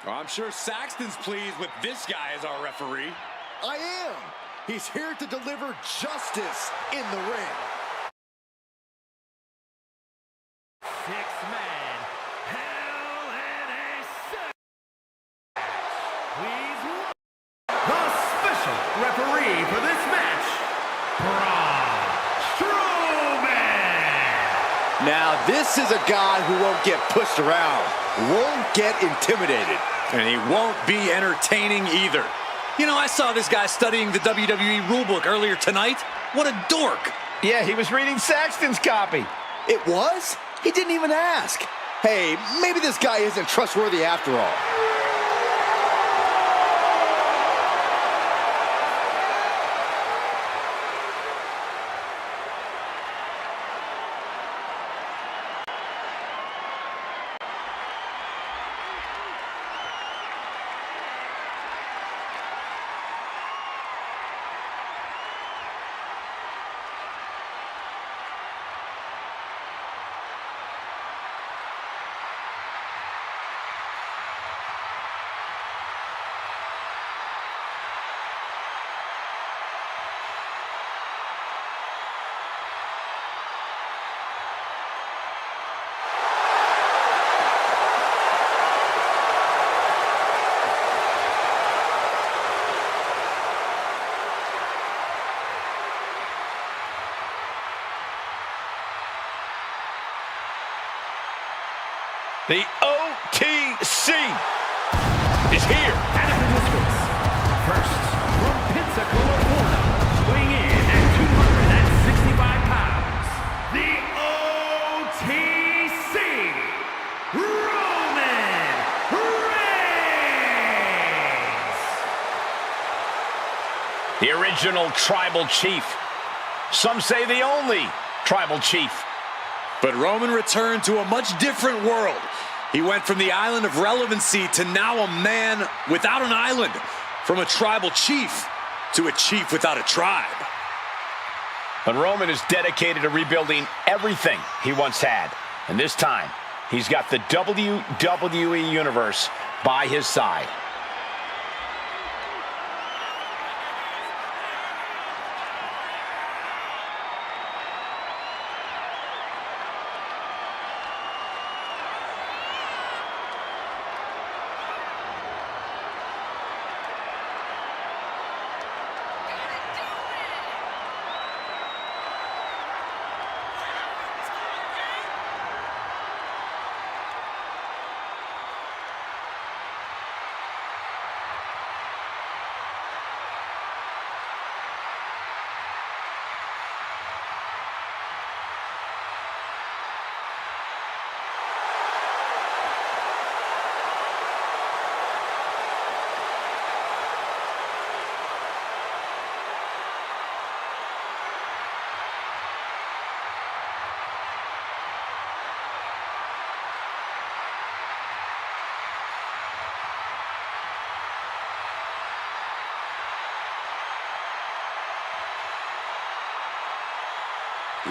Well, I'm sure Saxton's pleased with this guy as our referee. I am. He's here to deliver justice in the ring. Six-man Hell in a Cell. Please welcome the special referee for this match, Braun Strowman. Now, this is a guy who won't get pushed around, won't get intimidated. And he won't be entertaining either. You know, I saw this guy studying the WWE rulebook earlier tonight. What a dork. Yeah, he was reading Saxton's copy. It was? He didn't even ask. Hey, maybe this guy isn't trustworthy after all. The OTC is here. And in this race, first from Pensacola, Florida, weighing in at 265 pounds, the OTC, Roman Reigns. The original tribal chief. Some say the only tribal chief. But Roman returned to a much different world. He went from the island of relevancy to now a man without an island. From a tribal chief to a chief without a tribe. But Roman is dedicated to rebuilding everything he once had. And this time, he's got the WWE Universe by his side.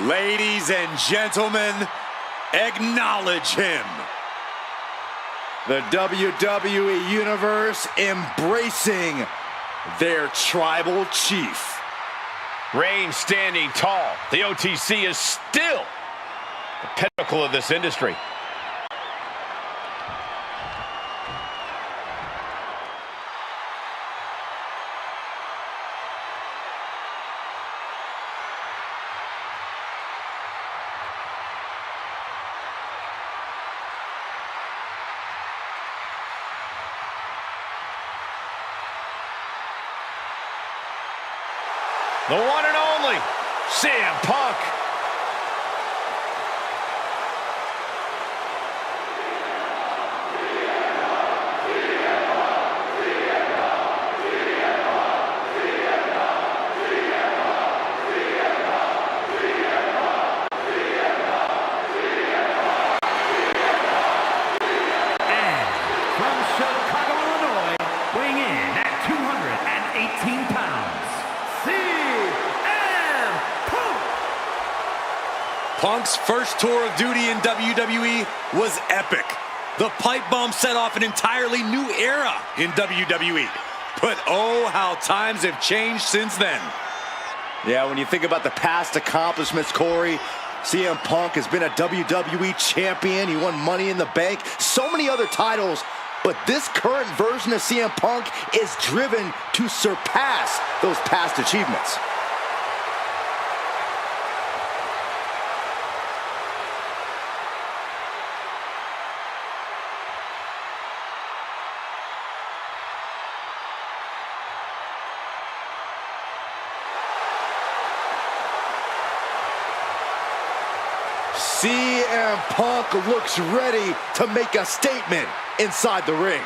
Ladies and gentlemen, acknowledge him. The WWE Universe embracing their tribal chief. Reigns standing tall. The OTC is still the pinnacle of this industry. The one and only CM Punk. Punk's first tour of duty in WWE was epic. The pipe bomb set off an entirely new era in WWE. But oh, how times have changed since then. Yeah, when you think about the past accomplishments, Corey, CM Punk has been a WWE champion. He won Money in the Bank, so many other titles. But this current version of CM Punk is driven to surpass those past achievements. CM Punk looks ready to make a statement inside the ring.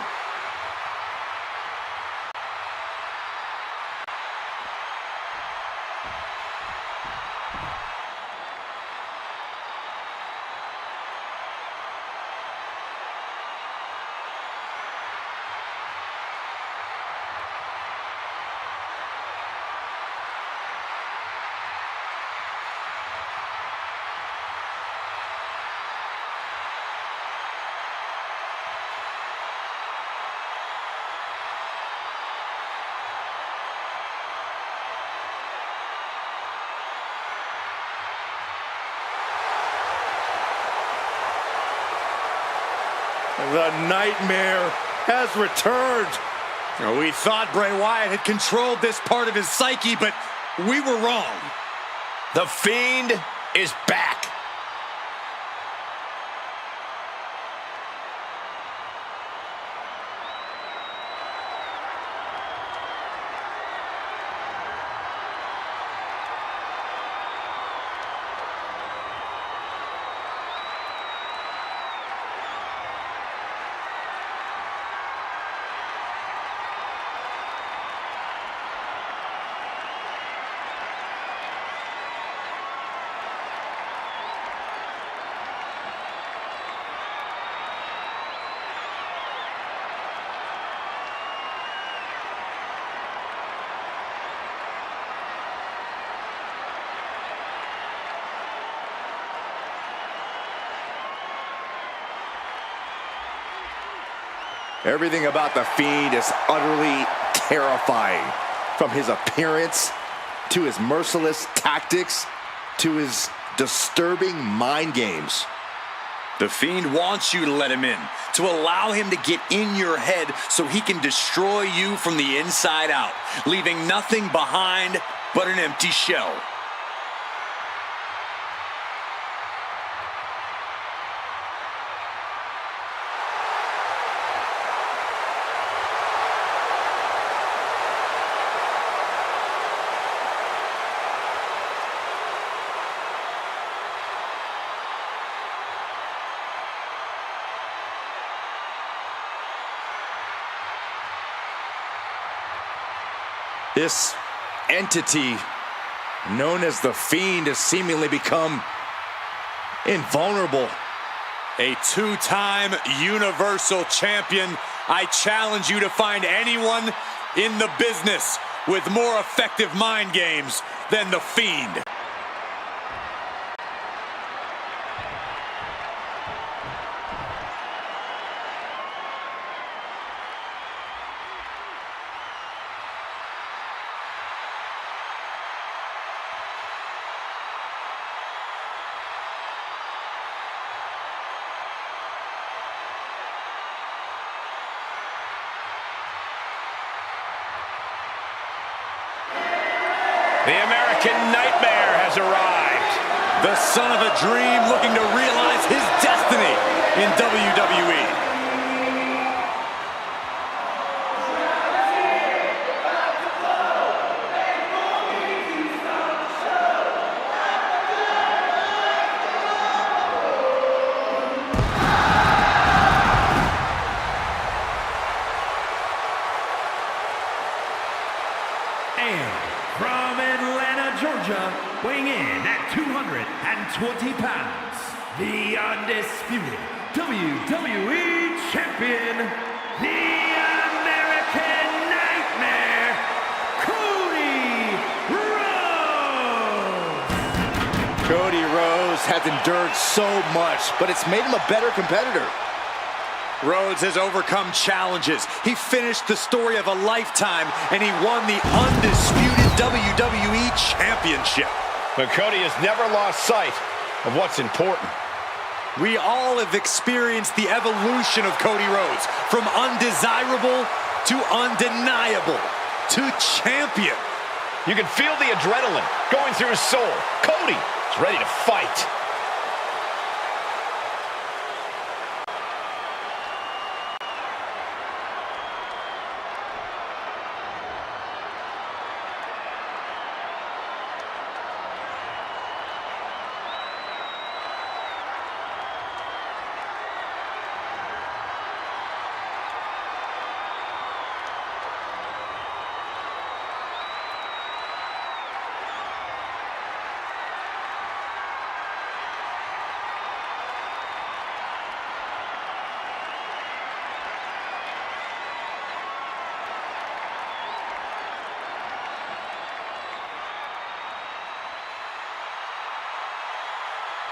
The Nightmare has returned. We thought Bray Wyatt had controlled this part of his psyche, but we were wrong. The Fiend is back. Everything about the Fiend is utterly terrifying. From his appearance, to his merciless tactics, to his disturbing mind games. The Fiend wants you to let him in, to allow him to get in your head so he can destroy you from the inside out, leaving nothing behind but an empty shell. This entity known as the Fiend has seemingly become invulnerable. A two-time Universal Champion. I challenge you to find anyone in the business with more effective mind games than the Fiend. The American Nightmare has arrived. The son of a dream looking to realize his destiny in WWE. And from Atlanta, Georgia, weighing in at 220 pounds, the undisputed WWE Champion, the American Nightmare, Cody Rhodes! Cody Rhodes has endured so much, but it's made him a better competitor. Rhodes has overcome challenges. He finished the story of a lifetime, and he won the undisputed WWE Championship. But Cody has never lost sight of what's important. We all have experienced the evolution of Cody Rhodes, from undesirable to undeniable to champion. You can feel the adrenaline going through his soul. Cody is ready to fight.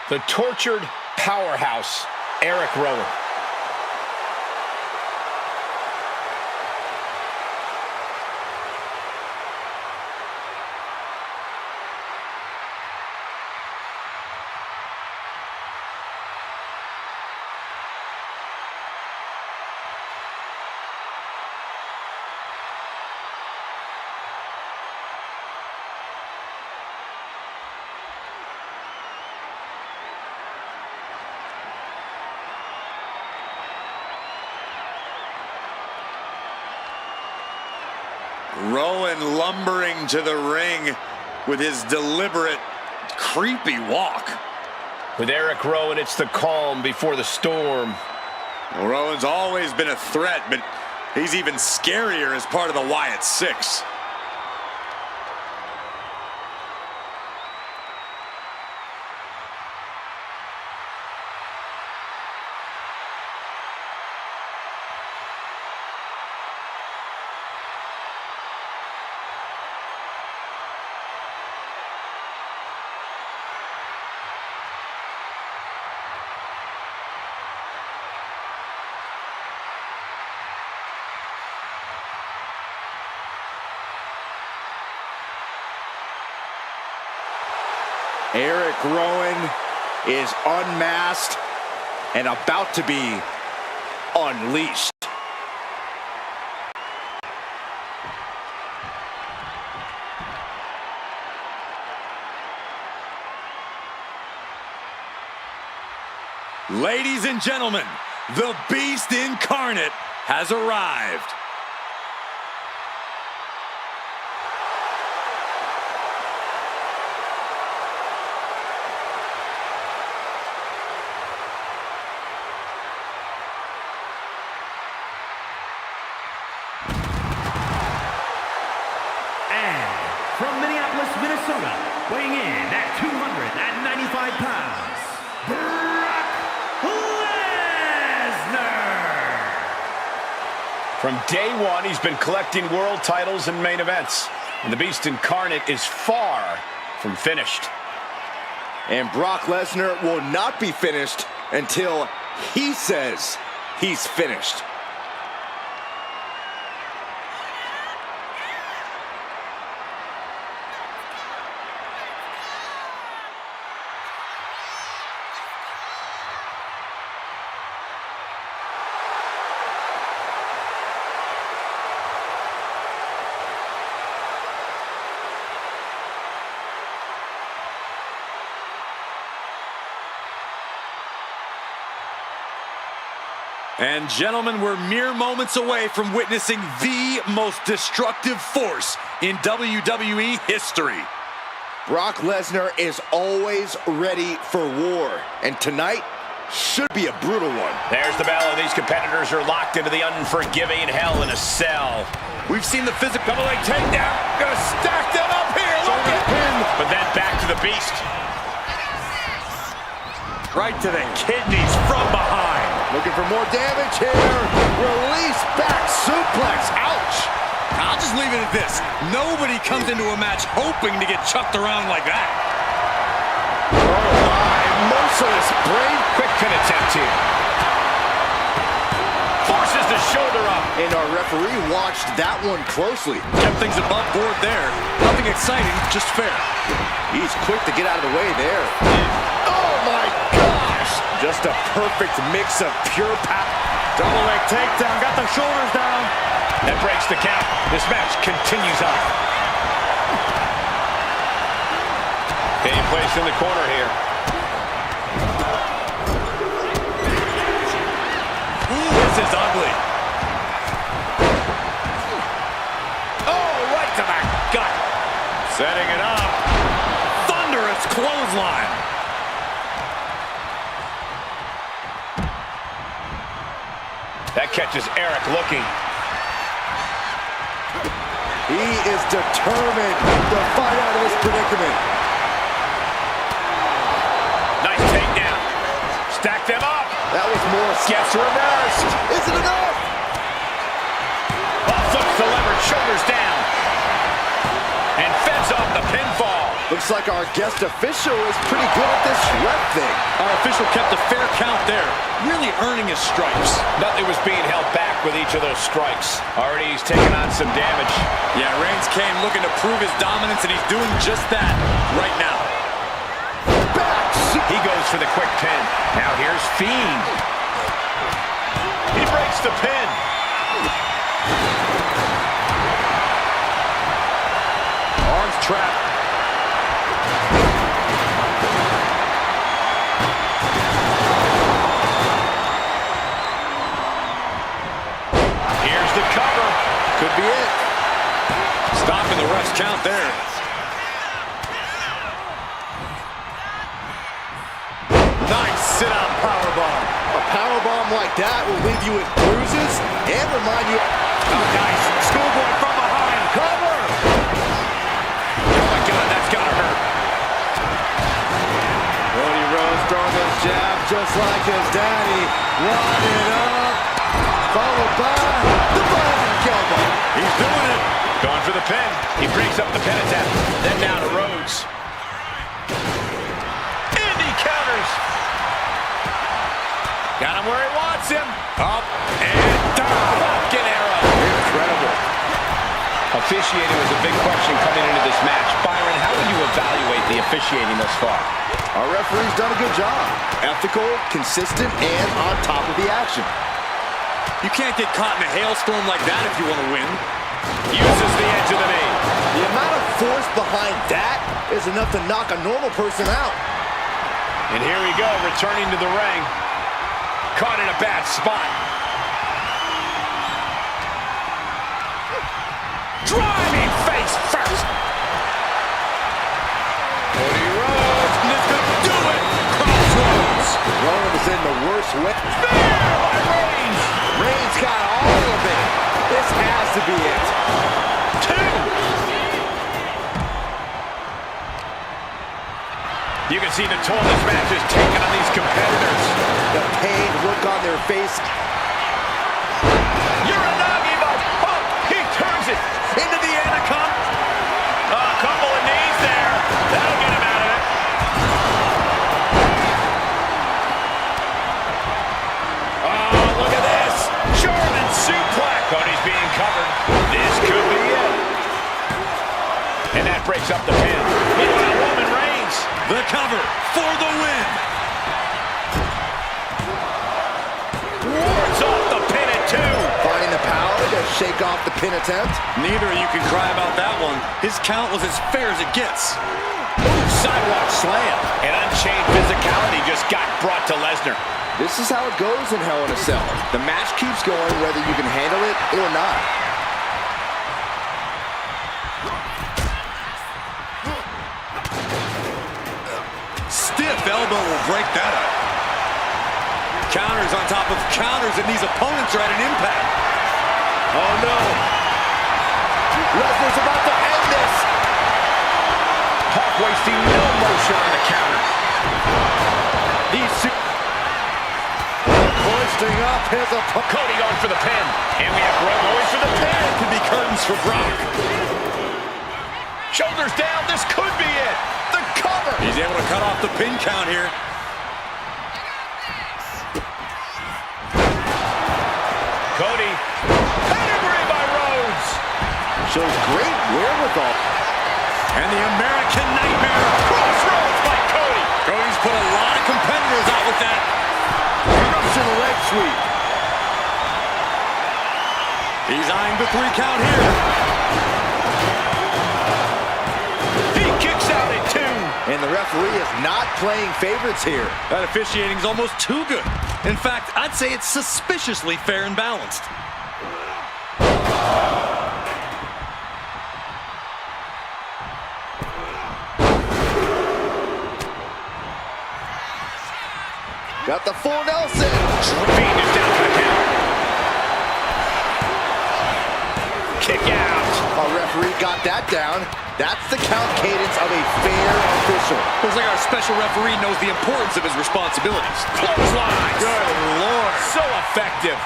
The tortured powerhouse, Eric Rowan. Rowan lumbering to the ring with his deliberate, creepy walk. With Eric Rowan, it's the calm before the storm. Well, Rowan's always been a threat, but he's even scarier as part of the Wyatt Six. Eric Rowan is unmasked and about to be unleashed. Ladies and gentlemen, the Beast Incarnate has arrived. From Minneapolis, Minnesota, weighing in at 295 pounds, Brock Lesnar! From day one, he's been collecting world titles and main events. And the Beast Incarnate is far from finished. And Brock Lesnar will not be finished until he says he's finished. And gentlemen, we're mere moments away from witnessing the most destructive force in WWE history. Brock Lesnar is always ready for war, and tonight should be a brutal one. There's the bell, and these competitors are locked into the unforgiving hell in a cell. We've seen the physical double leg takedown. Gonna stack them up here. Look at him. But then back to the Beast. Right to the kidneys from behind. Looking for more damage here. Release back suplex. Ouch. I'll just leave it at this. Nobody comes into a match hoping to get chucked around like that. Oh my, merciless brain. Quick pin attempt here. and our referee watched that one closely. Kept things above board there. Nothing exciting, just fair. He's quick to get out of the way there. Oh my gosh! Just a perfect mix of pure power. Double leg takedown, got the shoulders down. That breaks the count. This match continues on. Being placed in the corner here. This is ugly. Oh, right to the gut. Setting it up. Thunderous clothesline. That catches Eric looking. He is determined to fight out of this predicament. Nice takedown. Stack them up. That was more. Gets reversed. Is it enough? Oh, flips the lever, shoulders down. And fends off the pinfall. Looks like our guest official is pretty good at this ref thing. Our official kept a fair count there, really earning his stripes. Nothing was being held back with each of those strikes. Already he's taken on some damage. Yeah, Reigns came looking to prove his dominance, and he's doing just that right now. He goes for the quick pin. Now here's Fiend. He breaks the pin. Arms trapped. Here's the cover. Could be it. Stopping the ref's count there. Nice sit-out powerbomb. A powerbomb like that will leave you with bruises and remind you. Oh, nice. Schoolboy from behind. Cover! Oh, my God, that's gotta hurt. Cody Rhodes throwing those jabs just like his daddy. Winding up. Followed by the Bionic elbow. He's doing it. Going for the pin. He breaks up the pin attempt. Then down to Rhodes. And he counters. Got him where he wants him. Up and down. Fucking arrow. Incredible. Officiating was a big question coming into this match. Byron, how would you evaluate the officiating thus far? Our referee's done a good job. Ethical, consistent, and on top of the action. You can't get caught in a hailstorm like that if you want to win. Uses the edge of the knee. The amount of force behind that is enough to knock a normal person out. And here we go, returning to the ring. Caught in a bad spot. Driving face first. Cody Rhodes, and this could do it. Crossroads. Rowan is in the worst way. Spear by Reigns. Reigns got all of it. This has to be it. Two. You can see the toll this match is taking on these competitors. The pained look on their face. Uranagi by Punk. He turns it into the Anaconda. A couple of knees there. That'll get him out of it. Oh, look at this. German suplex. Cody's being covered. This could be it. And that breaks up the pin. Meanwhile, Roman Reigns. The cover for the win. Wards off the pin at 2. Finding the power to shake off the pin attempt. Neither of you can cry about that one. His count was as fair as it gets. Ooh, sidewalk slam. And unchained physicality just got brought to Lesnar. This is how it goes in Hell in a Cell. The match keeps going whether you can handle it or not. Stiff elbow will break that up. Counters on top of counters, and these opponents are at an impact. Oh no. Lesnar's about to end this. Punk wasting no motion on the counter. These Hoisting up his opponent. Cody going for the pin. And we have Roman going for the pin. could be curtains for Brock. Shoulders down. This could be it. The cover. He's able to cut off the pin count here. Cody shows great wherewithal. And the American Nightmare. Crossroads by Cody. Cody's put a lot of competitors out with that. Eruption leg sweep. He's eyeing the 3 count here. He kicks out at 2. And the referee is not playing favorites here. That officiating's almost too good. In fact, I'd say it's suspiciously fair and balanced. Got the full Nelson. Fiend is down for the count. Kick out. Our referee got that down. That's the count cadence of a fair official. Looks like our special referee knows the importance of his responsibilities. Clothesline. Good Lord. So effective.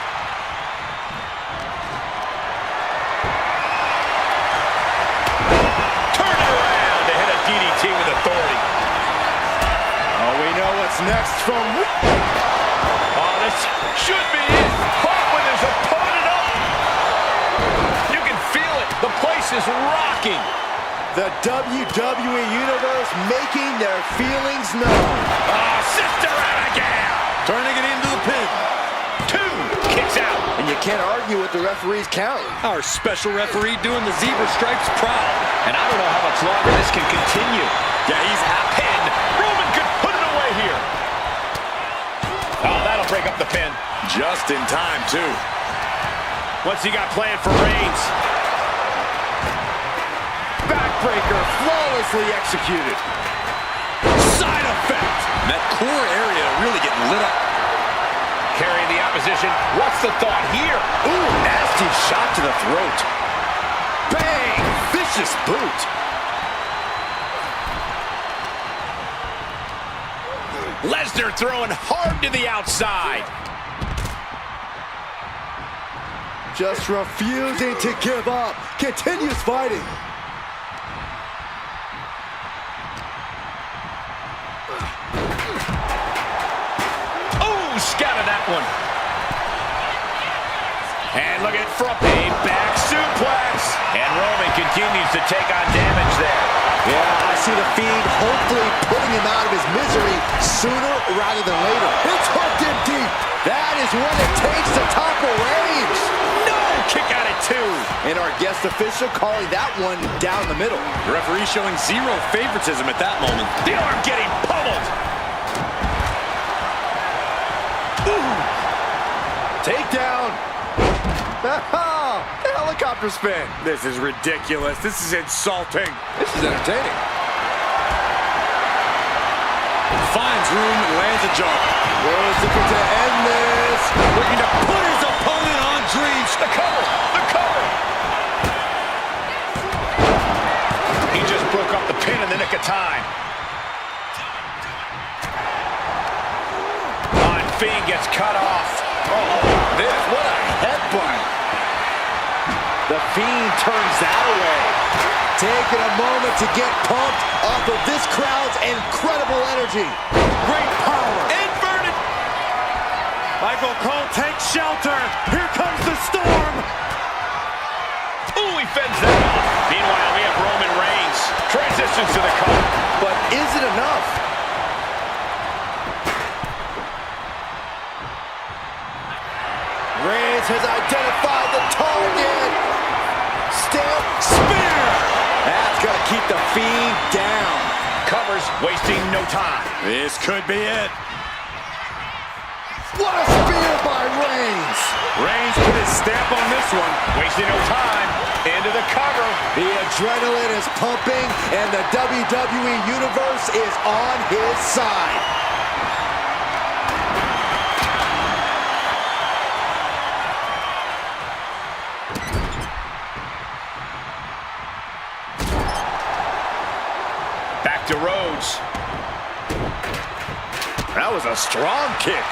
Turn it around to hit a DDT with authority. Oh, we know what's next from... Oh, this should be it. Caught with his opponent up. You can feel it. The place is rocking. The WWE Universe making their feelings known. Oh, sister Abigail. Turning it into the pin. 2 kicks out. And you can't argue with the referee's count. Our special referee doing the zebra stripes proud. And I don't know how much longer this can continue. Yeah, he's happy. Pin. Roman could put it away here. Oh, that'll break up the pin. Just in time, too. What's he got planned for Reigns? Backbreaker flawlessly executed. Side effect. And that core area really getting lit up. Carrying the opposition. What's the thought here? Ooh, nasty shot to the throat. Bang! Vicious boot. Lesnar throwing hard to the outside. Just refusing to give up. Continues fighting. Oh, scattered that one. And look at front, a back suplex. And Roman continues to take on damage there. Yeah, I see the Fiend hopefully putting him out of his misery sooner rather than later. It's hooked in deep. That is what it takes to topple Reigns. No, kick out at 2. And our guest official calling that one down the middle. The referee showing zero favoritism at that moment. The arm getting pummeled. Ooh. Takedown. The helicopter spin. This is ridiculous. This is insulting. This is entertaining. Finds room and lands a jump. Rhodes looking to end this. Looking to put his opponent on dreams. The cover. The cover. He just broke up the pin in the nick of time. Fiend gets cut off. Oh, what a headbutt. The Fiend turns that away. Taking a moment to get pumped off of this crowd's incredible energy. Great power. Inverted. Michael Cole takes shelter. Here comes the storm. Ooh, he fends that off. Meanwhile, we have Roman Reigns. Transitions to the cover. But is it enough? Reigns has identified the target. Step spear. That's going to keep the Fiend down. Covers, wasting no time. This could be it. What a spear by Reigns. Reigns put his stamp on this one. Wasting no time. Into the cover. The adrenaline is pumping, and the WWE Universe is on his side. Back to Rhodes. That was a strong kick.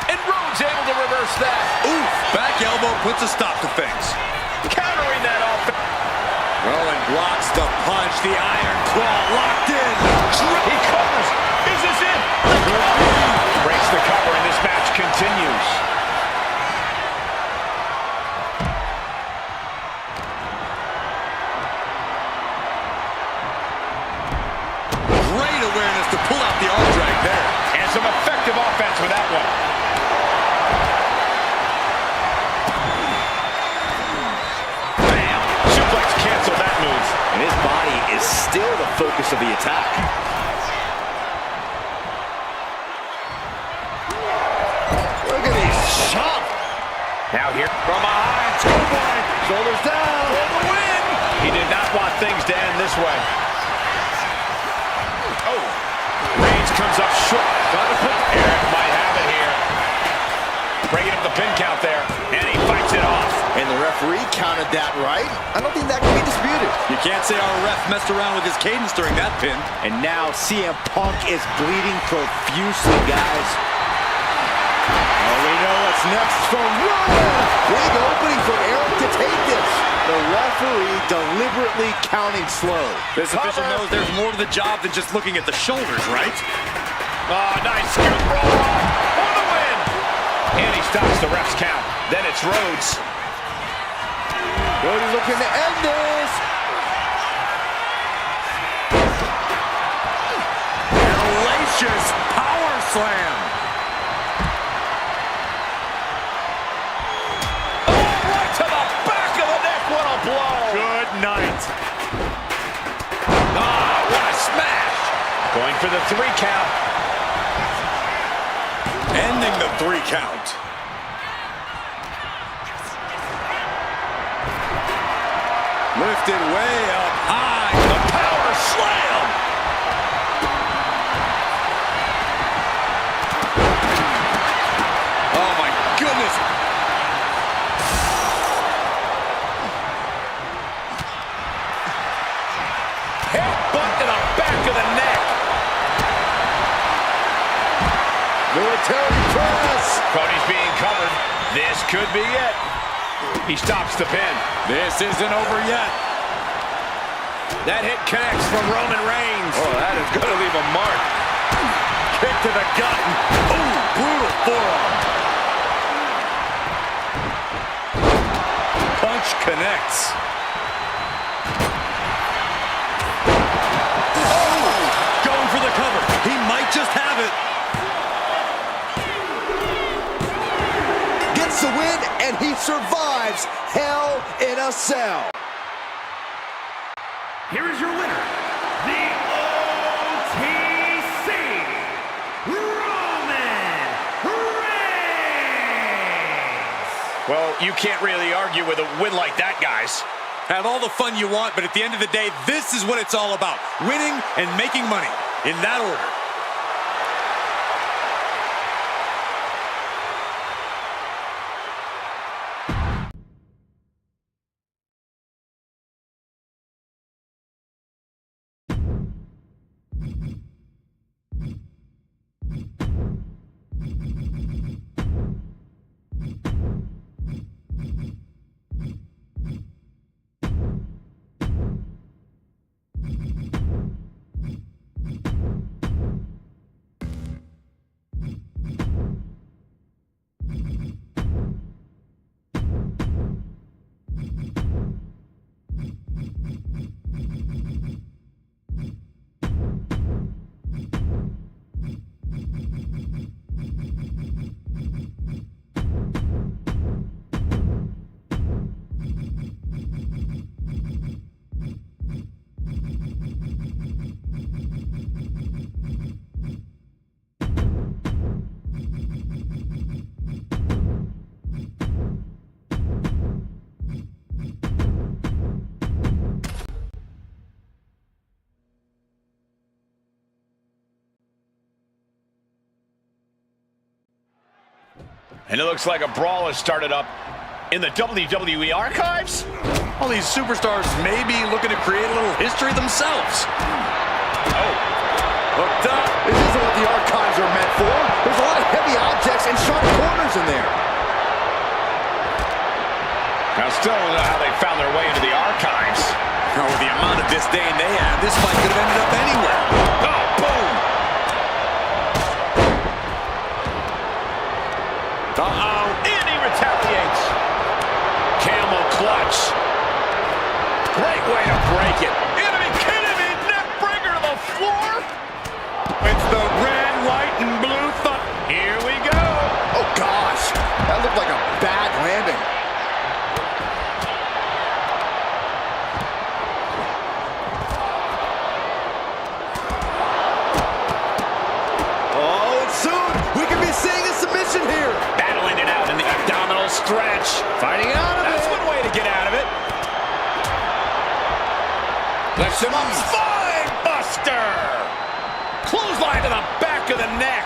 And Rhodes able to reverse that. Oof, back elbow puts a stop to things. Countering that off. Rowan blocks the punch, the iron claw locked in. He covers. Is this it? Breaks the cover and this match continues. of the attack. Look at these shots. Now here From behind, schoolboy. Shoulders down. For the win. he did not want things to end this way. Oh, Reigns comes up short. Eric might have it here. Breaking up the pin count there, and he fights it off. And the referee counted that right. I don't think that can be disputed. You can't say our ref messed around with his cadence during that pin. And now CM Punk is bleeding profusely, guys. Oh, we know what's next from Roman. Big opening for Eric to take this. The referee deliberately counting slow. This official knows there's more to the job than just looking at the shoulders, right? Oh, nice scoop roll off for the win. And he stops the ref's count. Then it's Rhodes. Rhodes looking to end this. Hellacious power slam. Oh, right to the back of the neck. What a blow. Good night. Ah, what a smash. Going for the 3 count. Ending the 3 count. Lifted way up high. The power slam. Oh my goodness. Headbutt to the back of the neck. Military press. Cody's being covered. This could be it. He stops the pin. This isn't over yet. That hit connects from Roman Reigns. Oh, that is going to leave a mark. Kick to the gut. Ooh, brutal forearm. Punch connects. Oh, going for the cover. He might just have it. Gets the win, and he survives Hell in a Cell. Here is your winner, the OTC, Roman Reigns. Well, you can't really argue with a win like that, guys. Have all the fun you want, but at the end of the day, this is what it's all about. Winning and making money. In that order. And it looks like a brawl has started up in the WWE archives. All these superstars may be looking to create a little history themselves. Oh, Hooked up. This isn't what the archives are meant for. There's a lot of heavy objects and sharp corners in there. I still don't know how they found their way into the archives. Now, with the amount of disdain they have, this fight could have ended up anywhere. Oh, boom. Uh-oh. And he retaliates. Camel clutch. Great way to break it. You gotta be kidding me. Neck breaker to the floor. It's the red, white, and blue thought. Here we go. Oh, gosh. That looked like a bad landing. stretch. Fighting out of it. That's one way to get out of it. Lifts him up. Spine buster. Clothesline to the back of the neck.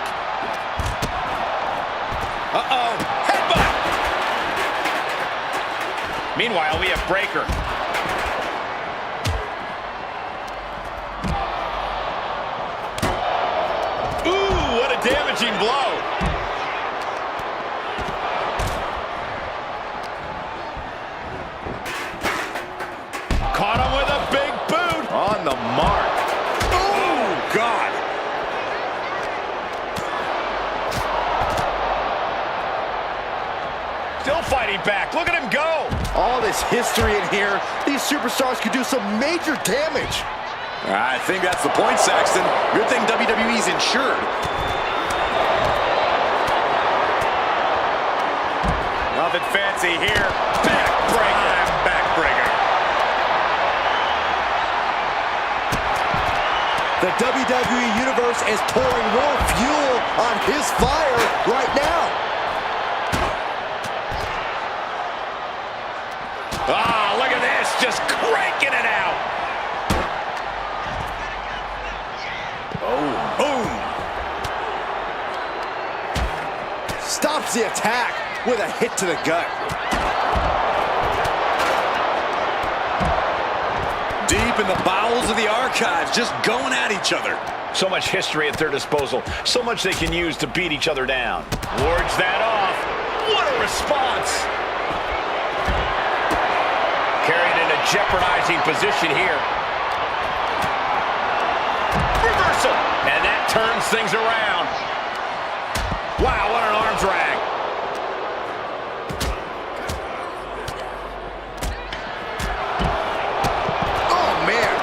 Uh-oh. Headbutt. Meanwhile, we have Breaker. Ooh, what a damaging blow. Caught him with a big boot. On the mark. Oh, God. Still fighting back. Look at him go. All this history in here. These superstars could do some major damage. I think that's the point, Saxton. Good thing WWE's insured. Nothing fancy here. Backbreaker. Backbreaker. The WWE Universe is pouring more fuel on his fire right now. Ah, look at this. Just cranking it out. Oh, boom. Stops the attack with a hit to the gut. Deep in the bowels of the archives, just going at each other. So much history at their disposal. So much they can use to beat each other down. Wards that off. What a response. Carried in a jeopardizing position here. Reversal. And that turns things around. Wow, what an arm drag. Oh, man.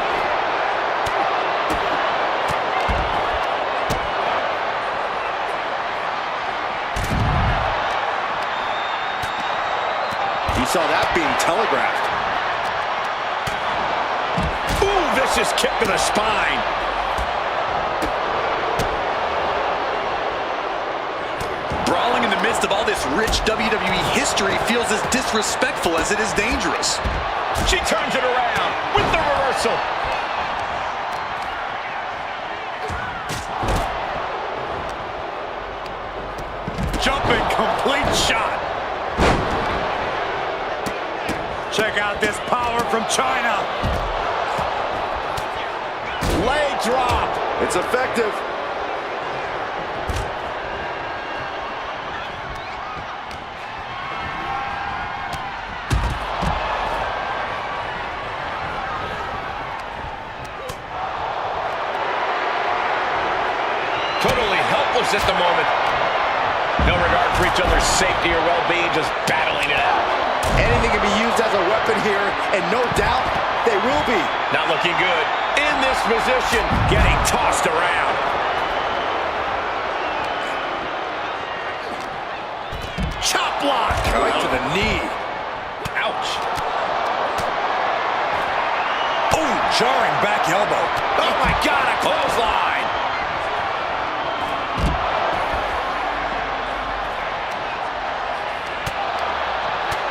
You saw that being telegraphed. Ooh, vicious kick to the spine. Brawling in the midst of all this rich WWE history feels as disrespectful as it is dangerous. She turns it around with the reversal. Jumping complete shot. Check out this power from China. Leg drop. It's effective. Totally helpless at the moment. No regard for each other's safety or well-being, just battling it out. Anything can be used as a weapon here, and no doubt they will be. Not looking good. In this position, getting tossed around. Chop block. Right to the knee. Ouch. Oh, jarring back elbow. Oh my God, a clothesline.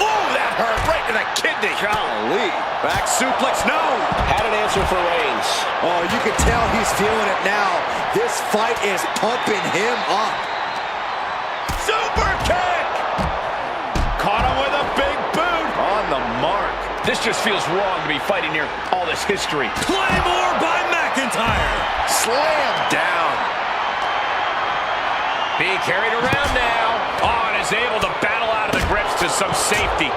Oh, that hurt right to the kidney. Golly. Back suplex, no. Had an answer for Reigns. Oh, you can tell he's feeling it now. This fight is pumping him up. Super kick. Caught him with a big boot. On the mark. This just feels wrong to be fighting near all this history. Claymore by McIntyre. Slam down. Being carried around now. Oh, and is able to battle out of the grips to some safety.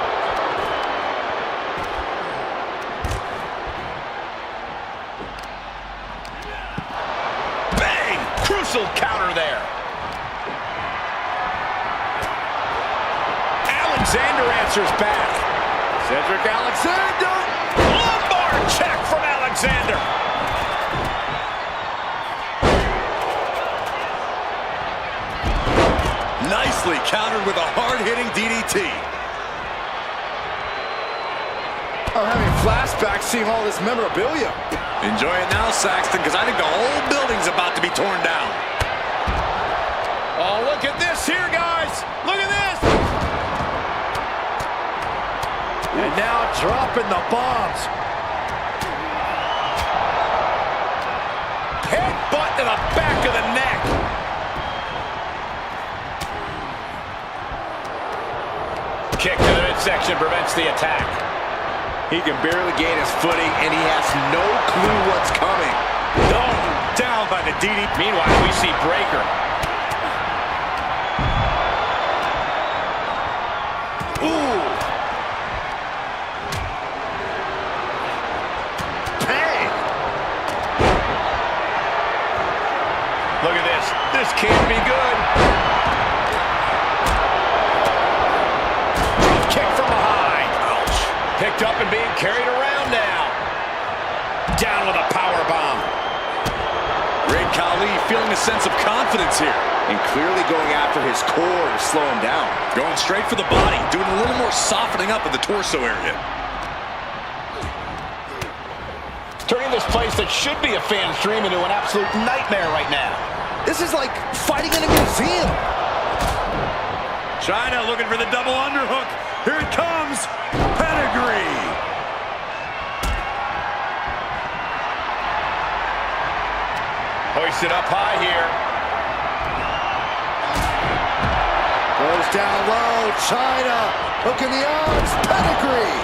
Bang! Crucial counter there. Alexander answers back. Cedric Alexander. Lumbar check from Alexander. Nicely countered with a hard-hitting DDT. I'm having flashbacks seeing all this memorabilia. Enjoy it now, Saxton, because I think the whole building's about to be torn down. Oh, look at this here, guys. Look at this. now dropping the bombs. Headbutt to the back of the neck. Kick to the midsection prevents the attack. He can barely gain his footing, and he has no clue what's coming. Oh, down by the DDT. Meanwhile, we see Breaker. Ooh. Bang. Look at this. This can't be good. Drop kick from behind. Ouch. Picked up and being carried around now. Down with a power bomb. Great Khali feeling a sense of confidence here. And clearly going after his core to slow him down. Going straight for the body, doing a little more softening up at the torso area. Turning this place that should be a fan's dream into an absolute nightmare right now. This is like fighting in a museum. China looking for the double underhook. Here it comes. Pedigree. Hoisted up high here. Goes down low. China hooking the arms. Pedigree.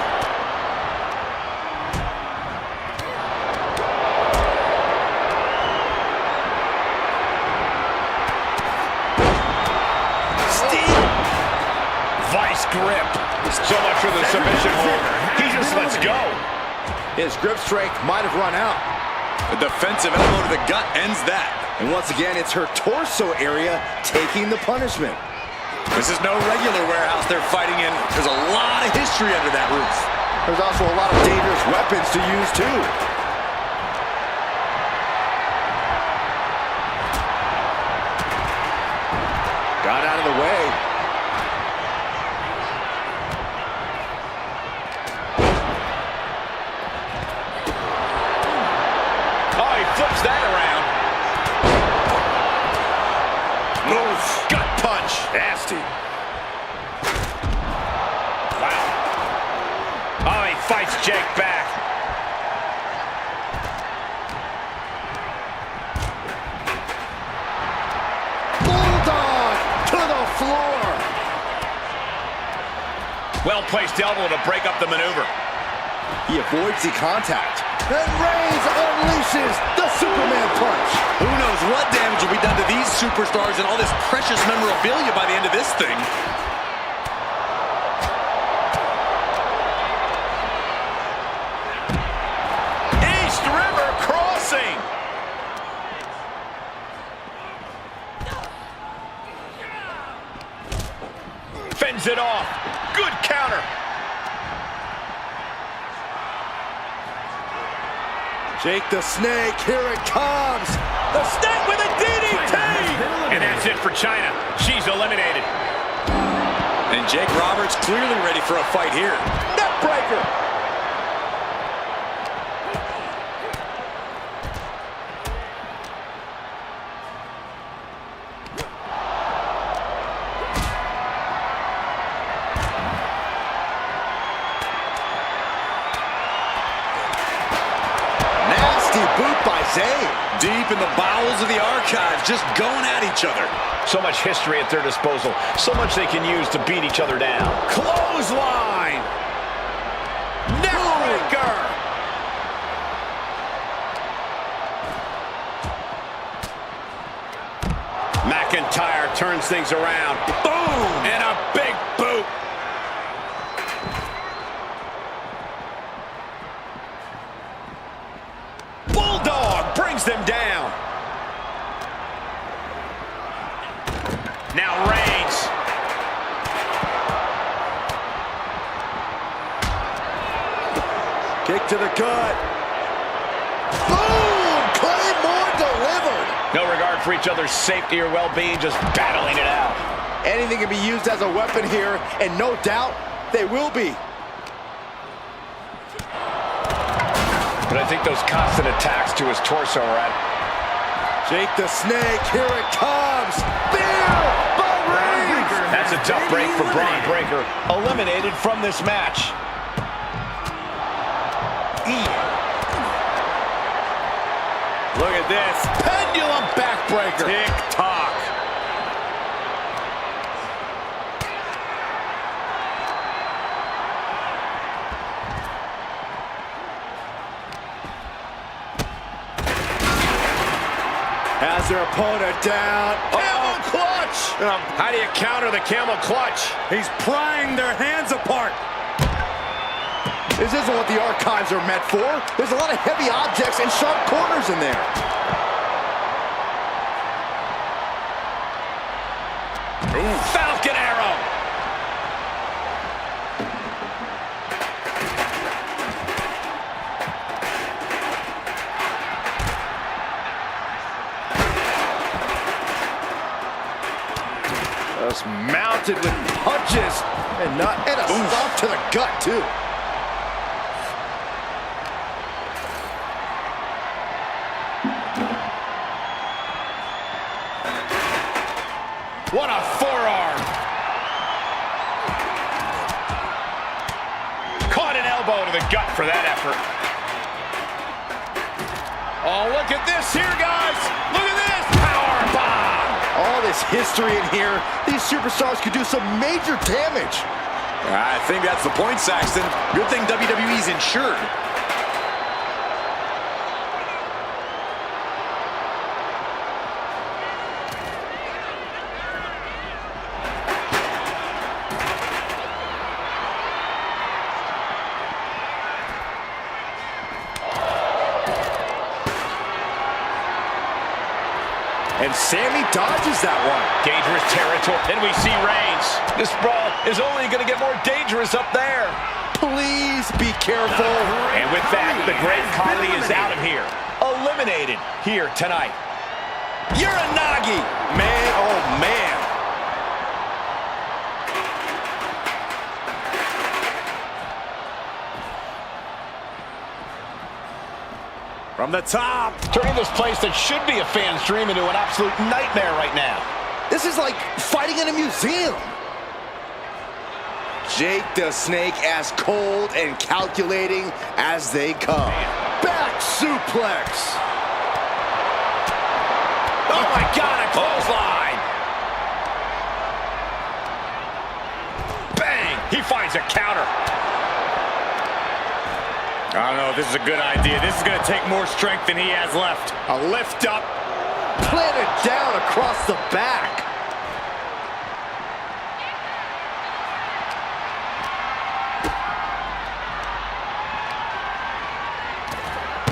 Vice grip. So much for the submission hold. He just lets go. His grip strength might have run out. A defensive elbow to the gut ends that. And once again, it's her torso area taking the punishment. This is no regular warehouse they're fighting in. There's a lot of history under that roof. There's also a lot of dangerous weapons to use, too. Got out of the way. Oh, he flips that around. Move. Gut punch. Nasty. Wow. Oh, he fights Jake back. Bulldog to the floor. Well-placed elbow to break up the maneuver. He avoids the contact. And Reigns unleashes the Superman punch. Who knows what damage will be done to these superstars and all this precious memorabilia by the end of this thing. East River crossing. Fends it off. Good counter. Jake the Snake, here it comes. The Snake with a DDT. And that's it for China. She's eliminated. And Jake Roberts clearly ready for a fight here. Neckbreaker. Boot by Zayn. Deep in the bowels of the archives, just going at each other. So much history at their disposal. So much they can use to beat each other down. Clothesline. Neckbreaker. McIntyre turns things around. Boom! And a big boot. Bulldog brings them down. Now Reigns. Kick to the gut. Boom! Claymore delivered. No regard for each other's safety or well-being, just battling it out. Anything can be used as a weapon here, and no doubt they will be. But I think those constant attacks to his torso are at. Jake the Snake, here it comes. Spear by Reigns. That's a tough break for Braun Breaker. Eliminated from this match. Look at this. Pendulum backbreaker. Tick-tock. Has their opponent down. Camel clutch. How do you counter the camel clutch? He's prying their hands apart. This isn't what the archives are meant for. There's a lot of heavy objects and sharp corners in there. Ooh, Falcon arrow. Just mounted with punches and a stomp to the gut too. What a forearm. Caught an elbow to the gut for that effort. Oh, look at this here, guys. Look at this. Power bomb. All this history in here. These superstars could do some major damage. I think that's the point, Saxton. Good thing WWE's insured. And Sammy dodges that one. Dangerous territory. Then we see Reigns. This brawl is only going to get more dangerous up there. Please be careful. And with that, the Great Khali is out of here. Eliminated here tonight. Uranagi. Man, oh man. From the top. Turning this place that should be a fan's dream into an absolute nightmare right now. This is like fighting in a museum. Jake the Snake as cold and calculating as they come. Back suplex. Oh my God, a clothesline. Bang, he finds a counter. I don't know if this is a good idea. This is going to take more strength than he has left. A lift up. Planted down across the back.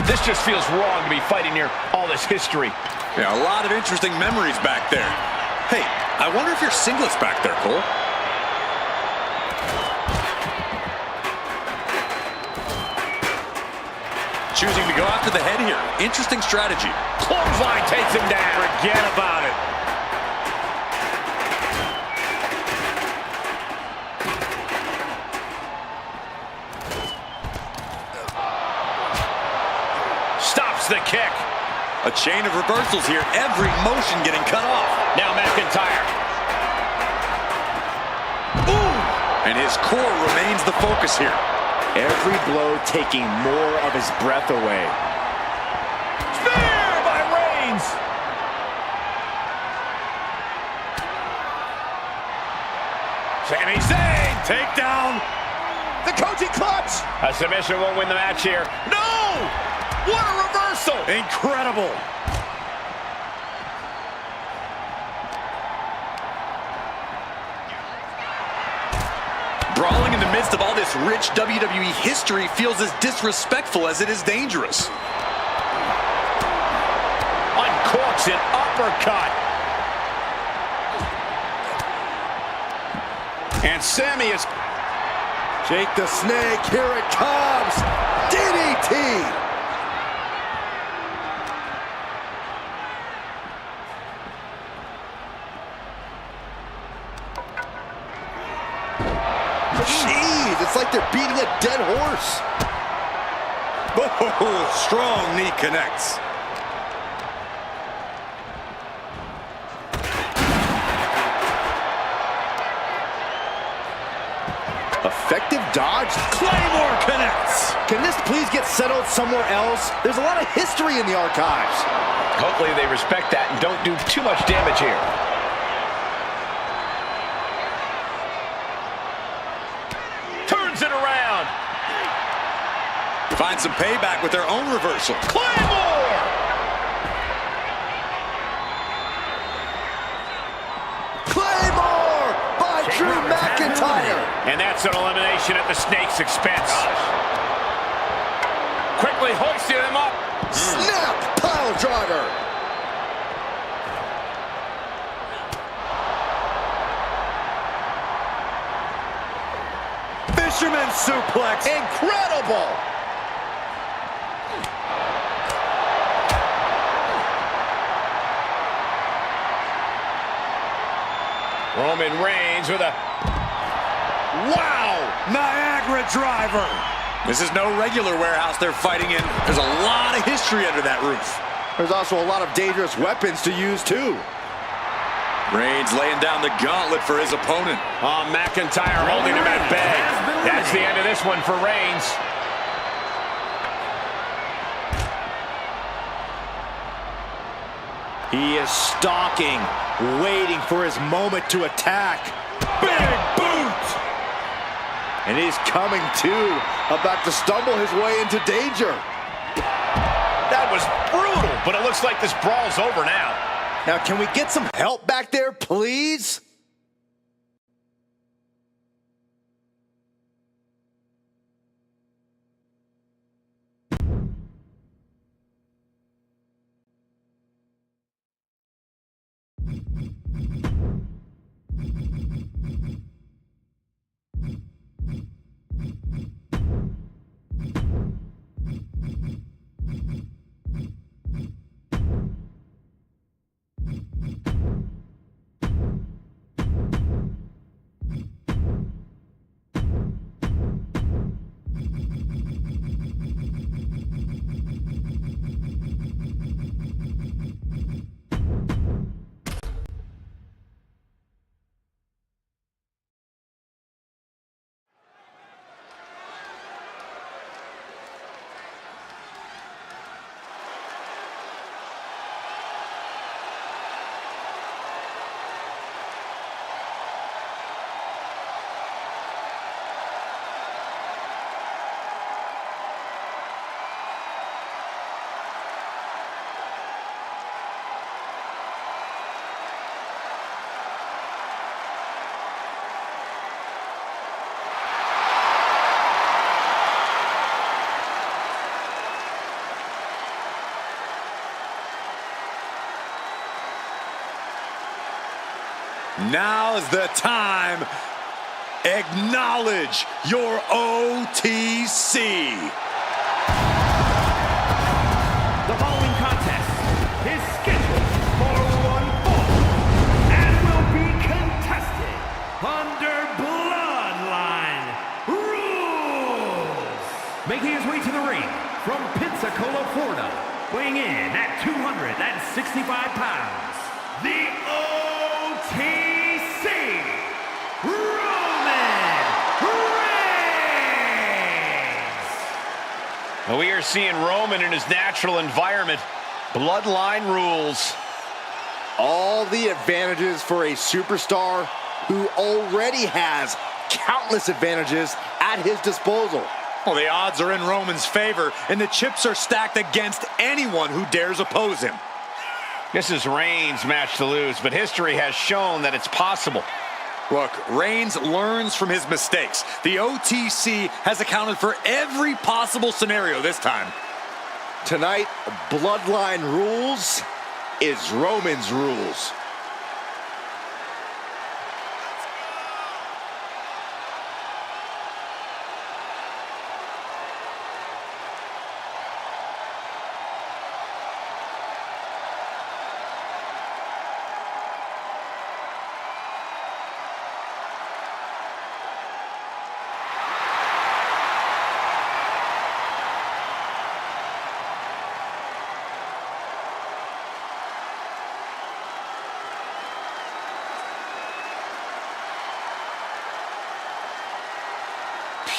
This just feels wrong to be fighting near all this history. Yeah, a lot of interesting memories back there. Hey, I wonder if you're singlets back there, Cole. Choosing to go after the head here. Interesting strategy. Clothesline takes him down. Forget about it. Stops the kick. A chain of reversals here. Every motion getting cut off. Now McIntyre. Ooh! And his core remains the focus here. Every blow taking more of his breath away. Spear by Reigns. Sami Zayn. Takedown. The coaching clutch. A submission won't win the match here. No! What a reversal! Incredible. Brawling in the midst of all this rich WWE history feels as disrespectful as it is dangerous. Uncorks an uppercut. And Sammy is... Jake the Snake, here it comes. DDT. Jeez, it's like they're beating a dead horse. Oh, strong knee connects. Effective dodged. Claymore connects. Can this please get settled somewhere else? There's a lot of history in the archives. Hopefully they respect that and don't do too much damage here. Turns it around. Find some payback with their own reversal. Claymore! Claymore by Drew McIntyre. And that's an elimination at the Snake's expense. Quickly hoisting him up. Snap pile driver. Fisherman suplex. Incredible. Roman Reigns with a... Wow! Niagara driver. This is no regular warehouse they're fighting in. There's a lot of history under that roof. There's also a lot of dangerous weapons to use, too. Reigns laying down the gauntlet for his opponent. Oh, McIntyre holding him at bay. That's the end of this one for Reigns. He is stalking, waiting for his moment to attack. Big boot! And he's coming to, about to stumble his way into danger. That was brutal, but it looks like this brawl's over now. Now, can we get some help back there, please? Now's the time. Acknowledge your OTC. The following contest is scheduled for one fall and will be contested under Bloodline rules. Making his way to the ring from Pensacola, Florida, weighing in at 265 pounds, the OTC, Roman Reigns. We are seeing Roman in his natural environment. Bloodline rules. All the advantages for a superstar who already has countless advantages at his disposal. Well, the odds are in Roman's favor, and the chips are stacked against anyone who dares oppose him. This is Reigns' match to lose, but history has shown that it's possible. Look, Reigns learns from his mistakes. The OTC has accounted for every possible scenario this time. Tonight, Bloodline rules is Roman's rules.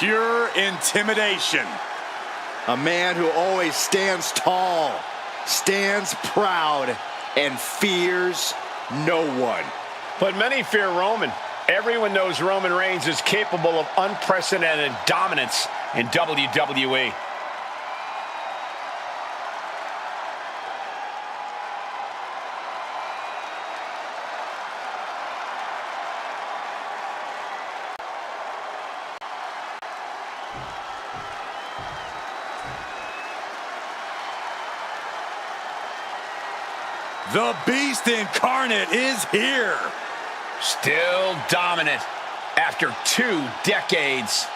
pure intimidation. A man who always stands tall, stands proud, and fears no one. But many fear Roman. Everyone knows Roman Reigns is capable of unprecedented dominance in WWE. The Beast Incarnate is here. Still dominant after 2 decades.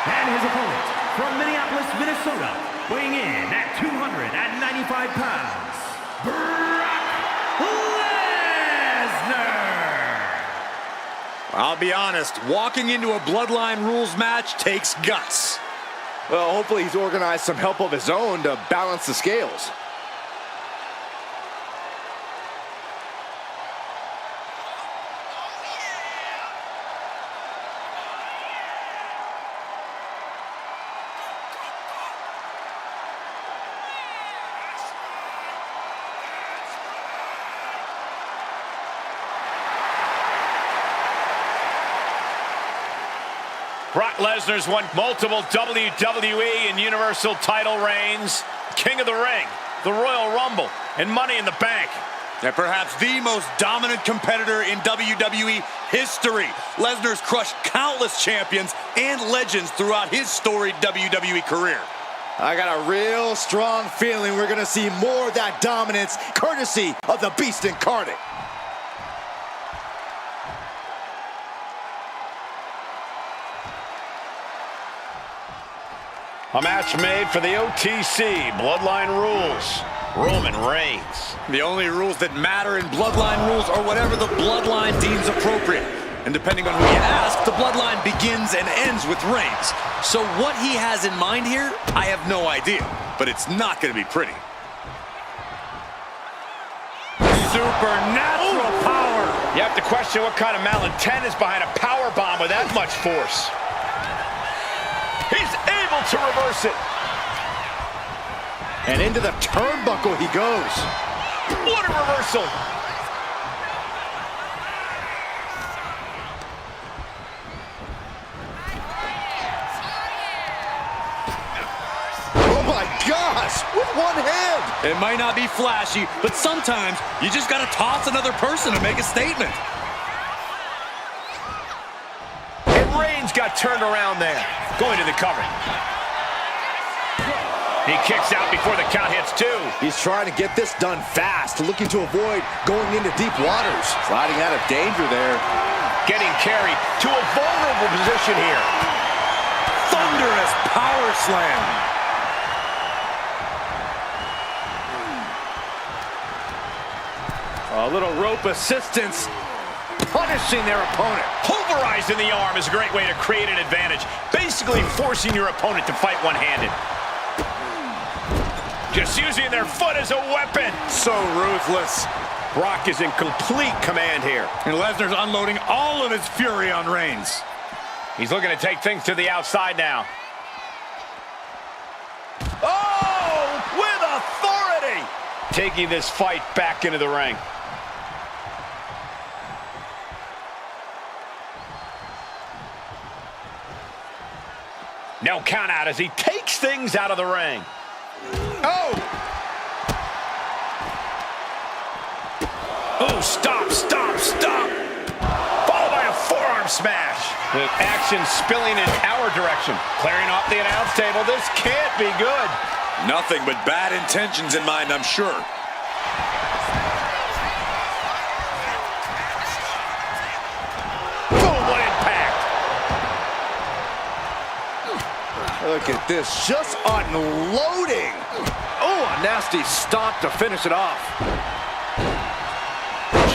And his opponent from Minneapolis, Minnesota, weighing in at 295 pounds, Brock Lesnar! I'll be honest, walking into a Bloodline Rules match takes guts. Well, hopefully he's organized some help of his own to balance the scales. Brock Lesnar's won multiple WWE and Universal title reigns, King of the Ring, the Royal Rumble, and Money in the Bank. And perhaps the most dominant competitor in WWE history. Lesnar's crushed countless champions and legends throughout his storied WWE career. I got a real strong feeling we're going to see more of that dominance courtesy of the Beast Incarnate. A match made for the OTC Bloodline Rules. Roman Reigns. The only rules that matter in Bloodline Rules are whatever the Bloodline deems appropriate. And depending on who you ask, the Bloodline begins and ends with Reigns. So what he has in mind here, I have no idea. But it's not going to be pretty. Supernatural power. You have to question what kind of malintent is behind a power bomb with that much force. He's able to reverse it. And into the turnbuckle he goes. What a reversal. Oh my gosh, with one hand. It might not be flashy, but sometimes you just got to toss another person to make a statement. And Reigns got turned around there. Going to the cover. He kicks out before the count hits 2. He's trying to get this done fast, looking to avoid going into deep waters. Sliding out of danger there. Getting carried to a vulnerable position here. Thunderous power slam. A little rope assistance, punishing their opponent. Pulverized in the arm is a great way to create an advantage. Basically forcing your opponent to fight one-handed. Just using their foot as a weapon. So ruthless. Brock is in complete command here. And Lesnar's unloading all of his fury on Reigns. He's looking to take things to the outside now. Oh, with authority! Taking this fight back into the ring. No count out as he takes things out of the ring. Oh! Oh, stop, stop, stop! Followed by a forearm smash. The action spilling in our direction. Clearing off the announce table. This can't be good. Nothing but bad intentions in mind, I'm sure. Boom, what impact! Look at this, just unloading. Oh, a nasty stop to finish it off.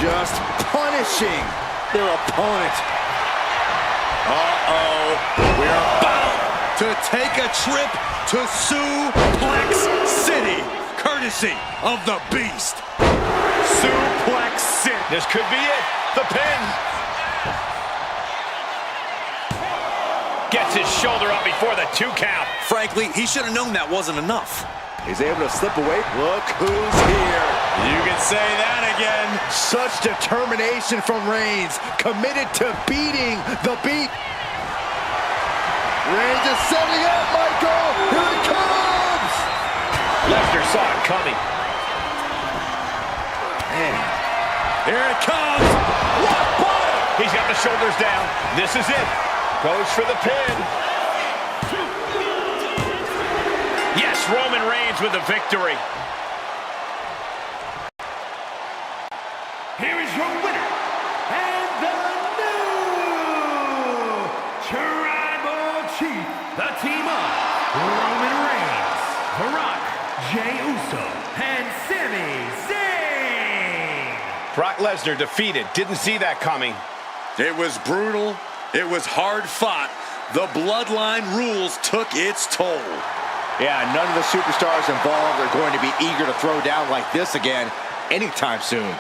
Just punishing their opponent. Uh-oh. We're about to take a trip to Suplex City, courtesy of the Beast. Suplex City. This could be it. The pin. Gets his shoulder up before the 2 count. Frankly, he should have known that wasn't enough. He's able to slip away. Look who's here. You can say that again. Such determination from Reigns, committed to beating the Beast. Reigns is setting up, Michael. Here it comes. Lesnar saw it coming. Man. Here it comes. Rock bottom. He's got the shoulders down. This is it. Goes for the pin. Yes, Roman Reigns with the victory. Here is your winner, and the new Tribal Chief, the team of Roman Reigns, The Rock, Jey Uso, and Sami Zayn. Brock Lesnar defeated. Didn't see that coming. It was brutal. It was hard fought. The bloodline rules took its toll. Yeah, none of the superstars involved are going to be eager to throw down like this again anytime soon.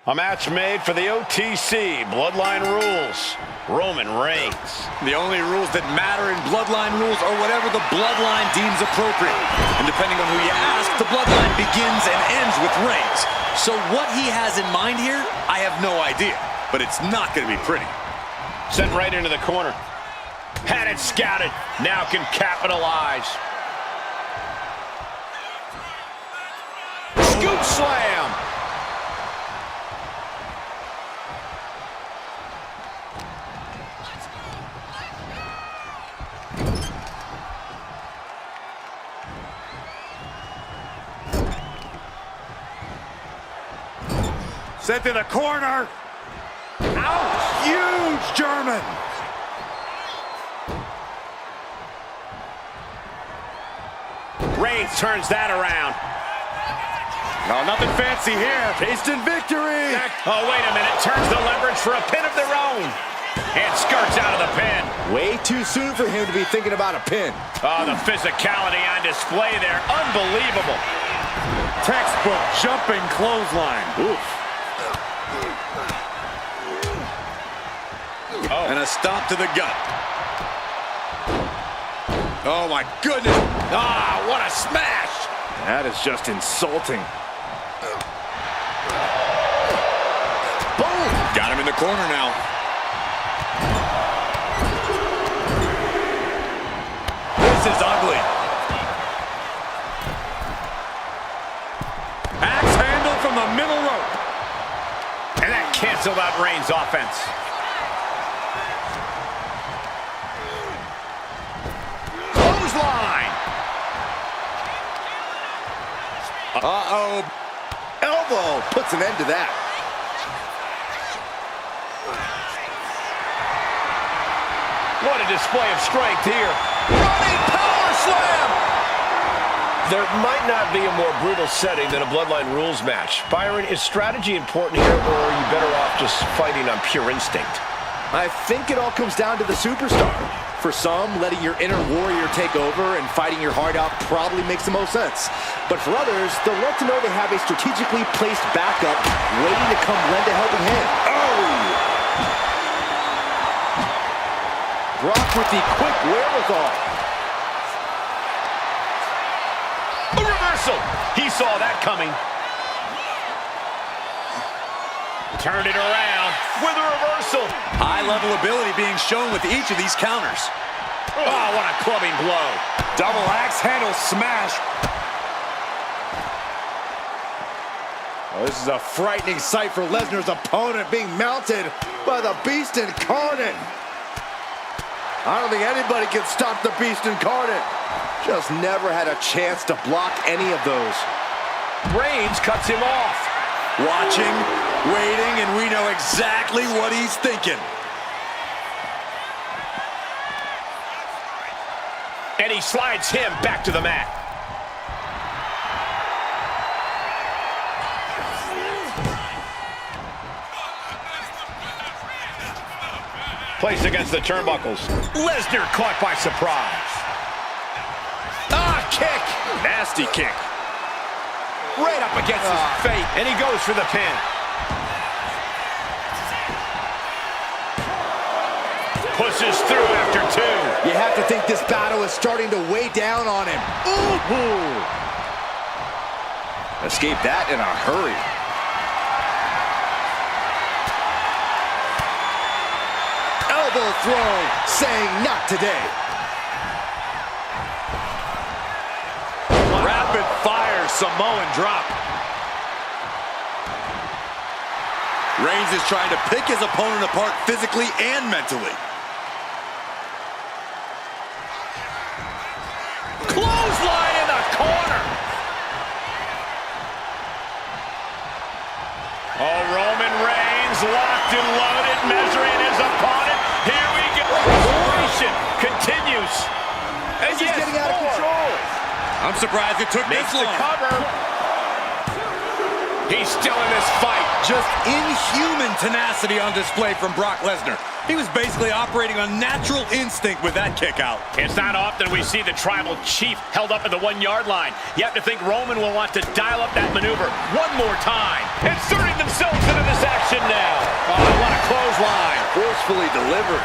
A match made for the OTC Bloodline Rules. Roman Reigns. The only rules that matter in Bloodline rules are whatever the Bloodline deems appropriate. And depending on who you ask, the Bloodline begins and ends with Reigns. So what he has in mind here, I have no idea. But it's not going to be pretty. Sent right into the corner. Had it scouted. Now can capitalize. Scoop slam. Sent to the corner. Ouch! Huge German. Reigns turns that around. No, nothing fancy here. Tasting victory. Oh, wait a minute. Turns the leverage for a pin of their own. And skirts out of the pin. Way too soon for him to be thinking about a pin. Oh, the physicality on display there. Unbelievable. Textbook jumping clothesline. Oof. Oh. And a stop to the gut. Oh, my goodness. Ah, what a smash. That is just insulting. Boom. Got him in the corner now. This is ugly. Axe handle from the middle rope. And that canceled out Reigns' offense. Clothesline. Uh-oh. Elbow puts an end to that. What a display of strength here. Running power slam. There might not be a more brutal setting than a Bloodline Rules match. Byron, is strategy important here, or are you better off just fighting on pure instinct? I think it all comes down to the superstar. For some, letting your inner warrior take over and fighting your heart out probably makes the most sense. But for others, they'll love to know they have a strategically placed backup waiting to come lend a helping hand. Oh! Brock with the quick wherewithal. A reversal. He saw that coming. Turned it around with a reversal. High-level ability being shown with each of these counters. Oh, what a clubbing blow. Double axe handle smash. Oh, this is a frightening sight for Lesnar's opponent being mounted by the Beast Incarnate. I don't think anybody can stop the Beast Incarnate. Just never had a chance to block any of those. Reigns cuts him off. Watching, waiting, and we know exactly what he's thinking. And he slides him back to the mat. Placed against the turnbuckles. Lesnar caught by surprise. Ah, kick. Nasty kick. Right up against his face. And he goes for the pin. Pushes through after two. You have to think this battle is starting to weigh down on him. Ooh! Escape that in a hurry. Elbow throw, saying not today. Rapid fire Samoan drop. Reigns is trying to pick his opponent apart physically and mentally. Clothesline in the corner. locked and loaded, measuring his opponent. Here we go. Acceleration continues. And This is getting out of control. I'm surprised it took Makes this the long. cover. He's still in this fight. Just inhuman tenacity on display from Brock Lesnar. He was basically operating on natural instinct with that kick out. It's not often we see the tribal chief held up at the 1-yard line. You have to think Roman will want to dial up that maneuver one more time. Inserting themselves into this action now. Oh, what a clothesline. Forcefully delivered.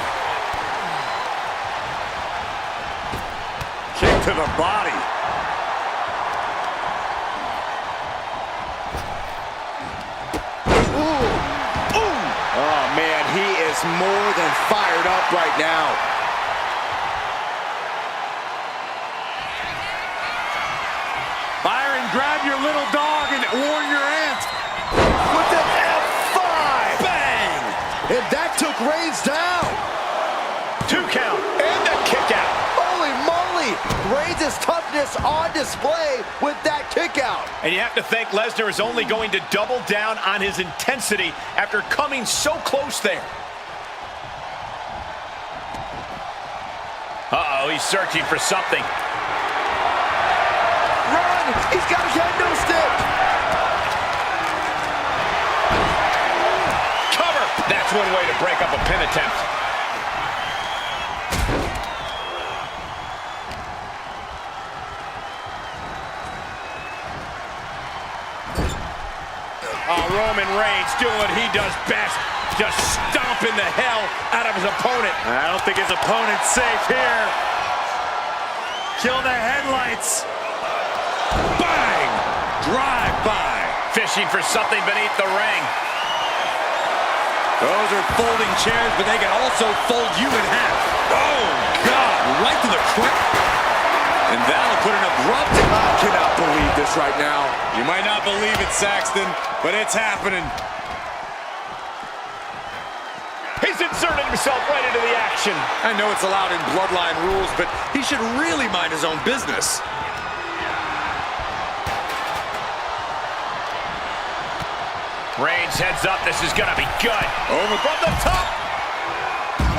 Kick to the body. Oh, man, he is more than fired up right now. Byron, grab your little dog and warn your aunt. With the F5. Bang! And that took Reigns down. 2 count and the kick out. Holy moly. Reigns' toughness on display with that kick out. And you have to think Lesnar is only going to double down on his intensity after coming so close there. Uh-oh, he's searching for something. Run! He's got a kendo stick. Cover! That's one way to break up a pin attempt. Roman Reigns doing what he does best, just stomping the hell out of his opponent. I don't think his opponent's safe here. Kill the headlights. Bang! Drive by. Fishing for something beneath the ring. Those are folding chairs, but they can also fold you in half. Oh, God, right to the crib. And that'll put an abrupt... I cannot believe this right now. You might not believe it, Saxton, but it's happening. He's inserted himself right into the action. I know it's allowed in bloodline rules, but he should really mind his own business. Reigns heads up. This is going to be good. Over from the top.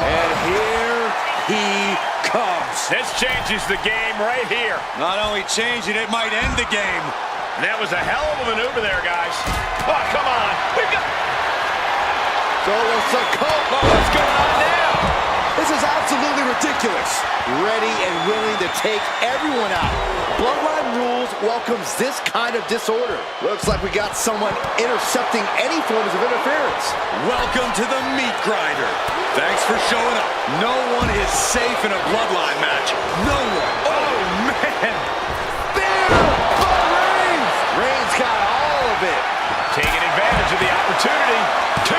And here he comes. This changes the game right here. Not only changing it, might end the game. And that was a hell of a maneuver there, guys. Oh, come on. We've got... Solo Sikoa. Oh, what's going on now? This is absolutely ridiculous. Ready and willing to take everyone out. Bloodline Rules welcomes this kind of disorder. Looks like we got someone intercepting any forms of interference. Welcome to the meat grinder. Thanks for showing up. No one is safe in a bloodline match. No one. Oh, man. Reigns got all of it. Taking advantage of the opportunity. 2.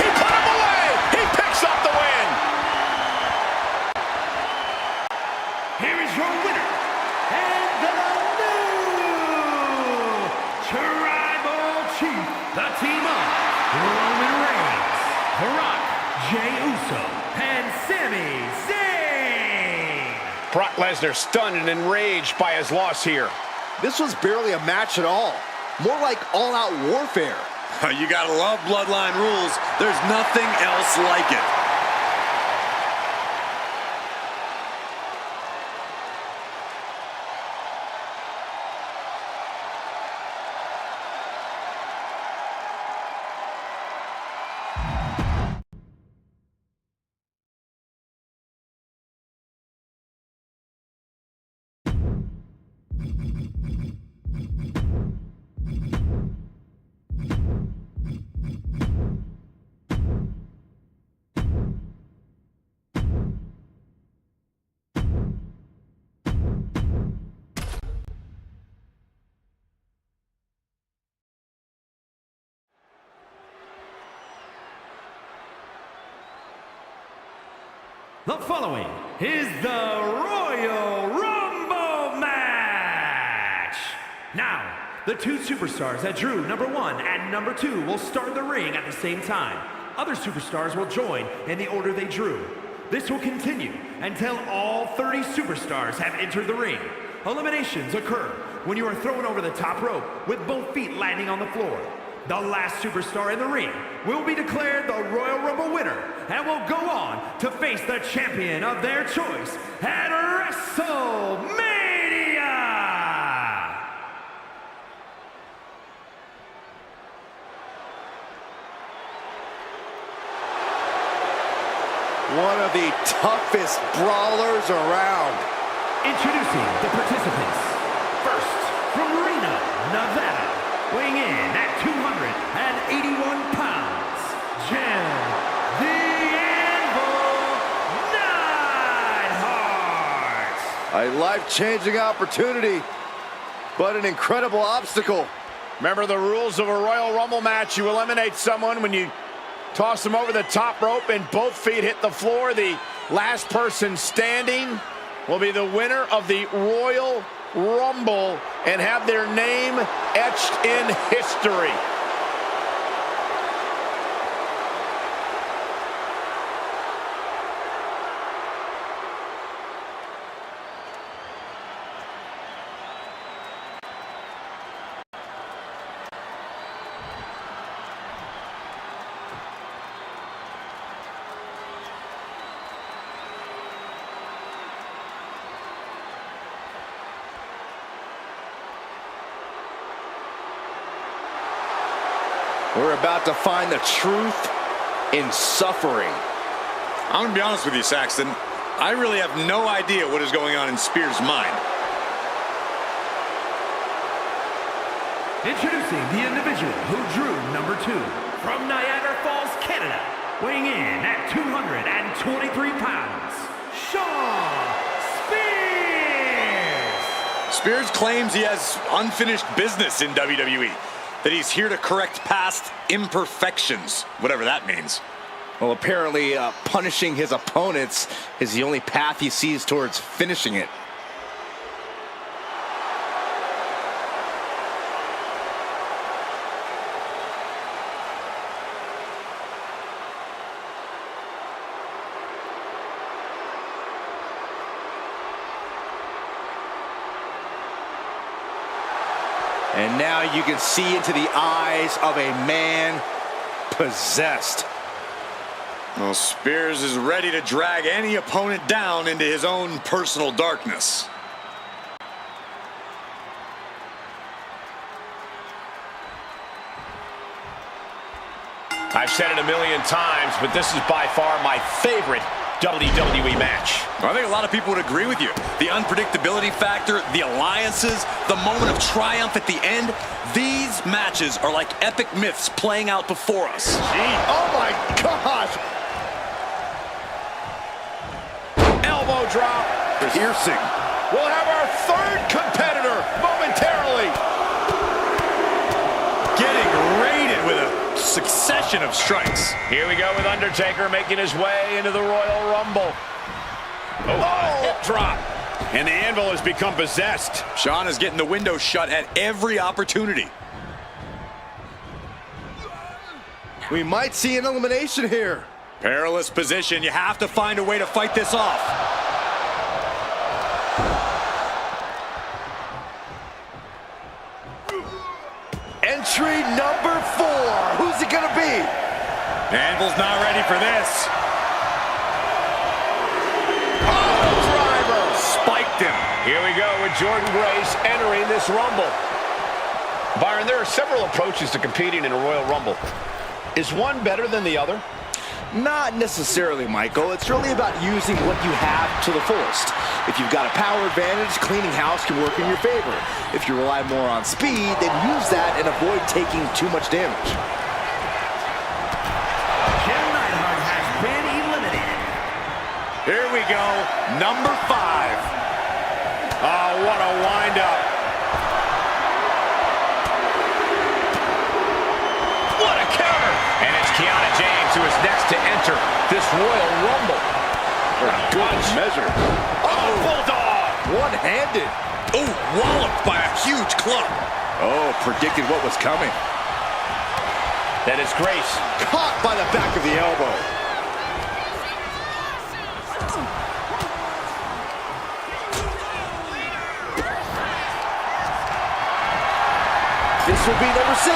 He put him away. He picks up the win. Here is your winner, and the new Tribal Chief, the team of Roman Reigns, Brock J. Uso, and Sami Zayn. Brock Lesnar stunned and enraged by his loss here. This was barely a match at all. More like all-out warfare. You gotta love bloodline rules. There's nothing else like it. The following is the Royal Rumble match. Now, the 2 superstars that drew number 1 and number 2 will start the ring at the same time. Other superstars will join in the order they drew. This will continue until all 30 superstars have entered the ring. Eliminations occur when you are thrown over the top rope with both feet landing on the floor. The last superstar in the ring will be declared the Royal Rumble winner and will go on to face the champion of their choice at WrestleMania! One of the toughest brawlers around. Introducing the participants. First, from Reno, Nevada, weighing in at 281 pounds, Jim the Anvil Neidhart. A life-changing opportunity, but an incredible obstacle. Remember the rules of a Royal Rumble match. You eliminate someone when you toss them over the top rope and both feet hit the floor. The last person standing will be the winner of the Royal Rumble and have their name etched in history. We're about to find the truth in suffering. I'm going to be honest with you, Saxton. I really have no idea what is going on in Spears' mind. Introducing the individual who drew number 2 from Niagara Falls, Canada, weighing in at 223 pounds, Shawn Spears! Spears claims he has unfinished business in WWE, that he's here to correct past imperfections, whatever that means. Well, apparently punishing his opponents is the only path he sees towards finishing it. And now you can see into the eyes of a man possessed. Well, Spears is ready to drag any opponent down into his own personal darkness. I've said it a million times, but this is by far my favorite WWE match. I think a lot of people would agree with you. The unpredictability factor, the alliances, the moment of triumph at the end. These matches are like epic myths playing out before us. Oh my gosh! Elbow drop. Piercing. We'll have our third competitor momentarily. Getting raided with a succession of strikes. Here we go with Undertaker making his way into the Royal Rumble. Oh, hip drop. And the Anvil has become possessed. Shawn is getting the window shut at every opportunity. We might see an elimination here. Perilous position. You have to find a way to fight this off. Entry number 4. Who's it gonna be? Anvil's not ready for this. Spiked him. Here we go with Jordan Grace entering this Rumble. Byron, there are several approaches to competing in a Royal Rumble. Is one better than the other? Not necessarily, Michael. It's really about using what you have to the fullest. If you've got a power advantage, cleaning house can work in your favor. If you rely more on speed, then use that and avoid taking too much damage. Jim Neidhart has been eliminated. Here we go. Number 5. Oh, what a wind-up. What a counter. And it's Kiana James who is next to enter this Royal Rumble. Good measure. Oh, Bulldog. One-handed. Oh, walloped by a huge club. Oh, predicted what was coming. That is Grace. Caught by the back of the elbow. This will be number 6.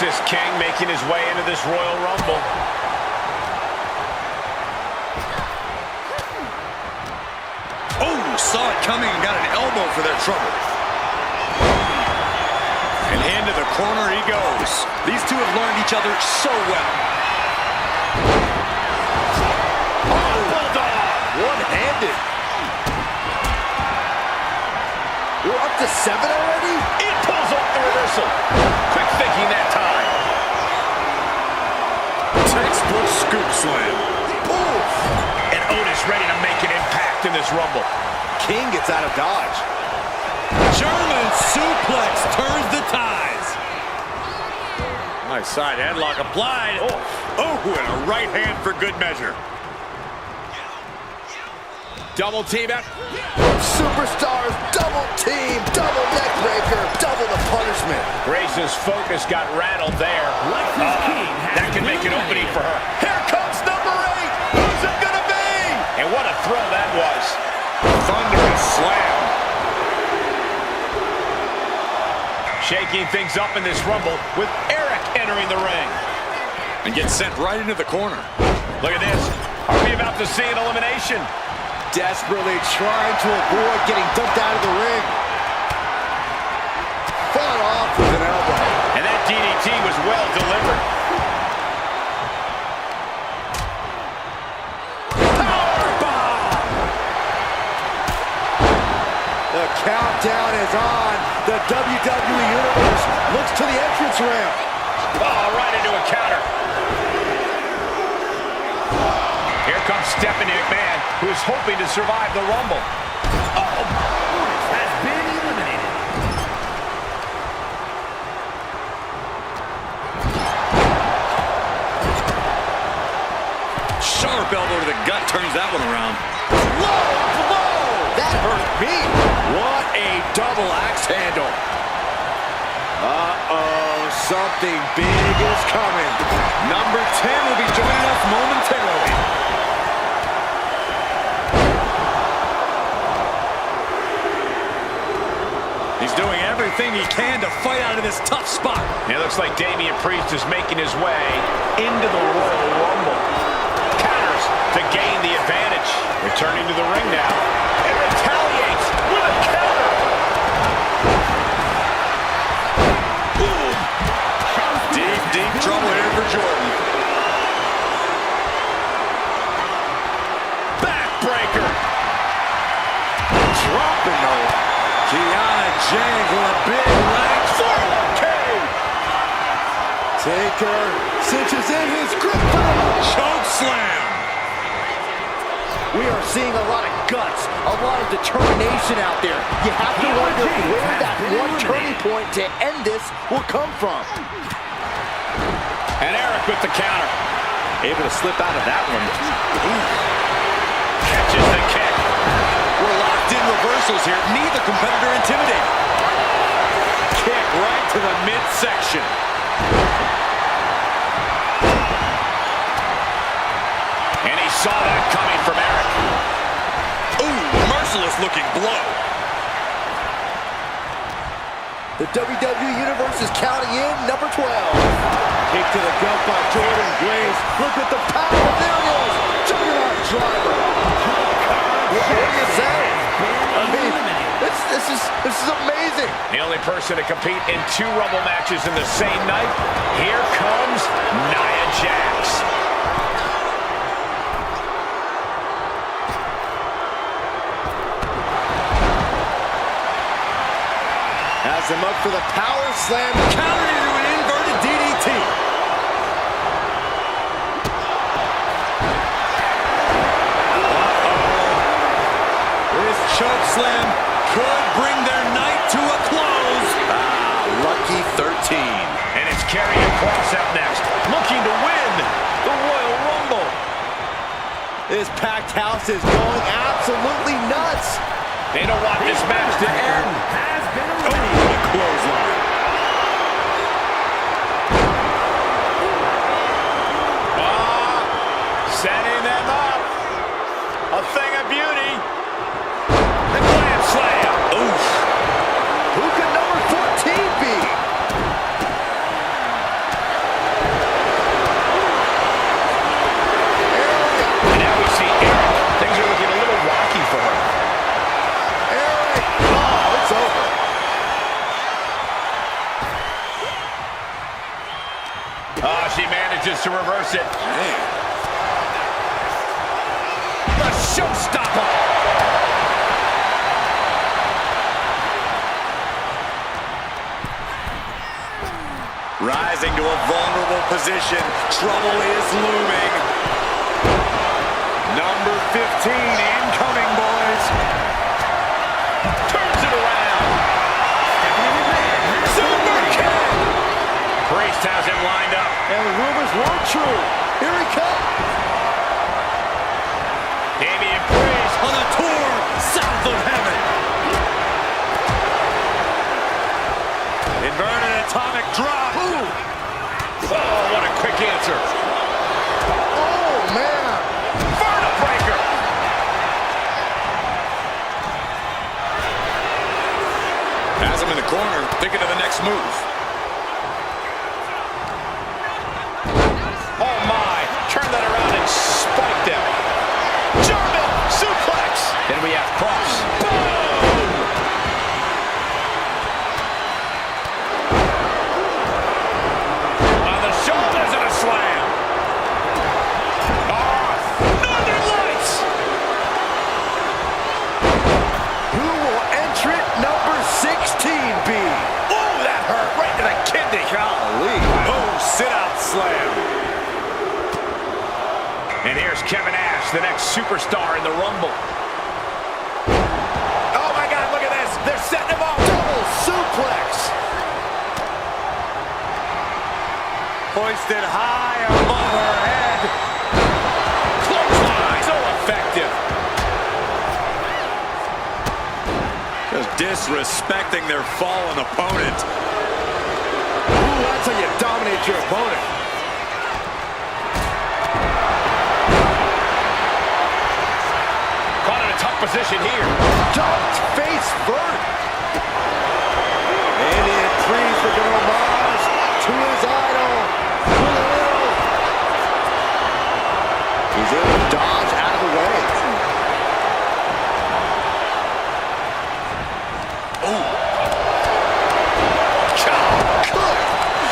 Nemesis King making his way into this Royal Rumble. Oh, saw it coming and got an elbow for their trouble. And into the corner he goes. These two have learned each other so well. Oh, bulldog! One-handed. We're up to 7 already? It pulls off the reversal. Quick thinking that time. Textbook scoop slam. Oof! And Otis ready to make an impact in this Rumble. King gets out of dodge. German suplex turns the tides. Nice side headlock applied. Oh, and a right hand for good measure. Double team out. Superstars, double team, double neck breaker, double the punishment. Grace's focus got rattled there. That can make an opening for her. Here comes number 8. Who's it gonna be? And what a throw that was. Thunderous slam. Shaking things up in this Rumble with Eric entering the ring. And gets sent right into the corner. Look at this. Are we about to see an elimination? Desperately trying to avoid getting dumped out of the ring. Fought off with an elbow. And that DDT was well delivered. Powerbomb! The countdown is on. The WWE Universe looks to the entrance ramp. Oh, right into a counter. Here comes Stephanie McMahon, who is hoping to survive the Rumble. Has been eliminated. Sharp elbow to the gut turns that one around. Low blow! That hurt me. What a double axe handle. Uh-oh, something big is coming. Number 10 will be joining us momentarily. He's doing everything he can to fight out of this tough spot. It looks like Damian Priest is making his way into the Royal Rumble. Counters to gain the advantage. Returning to the ring now. And retaliates with a counter. Boom. Deep trouble here for Jordan. Backbreaker. Dropping though. Kiana James with a big right. 401k. Taker cinches in his grip for the Choke slam. We are seeing a lot of guts, a lot of determination out there. You have to wonder where that one turning point to end this will come from. And Eric with the counter. Able to slip out of that one. Catches the kick. We're locked in reversals here. Neither competitor intimidated. Kick right to the midsection. And he saw that coming from Eric. Ooh, merciless looking blow. The WWE Universe is counting in number 12. Kick to the gut by Jordan Grace. Look at the power. There it is. Juggernaut driver. What do you say? I mean, this is amazing. The only person to compete in 2 Rumble matches in the same night. Here comes Nia Jax. Has him up for the power slam. Counter into an inverted DDT. This choke slam could bring their night to a close. Lucky 13. And it's Karrion Kross up next, looking to win the Royal Rumble. This packed house is going absolutely nuts. They don't want this match to end. Has been Oh, eliminated. what a clothesline. Setting them up. A thing of beauty. The Glam Slam. Oof. Who could number 14 be? reverse it. Man. The showstopper. Rising to a vulnerable position. Trouble is looming. Number 15 incoming, boys. Turns it around. Super kick. Priest has him lined up. And the rumors were true. Here he comes. Damian Priest On a tour south of heaven. Inverted atomic drop. Ooh. Oh, what a quick answer. Oh, man. Vertebreaker. Has him in the corner, thinking of the next move. Oh, my. Turn that around and spike them. German suplex. Then we have Cross. Boom. On the shoulders and a slam. Oh, Northern Lights. Who will entrant number 16 be? Oh, that hurt right to the kidney. Golly. Oh, sit-out slam. And here's Kevin Nash, the next superstar in the Rumble. Oh, my God, look at this. They're setting him up. Double suplex. Hoisted high above her head. Clothesline. So effective. Just disrespecting their fallen opponent. Ooh, that's how you dominate your opponent. Caught in a tough position here. Ducked face first. Damian Priest with an homage to his idol. He's able to dodge out of the way.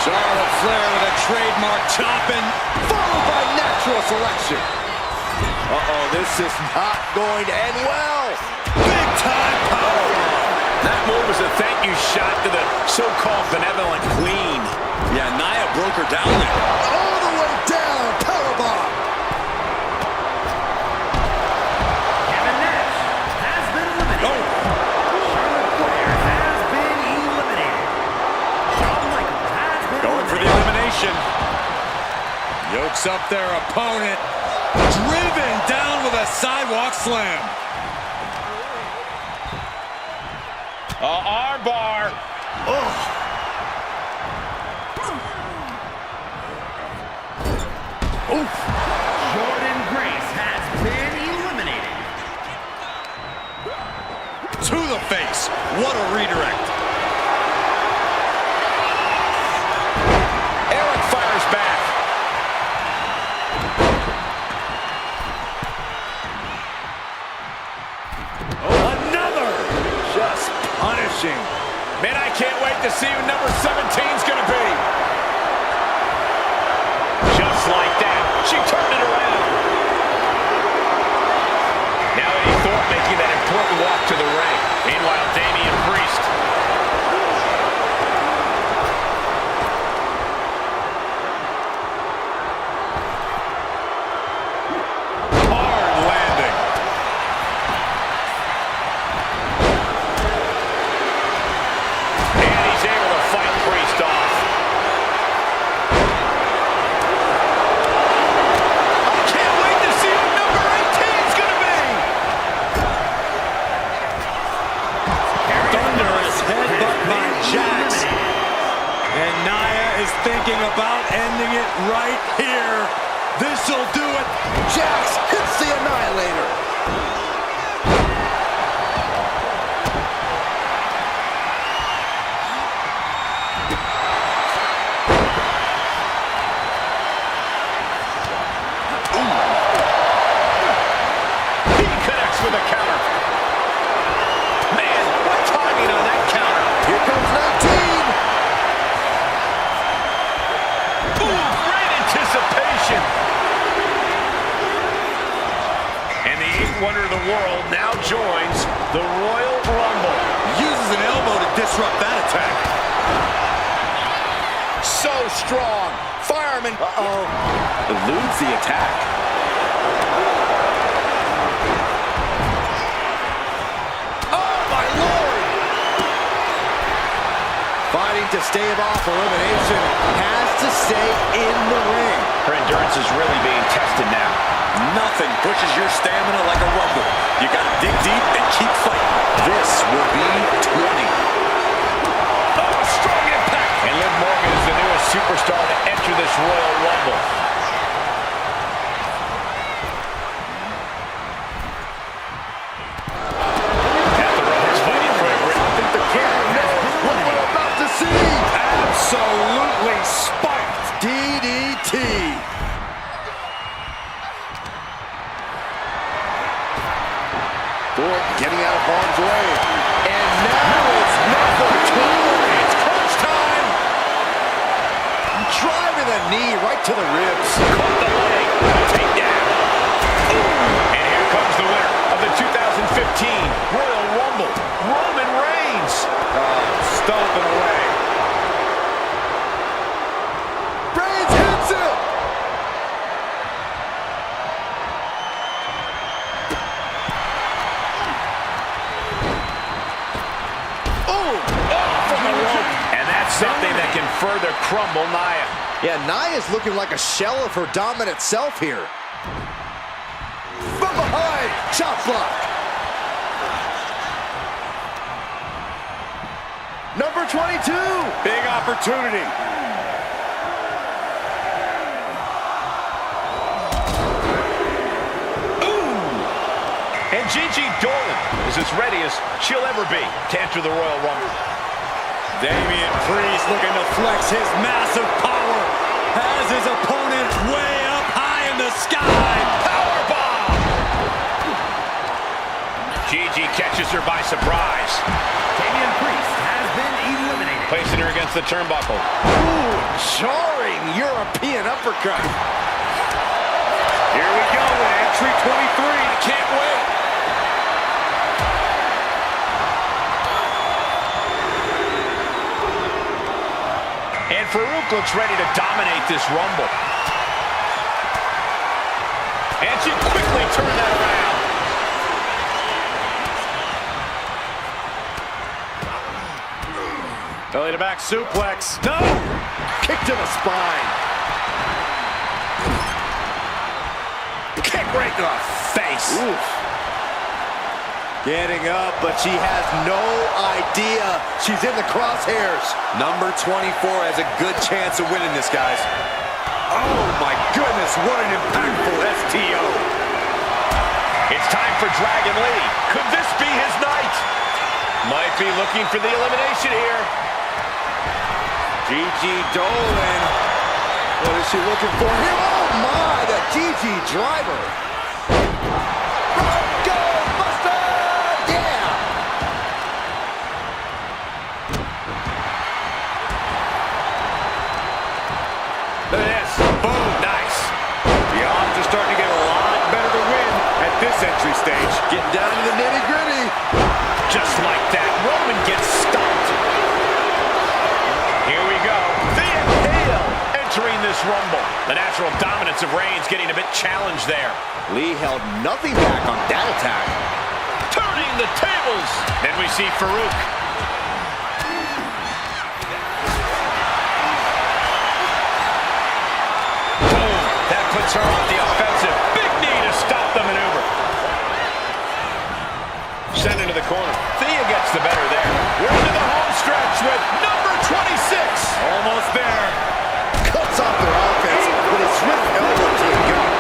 Charlotte Flair with a trademark chopping. Followed by natural selection. Uh-oh, this is not going to end well. Big time power. That move was a thank you shot to the so-called benevolent queen. Yeah, Nia broke her down there. All the way down, powerbomb. Kevin Nash has been eliminated. Oh, Charlotte Flair has been eliminated. Shawn Michaels has been going for the elimination. Yokes up their opponent. Driven down with a sidewalk slam. Arm bar. Jordan Grace has been eliminated. To the face. What a redirect. Eric fires back. Another. Just punishing. Man, I can't wait to see who number 17's going to be. Just like that, she turned it around. Now Eddie Thorpe making that important walk to the ring. Meanwhile, Damian Priest. Hard landing. And he's able to fight Priest off. I can't wait to see who number 18's going to be. Thunderous headbutt by Jax. And Nia is thinking about ending it right here. This'll do it. Jax hits the Annihilator. He connects with a counter. Man, what timing on that counter. Here comes 19. Ooh, great anticipation. joins the Royal Rumble. Uses an elbow to disrupt that attack. So strong. Fireman. Eludes the attack. Oh, my Lord. Fighting to stave off elimination, has to stay in the ring. Her endurance is really being tested now. Nothing pushes your stamina like a rumble. You gotta dig deep and keep fighting. This will be 20. Oh, strong impact. And Liv Morgan is the newest superstar to enter this Royal Rumble. At the ropes, fighting for it. I think the camera knows what we're about to see. Absolutely spiked. DDT. Thor getting out of harm's way. And now it's number 2. It's crunch time. Driving the knee right to the ribs. Caught the leg. Takedown. And here comes the winner of the 2015 Royal Rumble, Roman Reigns. Stomping away. Reigns hits it. And that's something that can further crumble Nia. Yeah, Nia's looking like a shell of her dominant self here. From behind, chop block. Number 22. Big opportunity. And Gigi Dolan is as ready as she'll ever be to enter the Royal Rumble. Damian Priest looking to flex his massive power. Has his opponent way up high in the sky. Powerbomb! Gigi catches her by surprise. Damian Priest has been eliminated. Placing her against the turnbuckle. Ooh, jarring European uppercut. Here we go with entry 23. I can't wait. And Farouk looks ready to dominate this Rumble. And she quickly turned that around. Belly to back suplex. No! Kick to the spine. Kick right to the face. Oof. Getting up, but she has no idea she's in the crosshairs. Number 24 has a good chance of winning this, guys. Oh, my goodness, what an impactful STO. It's time for Dragon Lee. Could this be his night? Might be looking for the elimination here. Gigi Dolan. What is she looking for here? Oh, my, the Gigi driver. Go, Buster! Yeah! Look at this. Boom. Nice. The odds are starting to get a lot better to win at this entry stage. Getting down to the nitty-gritty. Just like that. Roman gets stopped. Here we go. The Hale entering this Rumble. The natural dominance of Reigns getting a bit challenged there. Lee held nothing back on that attack. Turning the tables. Then we see Farouk. Boom. That puts her on the offensive. Big knee to stop the maneuver. Sent into the corner. Thea gets the better there. We're into the home stretch with number 26. Almost there. Cuts off their offense with a swift elbow to the gut.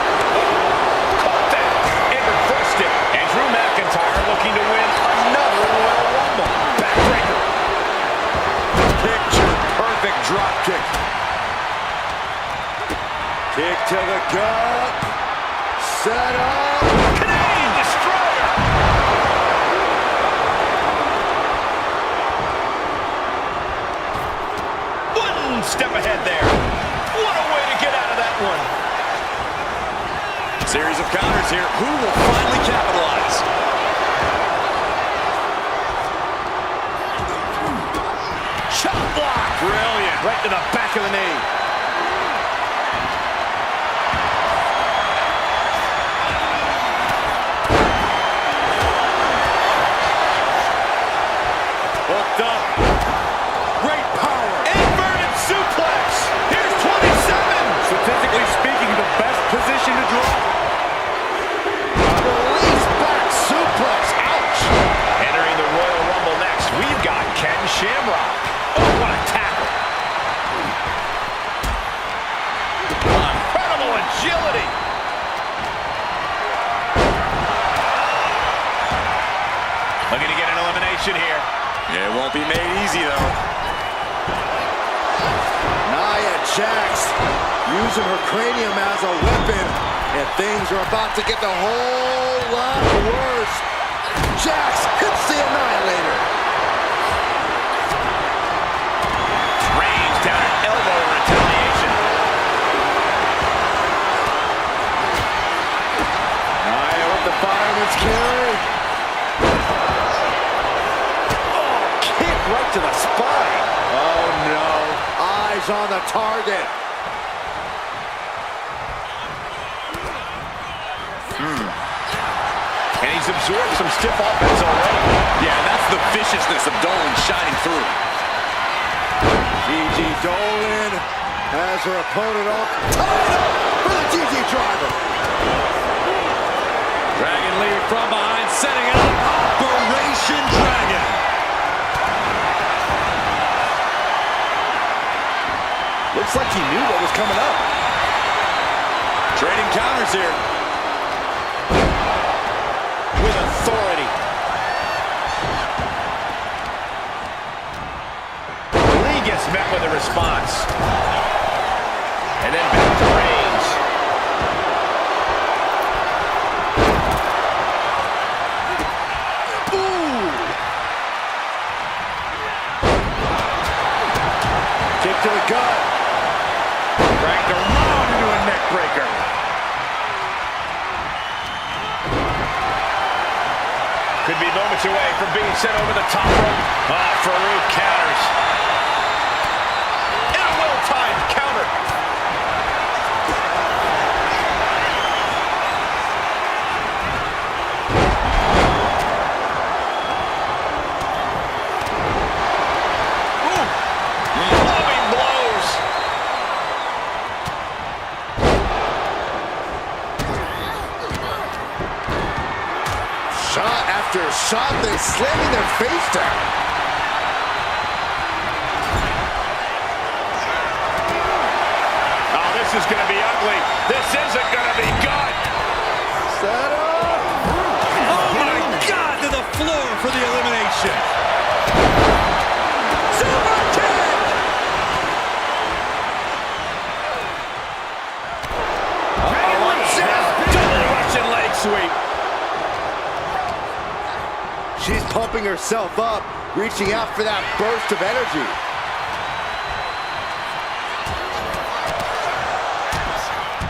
Caught that and reversed it. And Drew McIntyre looking to win another Royal Rumble. Backbreaker. Picture perfect drop kick. Kick to the gut. Set up. Canadian Destroyer. One step ahead there. What a way to get out of that one. Series of counters here. Who will finally capitalize? Right to the back of the knee. Hooked up. Great power. Inverted suplex. Here's 27. Statistically speaking, the best position to drop. Release back suplex. Ouch. Entering the Royal Rumble next, we've got Ken Shamrock. Oh, what a tackle. Incredible agility. Looking to get an elimination here. It won't be made easy, though. Nia Jax using her cranium as a weapon, and things are about to get a whole lot worse. Jax hits the Annihilator. Range down an elbow in retaliation. Nia with the fireman's carry. Oh, kick right to the spine. Oh no, eyes on the target. And he's absorbed some stiff offense already. Yeah, that's the viciousness of Dolan shining through. Gigi Dolan has her opponent all tied up for the GG driver. Dragon Lee from behind, setting up Operation Dragon. Looks like he knew what was coming up. Trading counters here. With authority. Lee gets met with a response. And then back to Reigns. Ooh! Kick to the gut. Dragged around into a neck breaker. Could be moments away from being sent over the top rope. Ah, Farouk counters. And a well-timed counter. Ooh. Clubbing blows. Shot after shot, they slamming their face down. Oh, this is going to be ugly. This isn't going to be good. Set up. Oh my God, to the floor for the elimination. Super kick! Double Russian leg sweep. She's pumping herself up, reaching out for that burst of energy.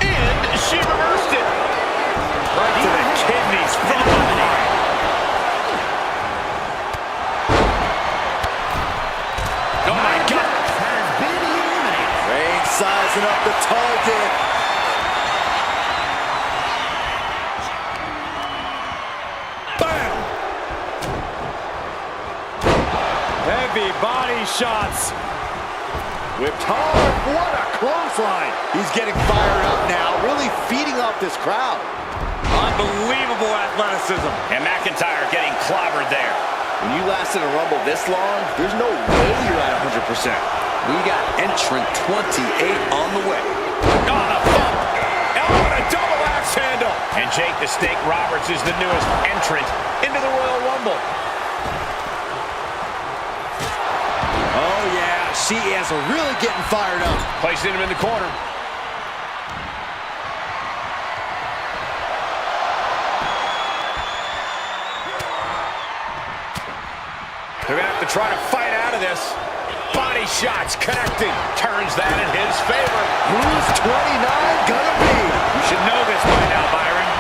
And she reversed it. Right to the kidneys from behind. Oh my God. Has been eliminated. Reigns sizing up the target. Bam! Heavy body shots. Whipped hard. What a clothesline. He's getting fired up now, really feeding off this crowd. Unbelievable athleticism. And McIntyre getting clobbered there. When you last in a Rumble this long, there's no way you're at 100%. We got entrant 28 on the way. On a bump. Elbow and a double axe handle. And Jake the Snake Roberts is the newest entrant into the Royal Rumble. Oh yeah, she is really getting fired up. Placing him in the corner. They're going to have to try to fight out of this. Body shots connecting. Turns that in his favor. Who's 29 gonna be? You should know this by now, Byron.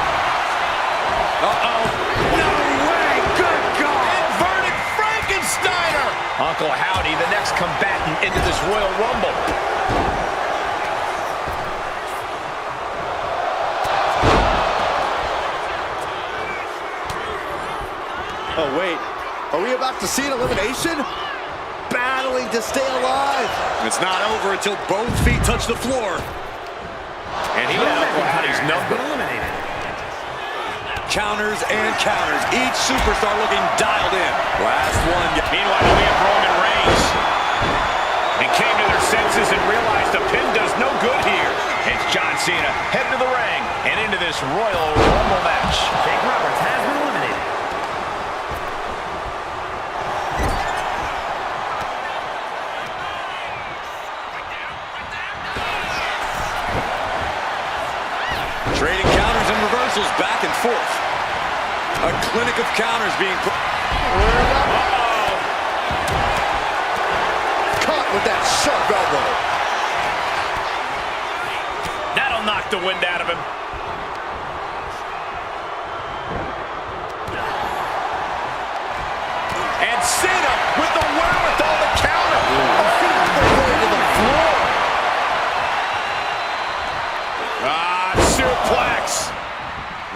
Uh-oh. No way! Good God! Inverted Frankensteiner. Michael Howdy, the next combatant into this Royal Rumble. Oh, wait. Are we about to see an elimination? Battling to stay alive. It's not over until both feet touch the floor. And he had Uncle Howdy's number. Counters and counters. Each superstar looking dialed in. Last one. Meanwhile, we have Roman Reigns. They came to their senses and realized a pin does no good here. It's John Cena headed to the ring and into this Royal Rumble match. Jake Roberts has been eliminated. Trading counters and reversals back and forth. A clinic of counters being put. Caught with that sharp elbow. That'll knock the wind out of him. And Cena with the wherewithal to counter. To the floor. Suplex.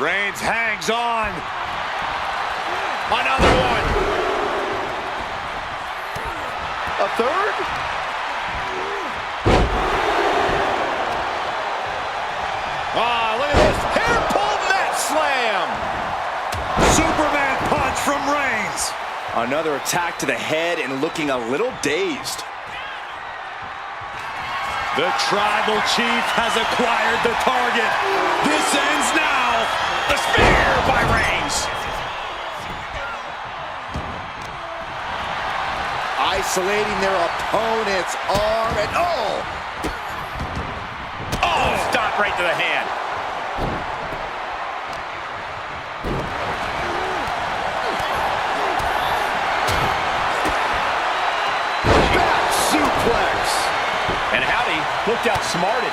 Reigns hangs on. Another one. A third? Look at this. Hair pull mat slam. Superman punch from Reigns. Another attack to the head and looking a little dazed. The tribal chief has acquired the target. This ends now. The spear by Reigns. Isolating their opponent's arm and Oh, stop right to the hand. back suplex. And Howdy looked outsmarted.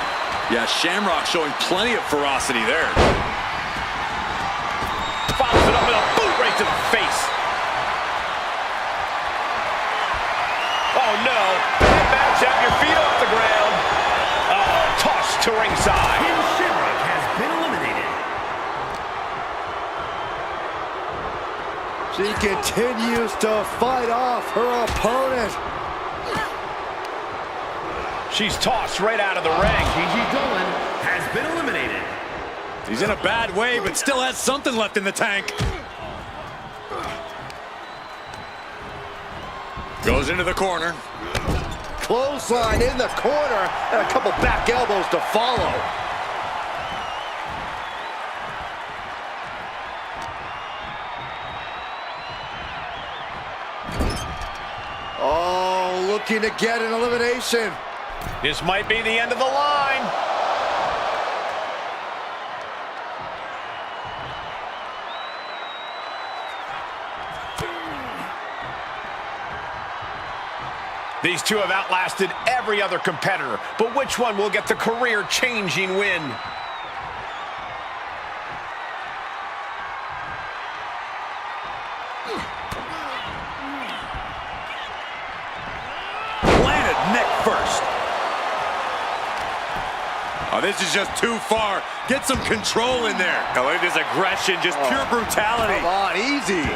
Yeah, Shamrock showing plenty of ferocity there. Follows it up with a boot right to the face. Oh no, bad match, have your feet off the ground. Tossed to ringside. Ken Shamrock has been eliminated. She continues to fight off her opponent. She's tossed right out of the ring. Gigi Dolan has been eliminated. He's in a bad way, but still has something left in the tank. Goes into the corner. Clothesline in the corner and a couple back elbows to follow. Oh, looking to get an elimination. This might be the end of the line. These two have outlasted every other competitor, but which one will get the career-changing win? Planted neck first. Oh, this is just too far. Get some control in there. Oh, look at this aggression, just pure brutality. Come on, easy.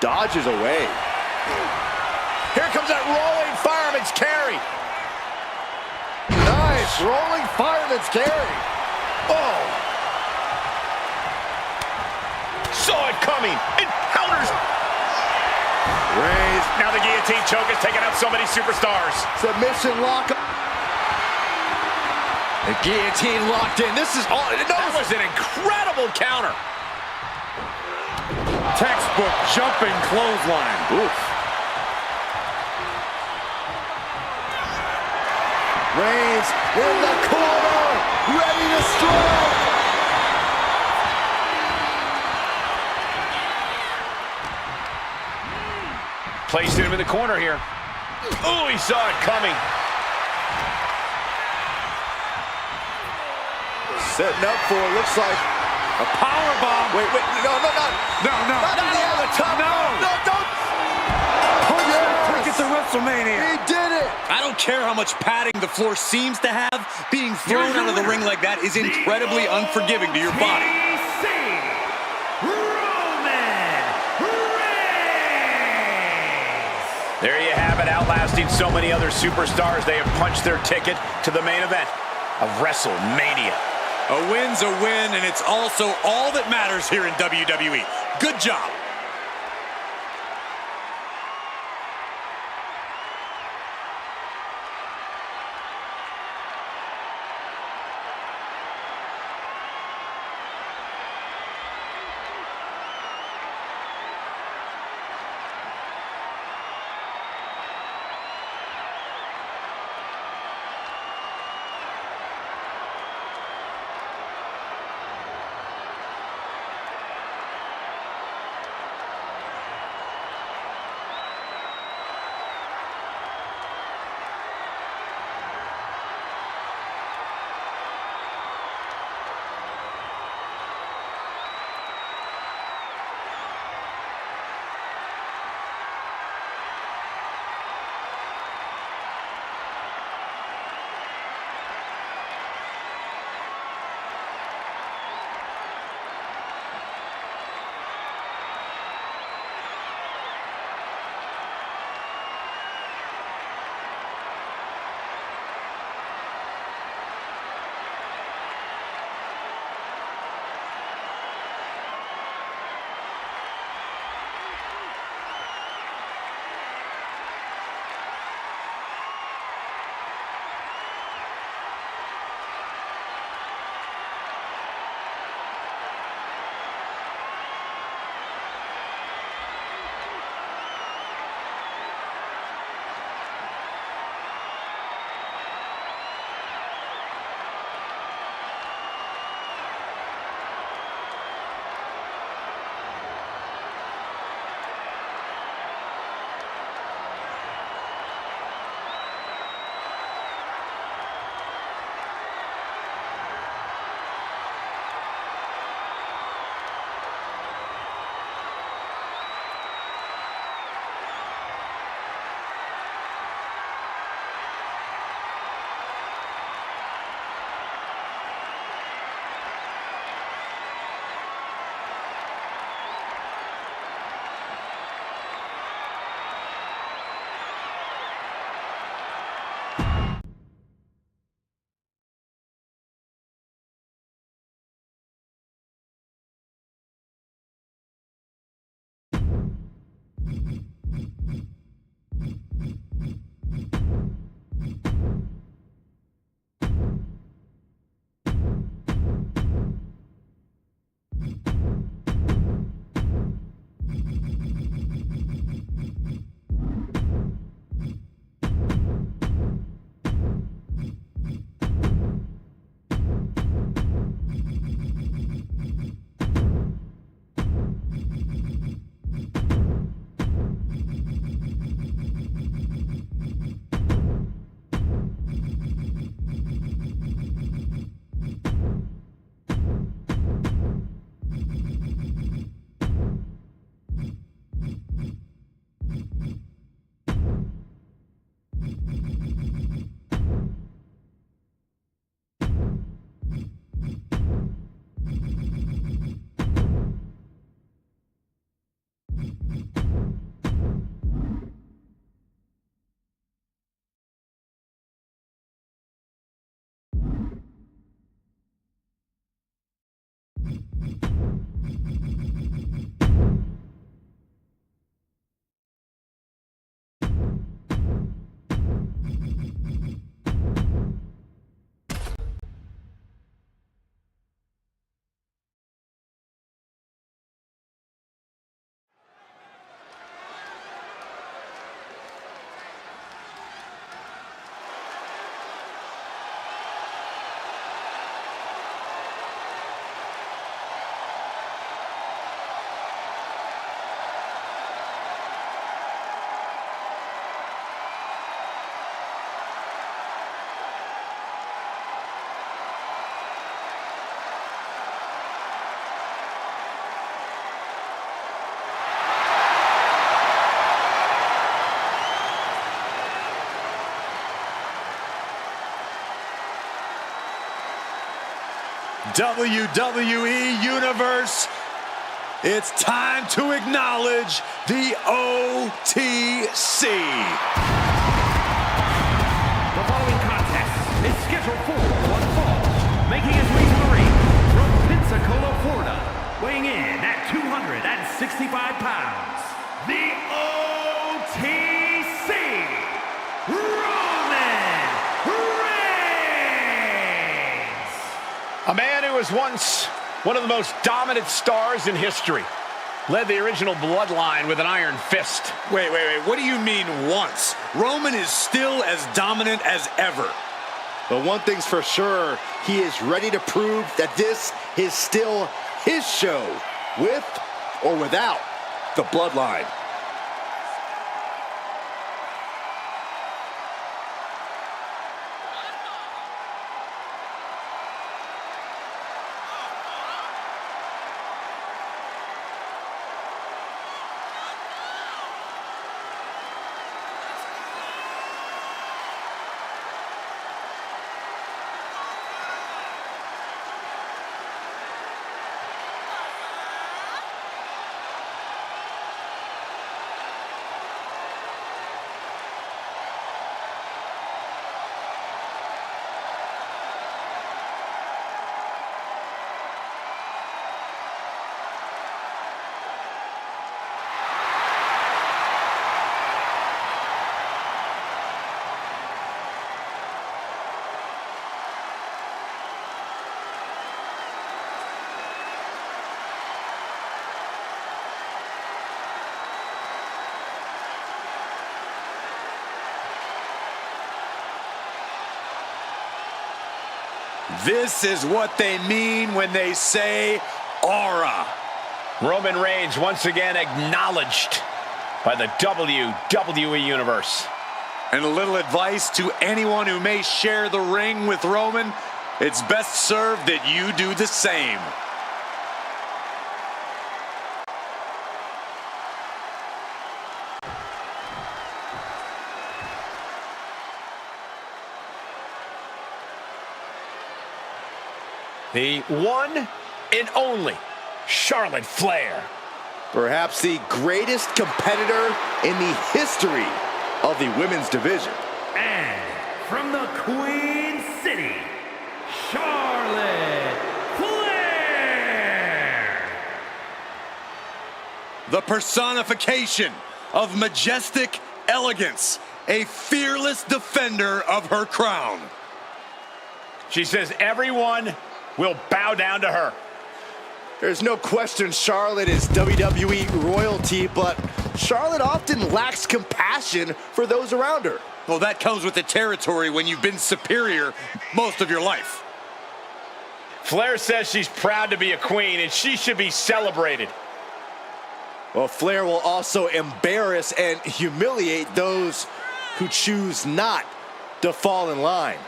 Dodges away. Here comes that rolling fireman's carry. Nice, rolling fireman's carry. Oh, Saw it coming. Encounters. Reigns, Now the guillotine choke has taken out so many superstars. submission lock. The guillotine locked in. This is all. That was an incredible counter. Textbook jumping clothesline. Oof. Reigns in the corner, ready to strike. Placed him in the corner here. Oh, he saw it coming. Setting up for, looks like A power bomb. Wait, no. No. Not on the top. No. No, don't. WrestleMania. He did it. I don't care how much padding the floor seems to have, being thrown out of the ring like that is incredibly unforgiving to your body. There you have it, outlasting so many other superstars. They have punched their ticket to the main event of WrestleMania. A win's a win, and it's also all that matters here in WWE. Good job. WWE Universe, it's time to acknowledge the OTC. The following contest is scheduled for one fall, making his way to the ring from Pensacola, Florida, weighing in at 265 pounds, the OTC, Roman Reigns! A man who was once one of the most dominant stars in history. Led the original bloodline with an iron fist. Wait. What do you mean once? Roman is still as dominant as ever. But one thing's for sure, he is ready to prove that this is still his show, with or without the bloodline. This is what they mean when they say aura. Roman Reigns once again acknowledged by the WWE Universe. And a little advice to anyone who may share the ring with Roman, it's best served that you do the same. The one and only Charlotte Flair. Perhaps the greatest competitor in the history of the women's division. And from the Queen City, Charlotte Flair! The personification of majestic elegance, a fearless defender of her crown. She says everyone will bow down to her. There's no question Charlotte is WWE royalty, but Charlotte often lacks compassion for those around her. Well, that comes with the territory when you've been superior most of your life. Flair says she's proud to be a queen and she should be celebrated. Well, Flair will also embarrass and humiliate those who choose not to fall in line.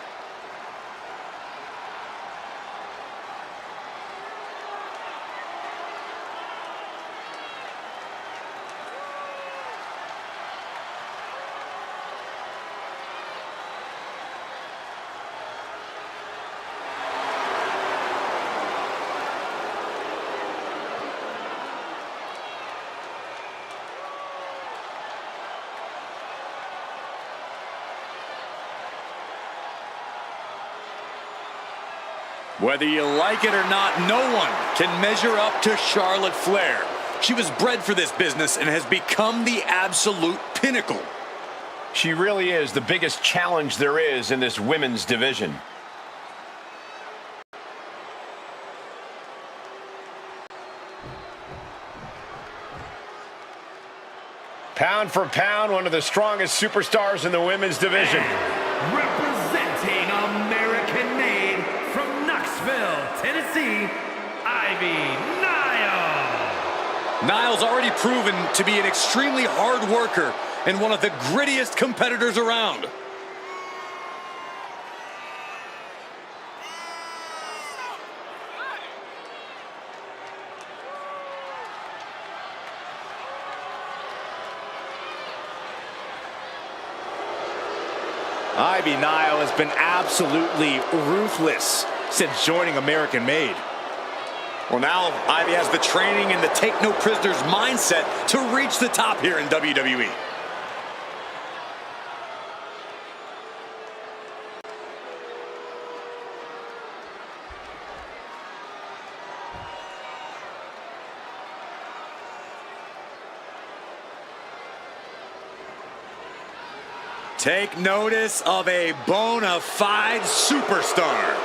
Whether you like it or not, no one can measure up to Charlotte Flair. She was bred for this business and has become the absolute pinnacle. She really is the biggest challenge there is in this women's division. Pound for pound, one of the strongest superstars in the women's division. And representing American-made from Knoxville, Tennessee, Ivy Nile. Nile's already proven to be an extremely hard worker and one of the grittiest competitors around. Ivy Nile has been absolutely ruthless since joining American Made. Well, now Ivy has the training and the take-no-prisoners mindset to reach the top here in WWE. Take notice of a bona fide superstar.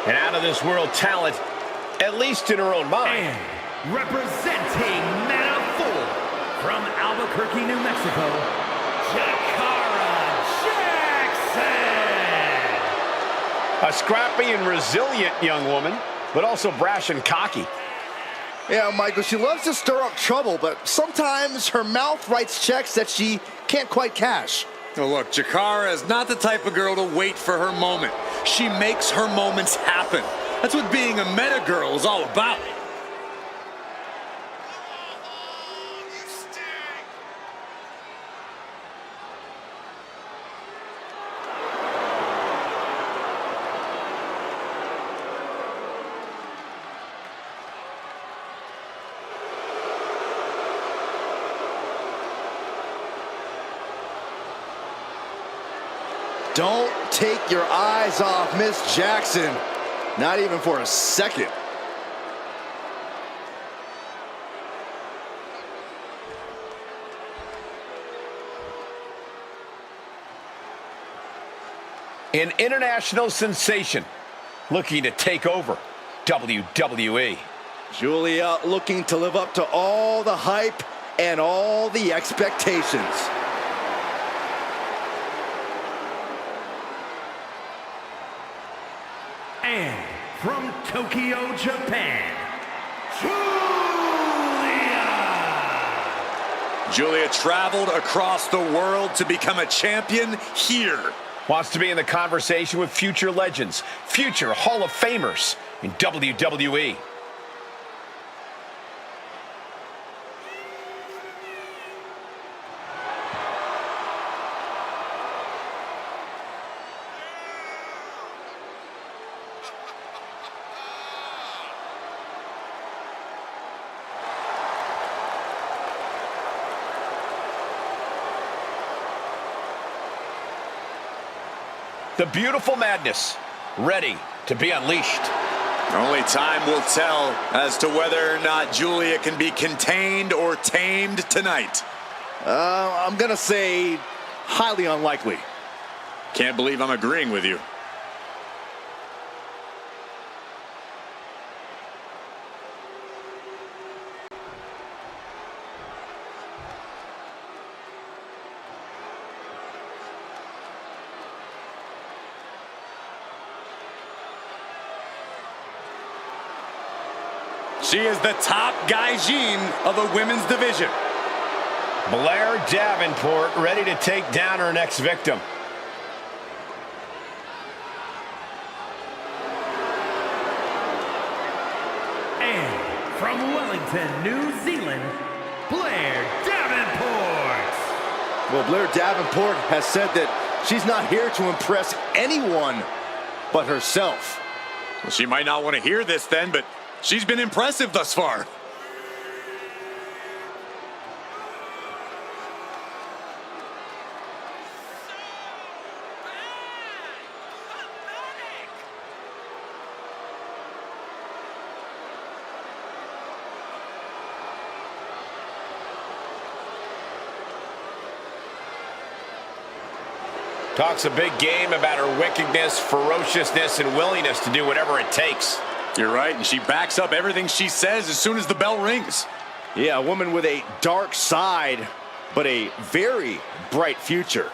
An out-of-this-world talent, at least in her own mind. And representing Manaful from Albuquerque, New Mexico, Jakara Jackson. A scrappy and resilient young woman, but also brash and cocky. Yeah, Michael, she loves to stir up trouble, but sometimes her mouth writes checks that she can't quite cash. Oh, look, Jakara is not the type of girl to wait for her moment. She makes her moments happen. That's what being a meta girl is all about. Don't take your eyes off Miss Jackson. Not even for a second. An international sensation looking to take over WWE. Julia looking to live up to all the hype and all the expectations. And from Tokyo, Japan, Julia traveled across the world to become a champion here. Wants to be in the conversation with future legends, future Hall of Famers in WWE. The beautiful madness, ready to be unleashed. Only time will tell as to whether or not Julia can be contained or tamed tonight. I'm gonna say highly unlikely. Can't believe I'm agreeing with you. She is the top gaijin of the women's division. Blair Davenport ready to take down her next victim. and from Wellington, New Zealand, Blair Davenport. Well, Blair Davenport has said that she's not here to impress anyone but herself. Well, she might not want to hear this then, but she's been impressive thus far. Talks a big game about her wickedness, ferociousness, and willingness to do whatever it takes. You're right, and she backs up everything she says as soon as the bell rings. Yeah, a woman with a dark side, but a very bright future.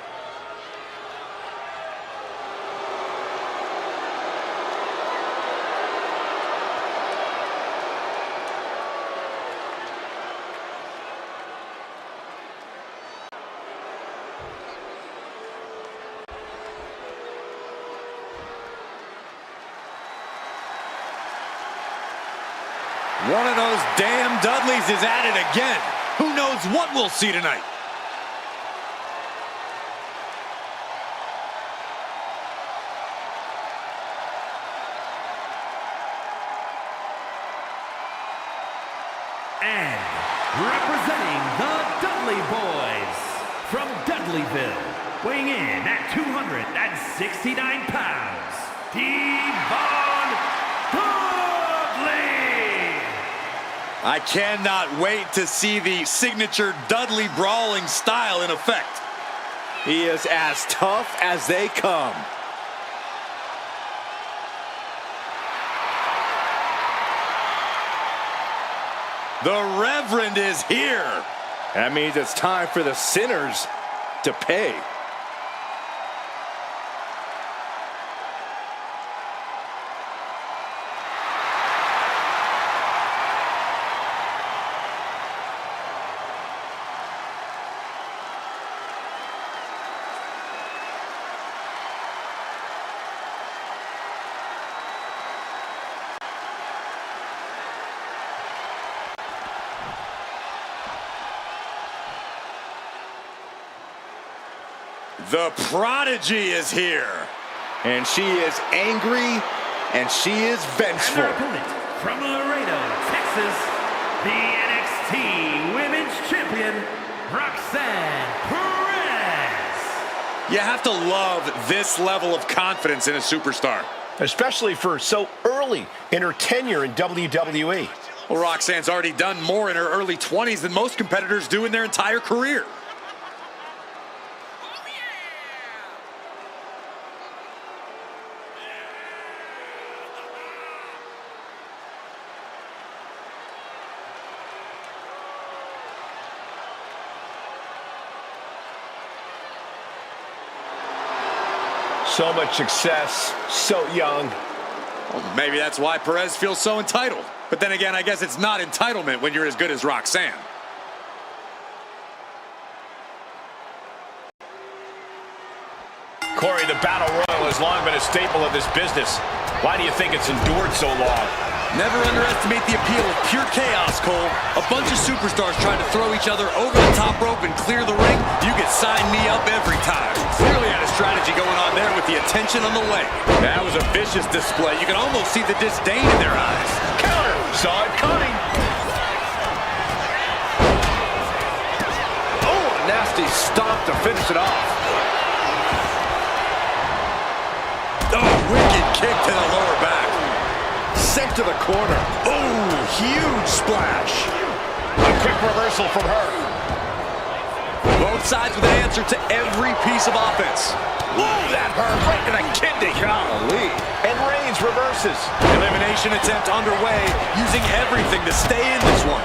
One of those damn Dudleys is at it again. Who knows what we'll see tonight? Dudleyville. Weighing in at 269 pounds, Devon Dudley. I cannot wait to see the signature Dudley brawling style in effect. He is as tough as they come. The Reverend is here. That means it's time for the sinners to pay. The Prodigy is here. And she is angry, and she is And vengeful. their opponent from Laredo, Texas, the NXT Women's Champion, Roxanne Perez. You have to love this level of confidence in a superstar. Especially for so early in her tenure in WWE. Well, Roxanne's already done more in her early 20s than most competitors do in their entire career. So much success, so young. Well, maybe that's why Perez feels so entitled. But then again, I guess it's not entitlement when you're as good as Roxanne. Corey, the Battle Royal has long been a staple of this business. Why do you think it's endured so long? Never underestimate the appeal of pure chaos, Cole. A bunch of superstars trying to throw each other over the top rope and clear the ring. You could sign me up every time. Clearly had a strategy going on there with the attention on the leg. That was a vicious display. You can almost see the disdain in their eyes. Counter! Saw it coming! Oh, a nasty stomp to finish it off. Oh, wicked kick to the lower back. Sent to the corner. Oh, huge splash. A quick reversal from her. Both sides with an answer to every piece of offense. Whoa, that hurt right to the kidney. Golly. And Reigns reverses. Elimination attempt underway, using everything to stay in this one.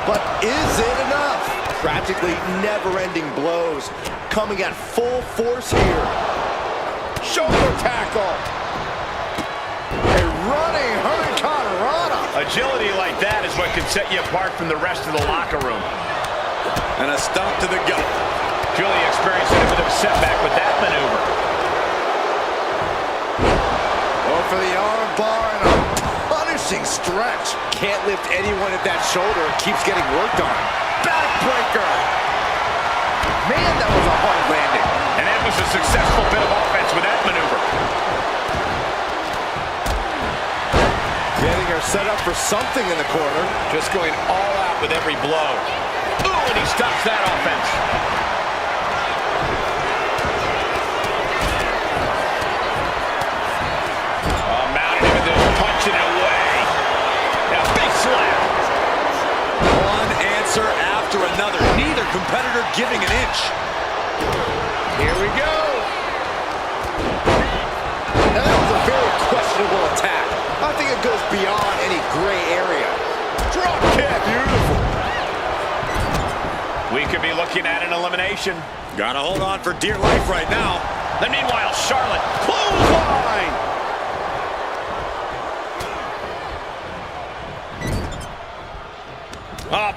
But is it enough? Practically never-ending blows coming at full force here. Shoulder tackle. A running hurricanrana. Agility like that is what can set you apart from the rest of the locker room. And a stomp to the gut. Julia experienced a bit of a setback with that maneuver. Oh, for the arm bar and a punishing stretch. Can't lift anyone at that shoulder. It keeps getting worked on. Backbreaker. Man, that was a hard landing. And that was a successful bit of offense with that maneuver. Getting her set up for something in the corner. Just going all out with every blow. Ooh, and he stops that offense. Mounted him with this punching it away. Now big slap. One answer after another. Neither competitor giving an inch. Here we go. Now that was a very questionable attack. I think it goes beyond any gray area. Drop kick. Beautiful. We could be looking at an elimination. Gotta hold on for dear life right now. Then meanwhile, Charlotte, clothesline.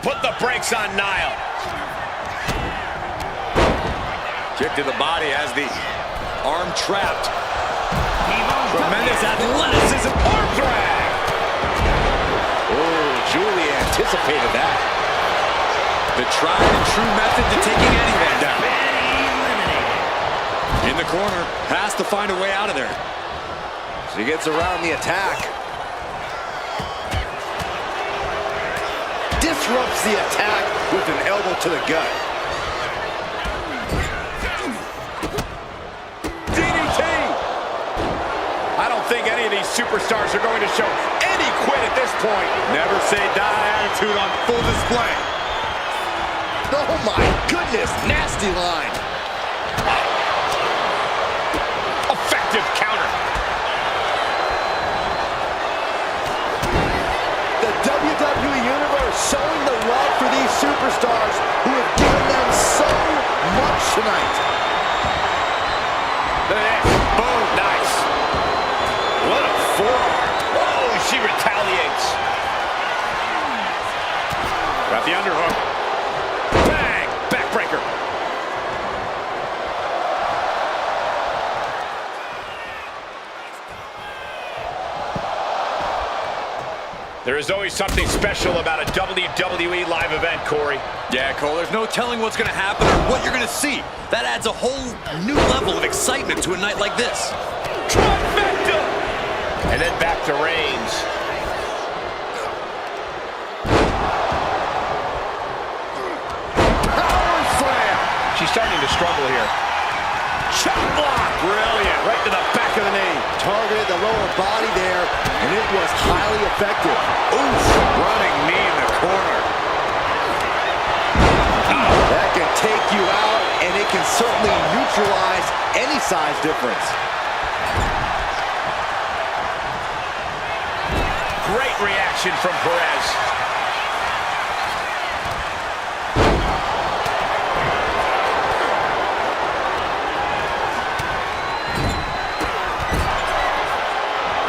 Put the brakes on Niall. Kick to the body as the arm trapped. Tremendous athleticism. Arm drag. Oh, Julie anticipated that. The tried and true method to taking anyone down. In the corner, has to find a way out of there. She gets around the attack. Disrupts the attack with an elbow to the gut. these superstars are going to show any quit at this point. Never say die attitude on full display. Oh my goodness, nasty line. Effective counter. The WWE Universe showing the love for these superstars who have given them so much tonight. Look at this. Boom. Nice. What a forearm. Oh, she retaliates. Got the underhook. Bang! Backbreaker. There is always something special about a WWE live event, Corey. Yeah, Cole, there's no telling what's going to happen or what you're going to see. That adds a whole new level of excitement to a night like this. Trifecta! And then back to Reigns. Power slam. She's starting to struggle here. Chop block. Brilliant. Right to the back of the knee. Targeted the lower body there, and it was highly effective. Oof, running knee in the corner. That can take you out, and it can certainly neutralize any size difference. Great reaction from Perez.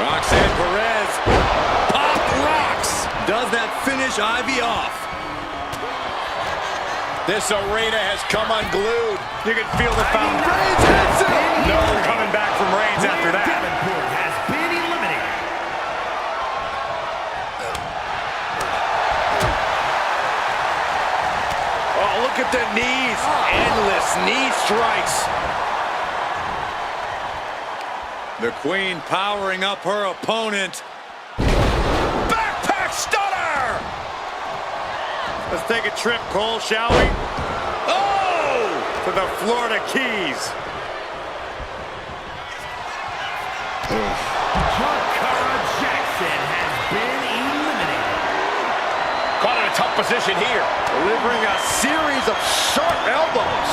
Roxanne Perez, pop rocks. Does that finish Ivy off? This arena has come unglued. You can feel the fountain. Reigns hits it! No coming back from Reigns after that. Davenport has been eliminated. Oh, look at the knees. Endless knee strikes. The Queen powering up her opponent. Backpack stunner. Let's take a trip, Cole, shall we? Oh! To the Florida Keys. Jakara Jackson has been eliminated. Caught in a tough position here. Delivering a series of sharp elbows.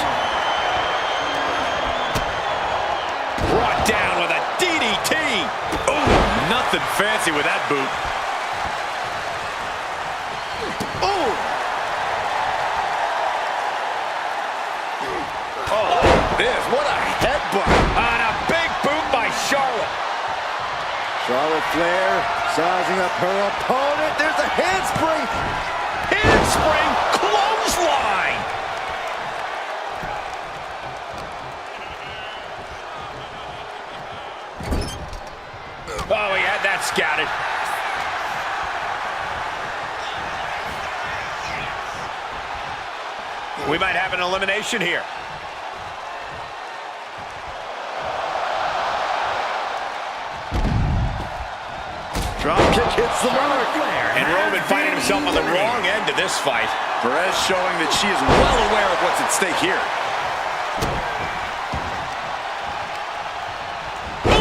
Brought down with a DDT. Oh, nothing fancy with that boot. Ooh! This, what a headbutt. And a big boot by Charlotte. Charlotte Flair sizing up her opponent. There's a handspring. Handspring clothesline. Oh, he had that scouted. We might have an elimination here. Dropkick hits the mark. And Roman finding himself on the wrong end of this fight. Perez showing that she is well aware of what's at stake here.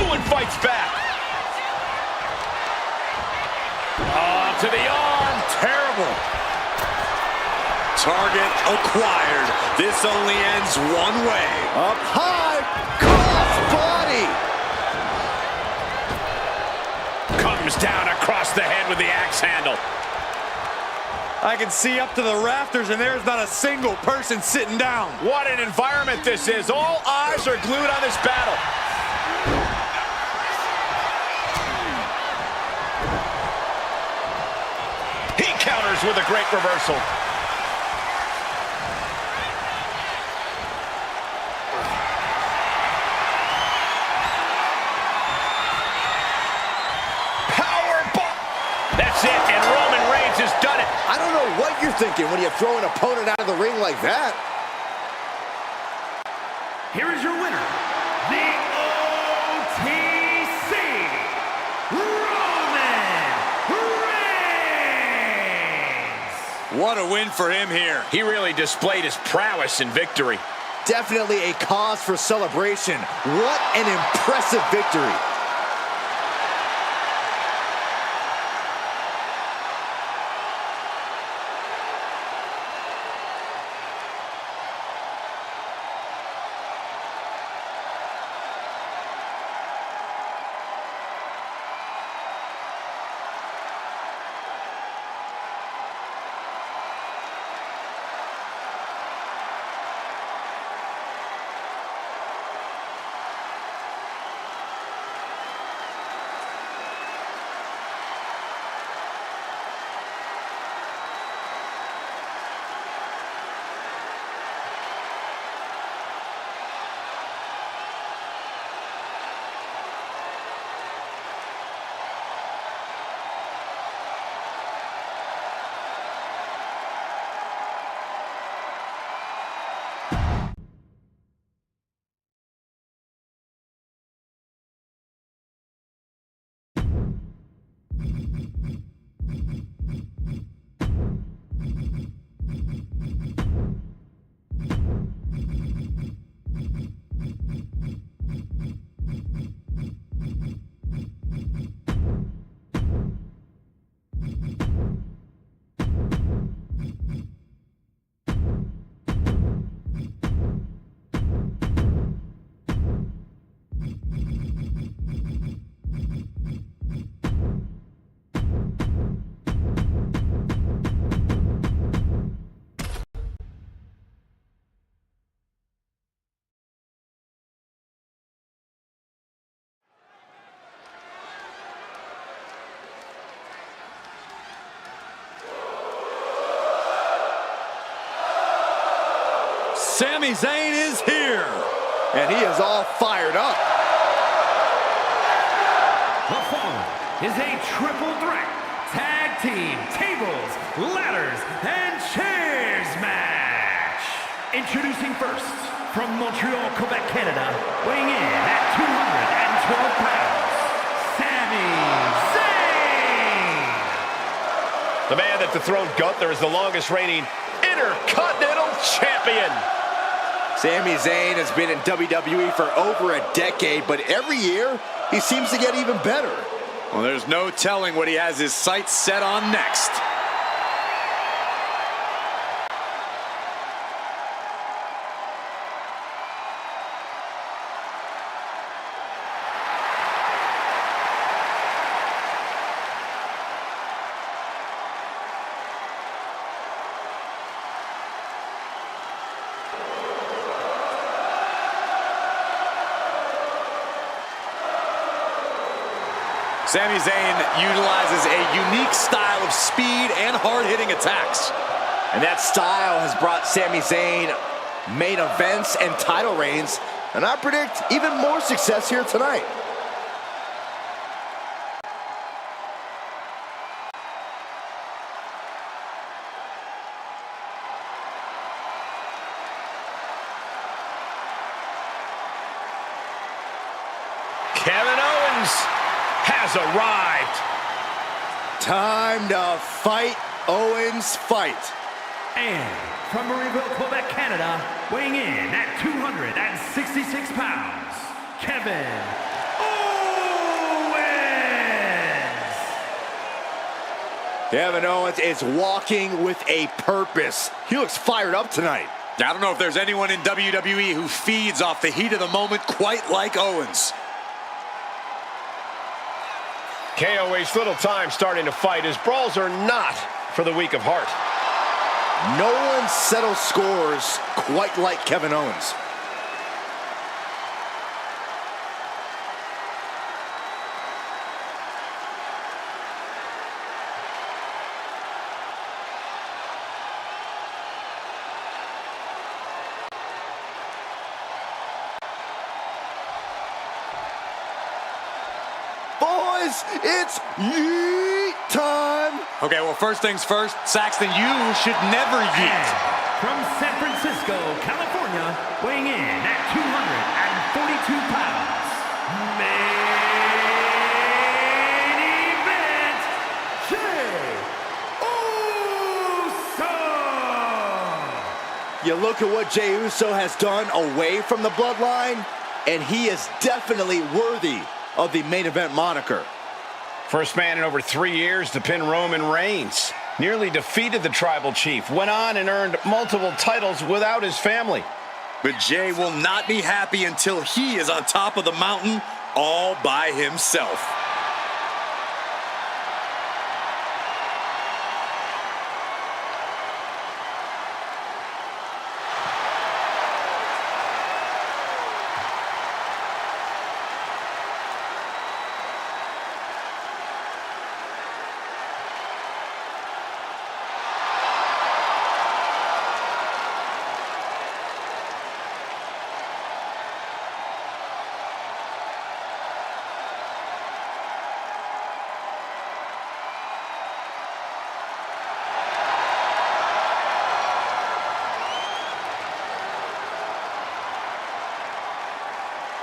Owen fights back. To the arm. Terrible. Target acquired. This only ends one way. Up high. Cross body. Comes down across the head with the axe handle. I can see up to the rafters, and there's not a single person sitting down. What an environment this is. All eyes are glued on this battle. He counters with a great reversal. That's it, and Roman Reigns has done it. I don't know what you're thinking when you throw an opponent out of the ring like that. Here is your winner, the OTC, Roman Reigns. What a win for him here. He really displayed his prowess in victory. Definitely a cause for celebration. What an impressive victory. Sami Zayn is here. And he is all fired up. The following is a triple threat tag team tables, ladders, and chairs match. Introducing first, from Montreal, Quebec, Canada, weighing in at 212 pounds, Sami Zayn. The man that dethroned Gunther is the longest reigning Intercontinental Champion. Sami Zayn has been in WWE for over a decade, but every year, he seems to get even better. Well, there's no telling what he has his sights set on next. Sami Zayn utilizes a unique style of speed and hard-hitting attacks. And that style has brought Sami Zayn main events and title reigns, and I predict even more success here tonight. Kevin Owens has arrived. Time to fight, Owens, fight. And from Marieville, Quebec, Canada, weighing in at 266 pounds, Kevin Owens. Kevin Owens is walking with a purpose. He looks fired up tonight. I don't know if there's anyone in WWE who feeds off the heat of the moment quite like Owens. KO wastes little time starting to fight. His brawls are not for the weak of heart. No one settles scores quite like Kevin Owens. Boys, it's yeet time. Okay, well, first things first, Saxton, you should never yeet. From San Francisco, California, weighing in at 242 pounds, main event, Jey Uso. You look at what Jey Uso has done away from the bloodline, and he is definitely worthy of the main event moniker. First man in over 3 years to pin Roman Reigns. Nearly defeated the tribal chief. Went on and earned multiple titles without his family. But Jey will not be happy until he is on top of the mountain all by himself.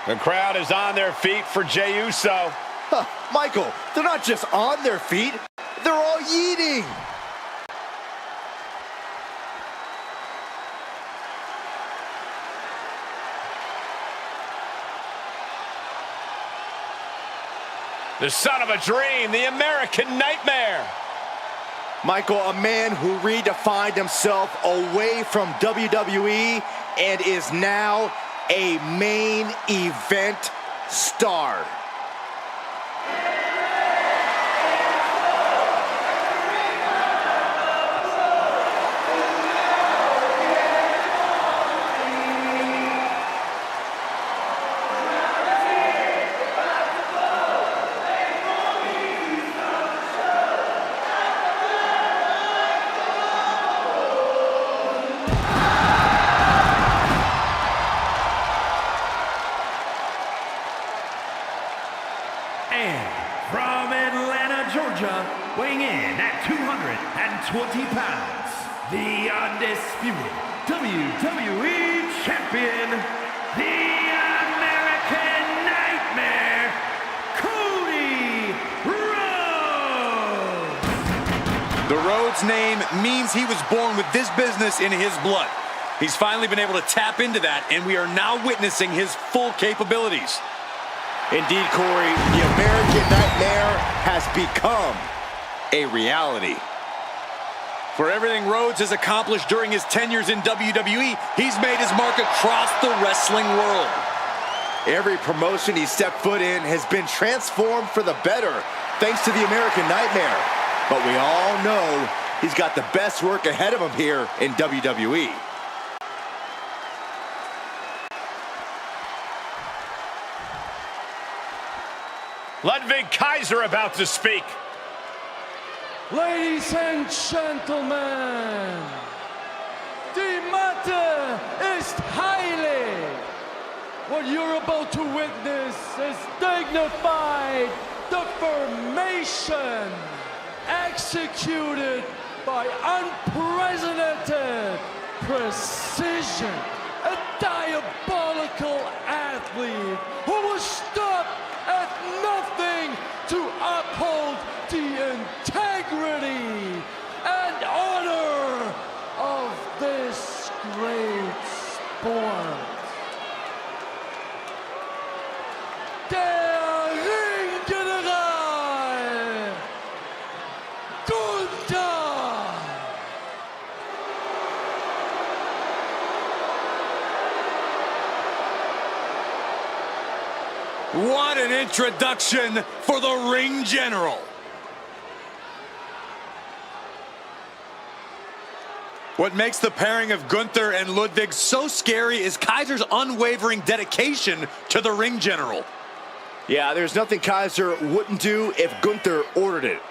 The crowd is on their feet for Jey Uso. Huh, Michael, they're not just on their feet, they're all yeeting. The son of a dream, the American Nightmare. Michael, a man who redefined himself away from WWE and is now a main event star. 120 pounds, the undisputed WWE Champion, the American Nightmare, Cody Rhodes. The Rhodes name means he was born with this business in his blood. He's finally been able to tap into that, and we are now witnessing his full capabilities. Indeed, Corey, the American Nightmare has become a reality. For everything Rhodes has accomplished during his tenures in WWE, he's made his mark across the wrestling world. Every promotion he stepped foot in has been transformed for the better, thanks to the American Nightmare. But we all know he's got the best work ahead of him here in WWE. Ludwig Kaiser about to speak. Ladies and gentlemen, the matter is highly. What you're about to witness is dignified deformation executed by unprecedented precision. A diabolical athlete who will stop at nothing to uphold the integrity and honor of this great sport. Der Ringgeneral, Gunther. What an introduction for the Ring General. What makes the pairing of Gunther and Ludwig so scary is Kaiser's unwavering dedication to the Ring General. Yeah, there's nothing Kaiser wouldn't do if Gunther ordered it.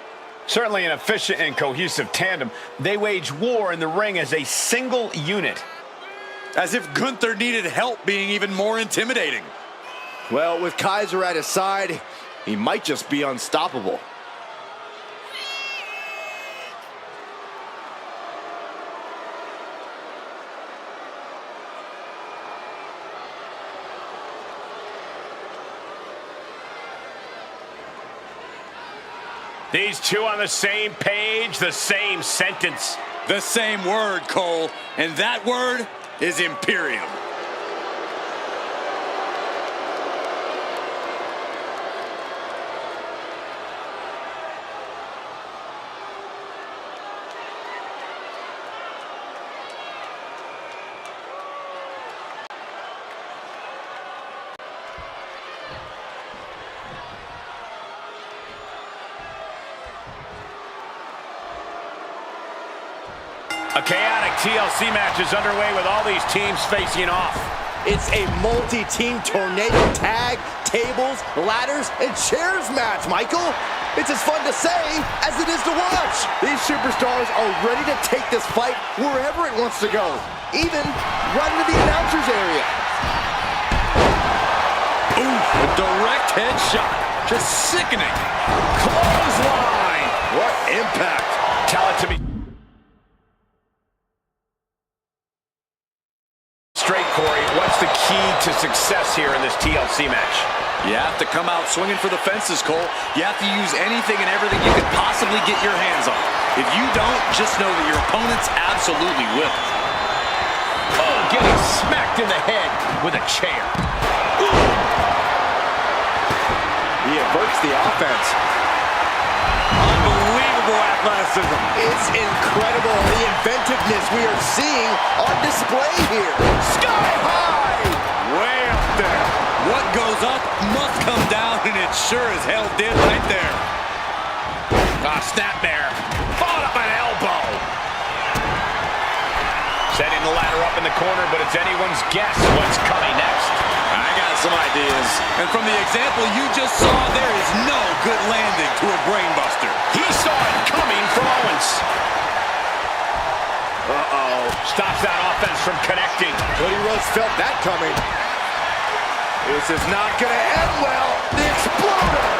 Certainly an efficient and cohesive tandem. They wage war in the ring as a single unit. As if Gunther needed help being even more intimidating. Well, with Kaiser at his side, he might just be unstoppable. These two on the same page, the same sentence. The same word, Cole, and that word is Imperium. A chaotic TLC match is underway with all these teams facing off. It's a multi-team tornado tag, tables, ladders, and chairs match, Michael. It's as fun to say as it is to watch. These superstars are ready to take this fight wherever it wants to go, even right into the announcer's area. Ooh, a direct headshot. Just sickening. Clothesline. What impact. Tell it to me. Straight, Corey, what's the key to success here in this TLC match? You have to come out swinging for the fences, Cole. You have to use anything and everything you could possibly get your hands on. If you don't, just know that your opponents absolutely will. Oh, getting smacked in the head with a chair. He averts the offense. Unbelievable athleticism. It's incredible, the inventiveness we are seeing on display here. Sky high! Way up there. What goes up must come down, and it sure as hell did right there. Snap there. Followed up by an elbow. Setting the ladder up in the corner, but it's anyone's guess what's coming next. I got some ideas. And from the example you just saw, there is no good landing to a brainbuster. He saw it coming from Owens. Uh-oh. Stops that offense from connecting. Cody Rhodes felt that coming. This is not going to end well. The Exploder!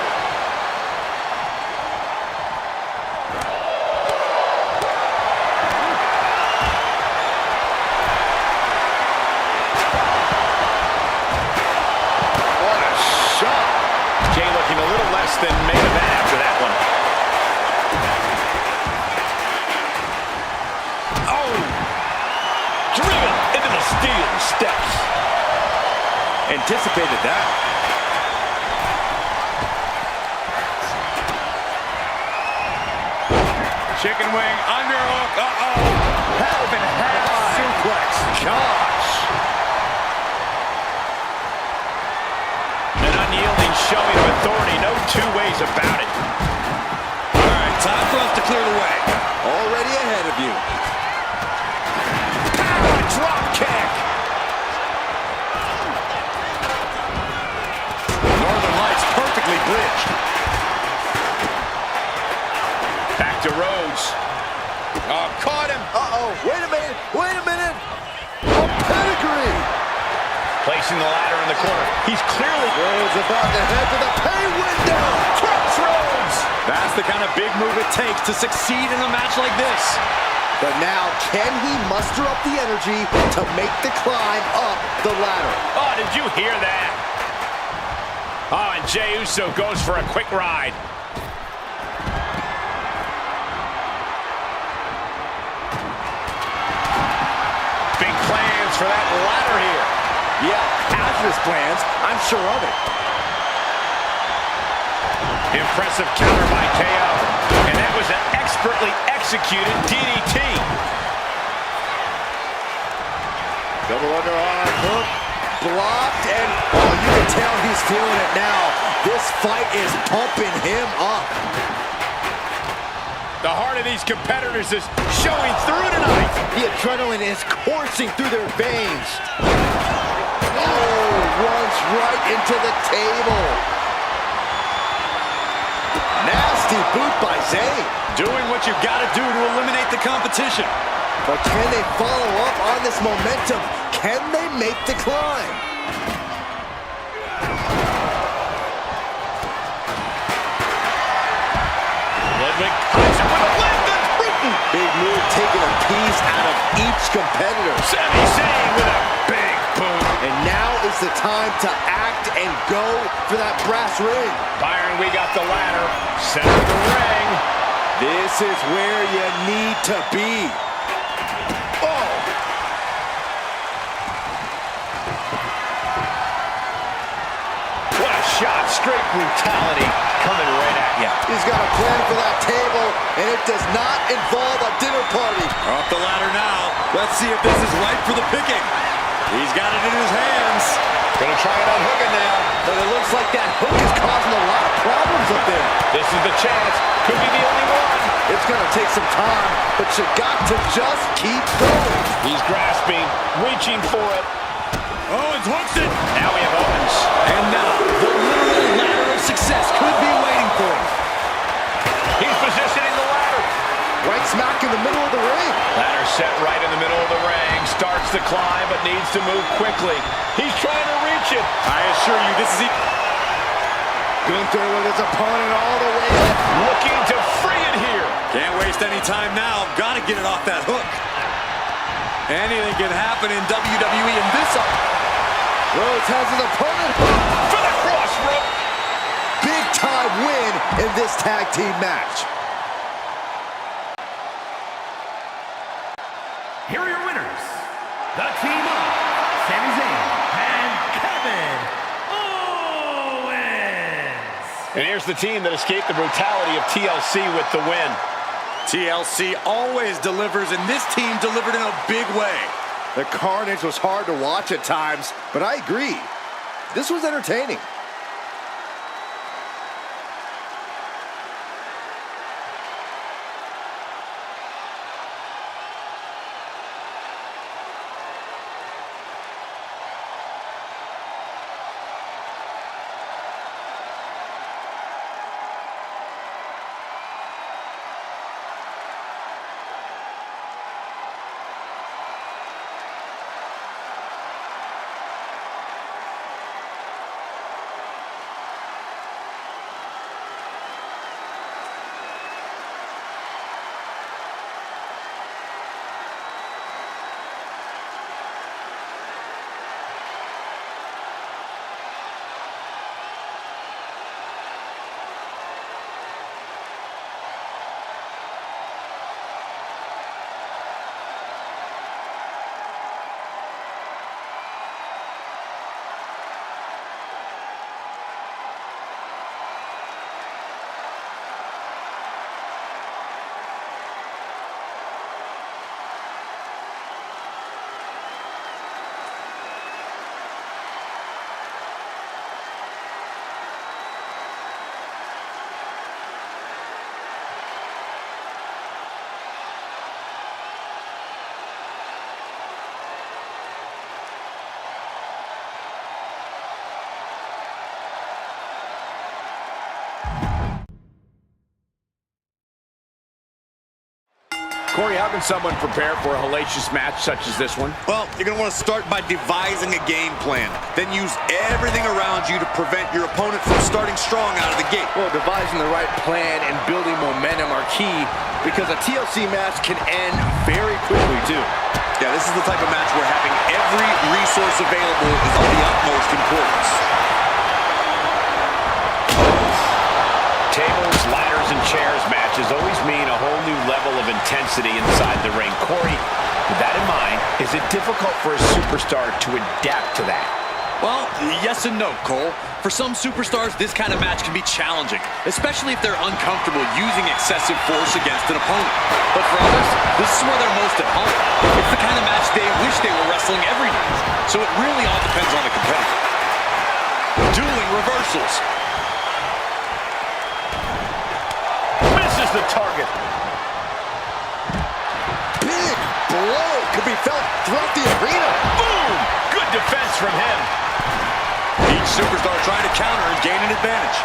steps. Anticipated that. Chicken wing, underhook, Half and half suplex. Gosh. An unyielding showing of authority, no two ways about it. All right, time for us to clear the way. Already ahead of you. Power drop kick. Northern Lights perfectly bridged. Back to Rhodes. oh, caught him. Uh-oh. Wait a minute. Wait a minute. A pedigree. Placing the ladder in the corner. He's clearly... Rhodes about to head to the pay window. Crossroads. That's the kind of big move it takes to succeed in a match like this. But now, can he muster up the energy to make the climb up the ladder? Oh, did you hear that? Oh, and Jey Uso goes for a quick ride. Big plans for that ladder here. Yeah, hazardous plans. I'm sure of it. Impressive counter by KO. And that was an expertly executed DDT. Double underarm hook. Blocked, and oh, you can tell he's feeling it now. This fight is pumping him up. The heart of these competitors is showing through tonight. The adrenaline is coursing through their veins. Oh, runs right into the table. Nasty boot by Zayn. Doing what you've got to do to eliminate the competition. But can they follow up on this momentum? Can they make the climb? Ludwig cuts it with a left that's brutal. Big move taking a piece out of each competitor. Sami Zayn with a big boom. And now is the time to act and go for that brass ring. Byron, we got the ladder. Center of the ring. This is where you need to be. Oh! What a shot. Straight brutality coming right at you. He's got a plan for that table, and it does not involve a dinner party. Up the ladder now. Let's see if this is right for the picking. He's got it in his hands. Gonna try it on hooking now. But it looks like that hook is causing a lot of problems up there. This is the chance. Could be the only one. It's going to take some time, but you got to just keep going. He's grasping, reaching for it. Owens hooks it. Now we have Owens. And now, the literal ladder of success could be waiting for him. He's positioning the ladder. Right smack in the middle of the ring. Ladder set right in the middle of the ring. Starts to climb, but needs to move quickly. He's trying to reach it. I assure you, this is... Gunther with his opponent all the way up. Looking to free it here. Can't waste any time now. Got to get it off that hook. Anything can happen in WWE in this... Rhodes has his opponent For the cross rope. big time win in this tag team match. Here are your winners, the team of Sami Zayn and Kevin Owens. And here's the team that escaped the brutality of TLC with the win. TLC always delivers, and this team delivered in a big way. The carnage was hard to watch at times, but I agree. This was entertaining. Corey, how can someone prepare for a hellacious match such as this one? Well, you're going to want to start by devising a game plan. Then use everything around you to prevent your opponent from starting strong out of the gate. Well, devising the right plan and building momentum are key because a TLC match can end very quickly, too. Yeah, this is the type of match where having every resource available is of the utmost importance. Tables, ladders, and chairs matches always mean a whole new level of intensity inside the ring. Corey, with that in mind, is it difficult for a superstar to adapt to that? Well, yes and no, Cole. For some superstars, this kind of match can be challenging, especially if they're uncomfortable using excessive force against an opponent. But for others, this is where they're most at home. It's the kind of match they wish they were wrestling every night. So it really all depends on the competitor. Dueling reversals. Misses the target. Big blow could be felt throughout the arena. Boom! Good defense from him. Each superstar trying to counter and gain an advantage.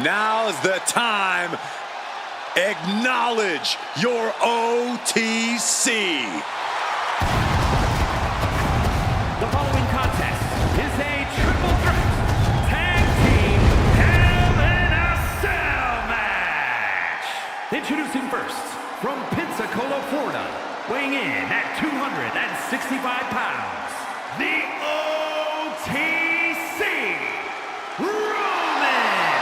Now's the time. Acknowledge your OTC. The following contest is a triple threat tag team Hell in a Cell match. Introducing first, from Pensacola, Florida, weighing in at 265 pounds, the OTC, Roman Reigns.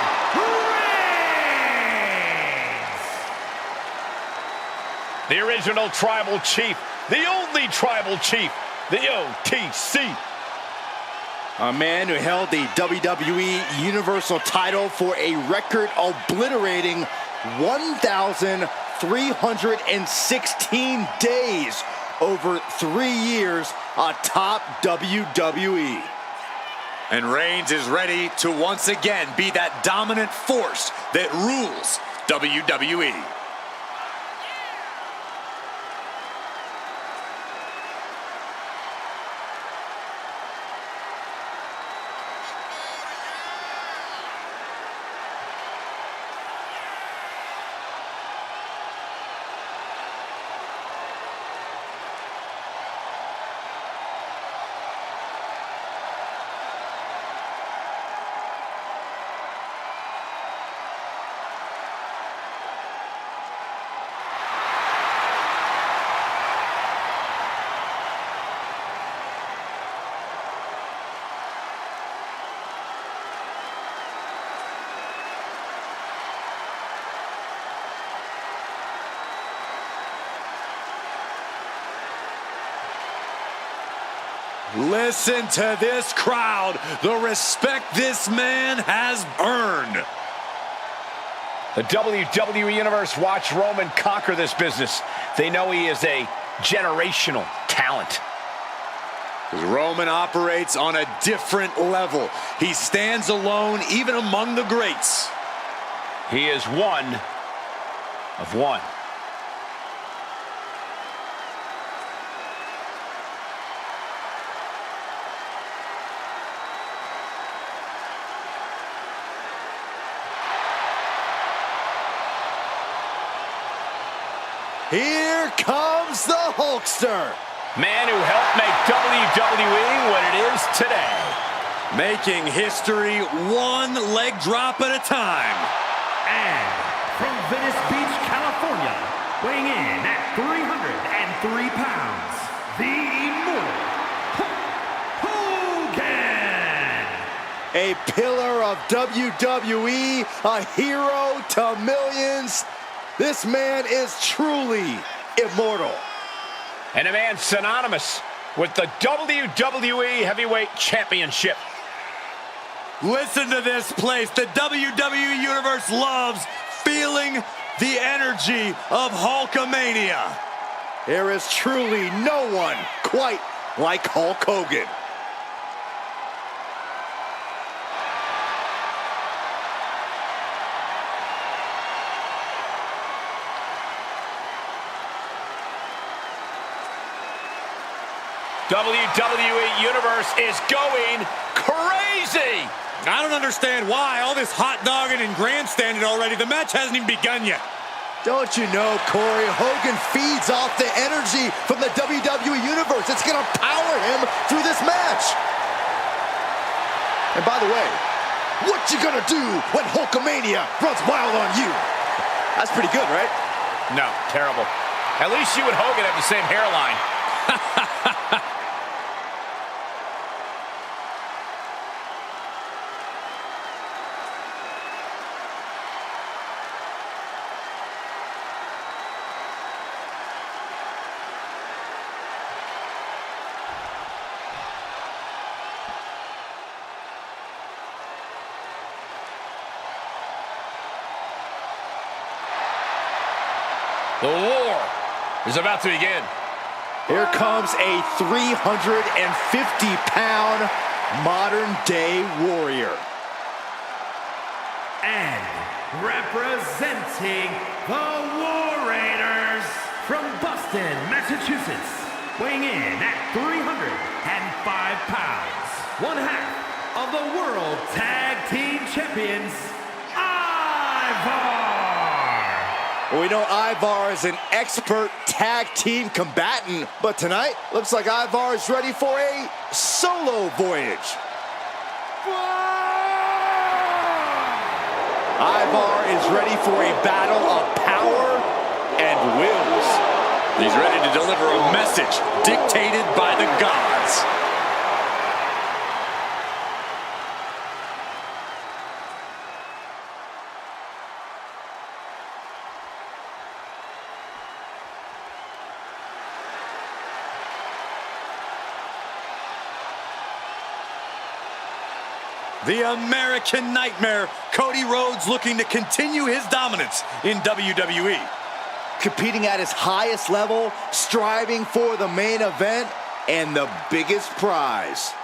The original tribal chief, the only tribal chief, the OTC. A man who held the WWE Universal title for a record-obliterating 1,316 days over 3 years atop WWE. And Reigns is ready to once again be that dominant force that rules WWE. Listen to this crowd, the respect this man has earned. The WWE Universe watched Roman conquer this business. They know he is a generational talent. Because Roman operates on a different level. He stands alone even among the greats. He is one of one. Here comes the Hulkster. Man who helped make WWE what it is today. Making history one leg drop at a time. And from Venice Beach, California, weighing in at 303 pounds, the immortal Hulk Hogan. A pillar of WWE, a hero to millions. This man is truly immortal. And a man synonymous with the WWE Heavyweight Championship. Listen to this place. The WWE Universe loves feeling the energy of Hulkamania. There is truly no one quite like Hulk Hogan. WWE Universe is going crazy. I don't understand why. All this hot dogging and grandstanding already. The match hasn't even begun yet. Don't you know, Corey, Hogan feeds off the energy from the WWE Universe. It's going to power him through this match. And by the way, what you going to do when Hulkamania runs wild on you? That's pretty good, right? No, terrible. At least you and Hogan have the same hairline. The war is about to begin. Here comes a 350-pound modern-day warrior. And representing the War Raiders from Boston, Massachusetts, weighing in at 305 pounds, one half of the World Tag Team Champions, Ivar. Well, we know Ivar is an expert tag team combatant, but tonight looks like Ivar is ready for a solo voyage. Ivar is ready for a battle of power and wills. He's ready to deliver a message dictated by the gods. The American Nightmare, Cody Rhodes, looking to continue his dominance in WWE. Competing at his highest level, striving for the main event and the biggest prize.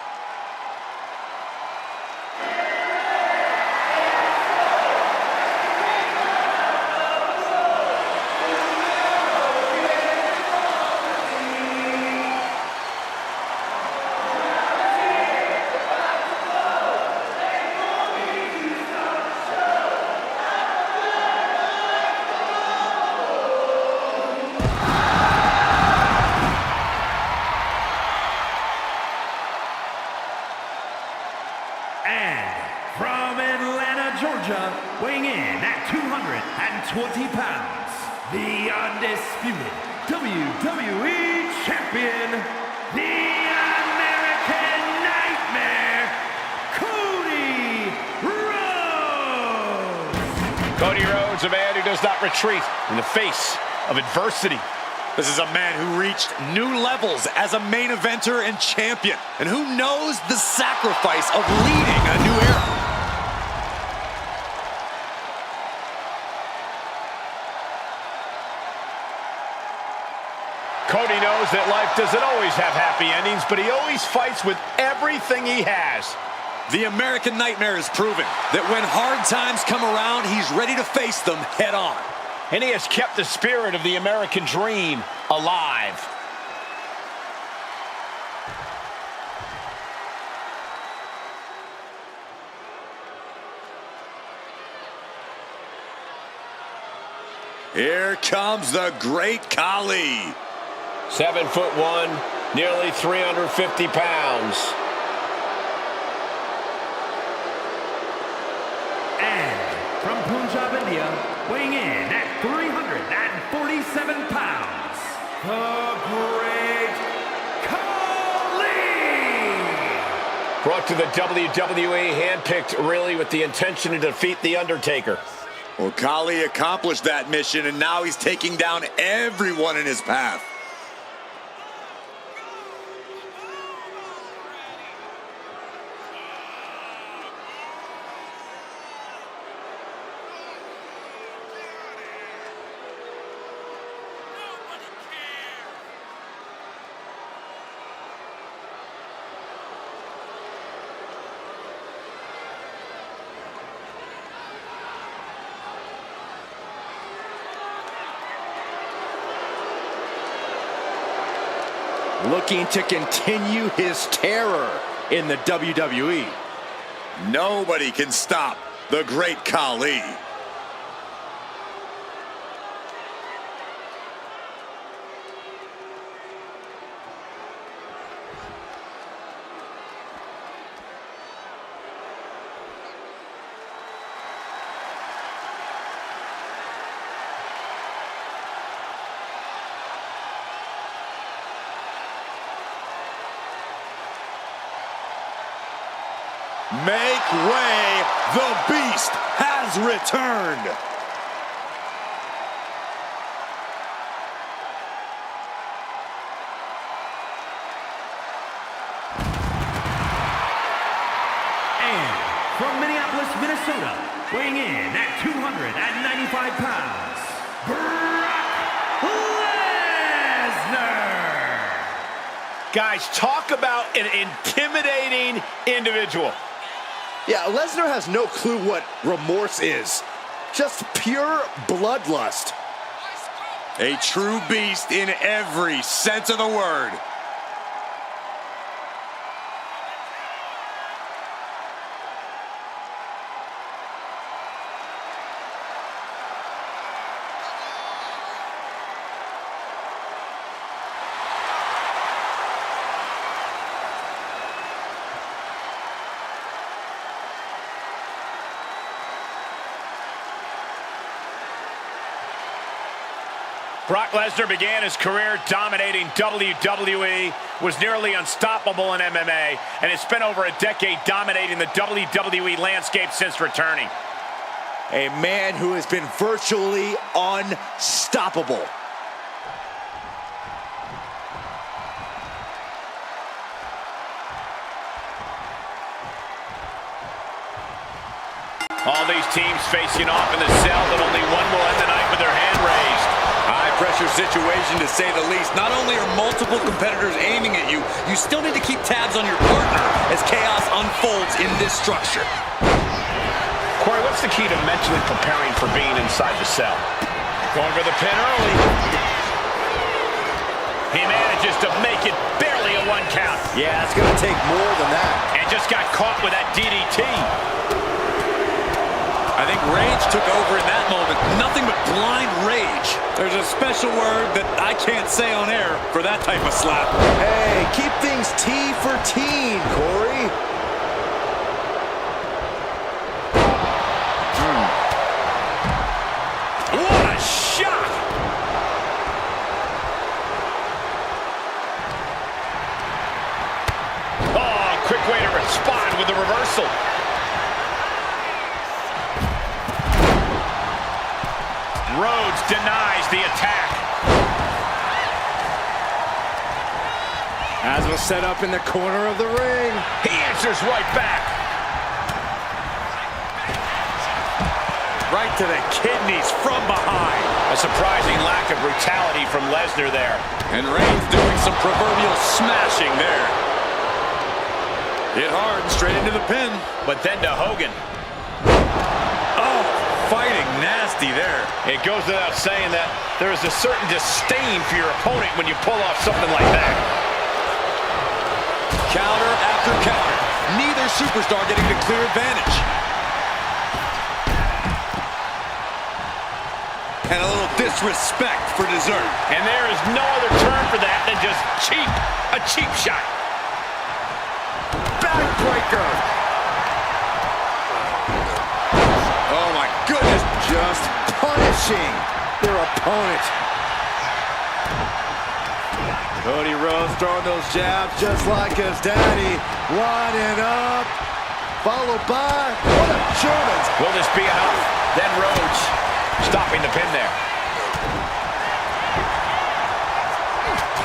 Weighing in at 220 pounds, the undisputed WWE Champion, the American Nightmare, Cody Rhodes. Cody Rhodes, a man who does not retreat in the face of adversity. This is a man who reached new levels as a main eventer and champion, and who knows the sacrifice of leading a new era. Cody knows that life doesn't always have happy endings, but he always fights with everything he has. The American Nightmare has proven that when hard times come around, he's ready to face them head on. And he has kept the spirit of the American dream alive. Here comes the Great Khali. 7'1", nearly 350 pounds. And from Punjab, India, weighing in at 347 pounds, the Great Khali! Brought to the WWE, handpicked really with the intention to defeat The Undertaker. Well, Khali accomplished that mission, and now he's taking down everyone in his path. Looking to continue his terror in the WWE. Nobody can stop the Great Khali. Make way, the Beast has returned. And from Minneapolis, Minnesota, weighing in at 295 pounds, Brock Lesnar! Guys, talk about an intimidating individual. Yeah, Lesnar has no clue what remorse is. Just pure bloodlust. A true beast in every sense of the word. Brock Lesnar began his career dominating WWE, was nearly unstoppable in MMA, and has spent over a decade dominating the WWE landscape since returning. A man who has been virtually unstoppable. All these teams facing off in the cell, but only one will end the night with their hand raised. High-pressure situation, to say the least. Not only are multiple competitors aiming at you, you still need to keep tabs on your partner as chaos unfolds in this structure. Corey, what's the key to mentally preparing for being inside the cell? Going for the pin early. He manages to make it barely a 1 count. Yeah, it's going to take more than that. And just got caught with that DDT. I think rage took over in that moment. Nothing but blind rage. There's a special word that I can't say on air for that type of slap. Hey, keep things T for teen, Corey. What a shot! Oh, quick way to respond with the reversal. Rhodes denies the attack. As was set up in the corner of the ring. He answers right back. right to the kidneys from behind. A surprising lack of brutality from Lesnar there. And Reigns doing some proverbial smashing there. Hit hard, straight into the pin. But then to Hogan. Oh, fighting nasty there. It goes without saying that there is a certain disdain for your opponent when you pull off something like that. Counter after counter. Neither superstar getting the clear advantage. And a little disrespect for dessert. And there is no other term for that than just cheap. A cheap shot. Backbreaker. Oh my goodness. Just punishing their opponent. Cody Rhodes throwing those jabs just like his daddy. Winding up. Followed by, what a German. Will this be enough? Then Rhodes stopping the pin there.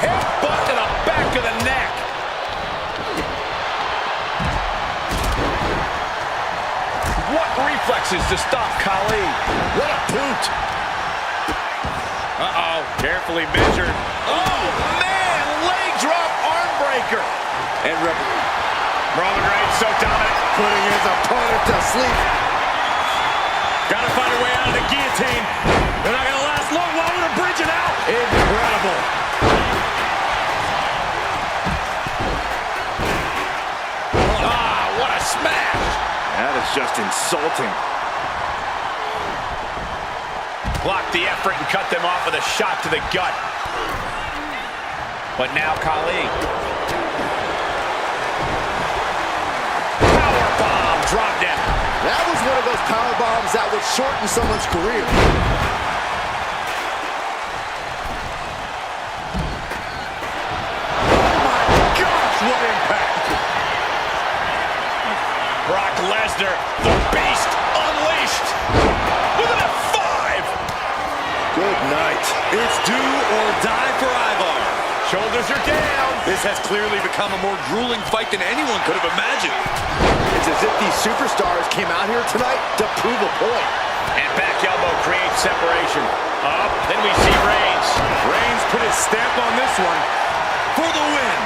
Headbutt to the back of the neck. What reflexes to stop Khali. What a boot. Uh-oh, carefully measured. Oh, man, leg drop arm breaker. And Roman Reigns so dominant. putting his opponent to sleep. Gotta find a way out of the guillotine. They're not gonna last long. Why would a bridge it out? Incredible. Ah, what a smash. That is just insulting. Blocked the effort and cut them off with a shot to the gut. But now Khali. Powerbomb dropped him. That was one of those power bombs that would shorten someone's career. Oh my gosh, what impact. Brock Lesnar, the beast, unleashed. With an F5. Good night. It's do or die for Ivar. Shoulders are down. This has clearly become a more grueling fight than anyone could have imagined. It's as if these superstars came out here tonight to prove a point. And back elbow creates separation. Up, then we see Reigns. Reigns put his stamp on this one for the win.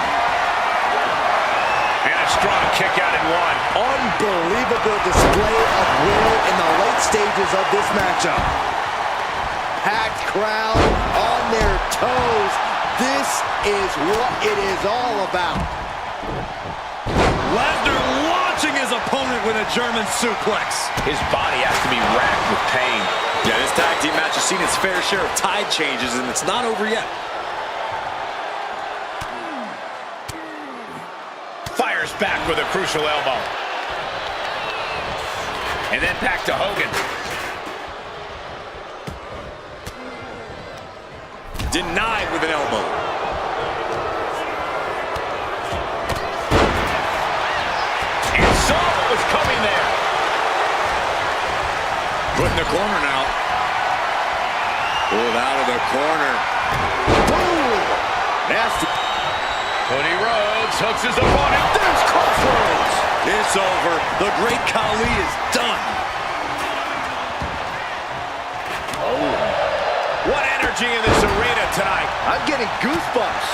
And a strong kick out in one. Unbelievable display of will in the late stages of this matchup. Packed crowd on their toes. This is what it is all about. Lesnar launching his opponent with a German suplex. His body has to be racked with pain. Yeah, this tag team match has seen its fair share of tide changes, and it's not over yet. Fires back with a crucial elbow. And then back to Hogan. Denied with an elbow. And saw what was coming there. Put in the corner now. Pulled out of the corner. Boom! Nasty. Cody Rhodes hooks his opponent. There's Crossroads. It's over. The great Khali is done. What energy in this arena tonight. I'm getting goosebumps.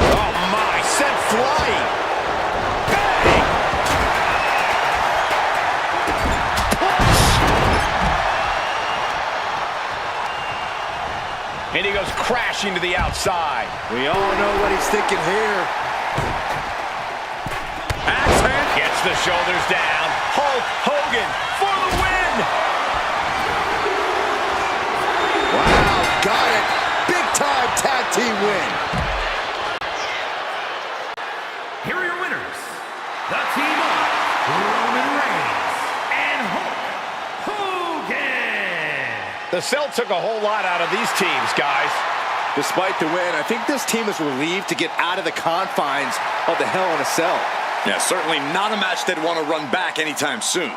Oh my, sent flying. Bang! Push! And he goes crashing to the outside. We all know what he's thinking here. Axe hand. Gets the shoulders down. Hulk Hogan for the win. Wow, got it. Big time tag team win. Here are your winners, the team of Roman Reigns and Hulk Hogan. The Cell took a whole lot out of these teams, guys. Despite the win, I think this team is relieved to get out of the confines of the Hell in a Cell. Yeah, certainly not a match they'd want to run back anytime soon.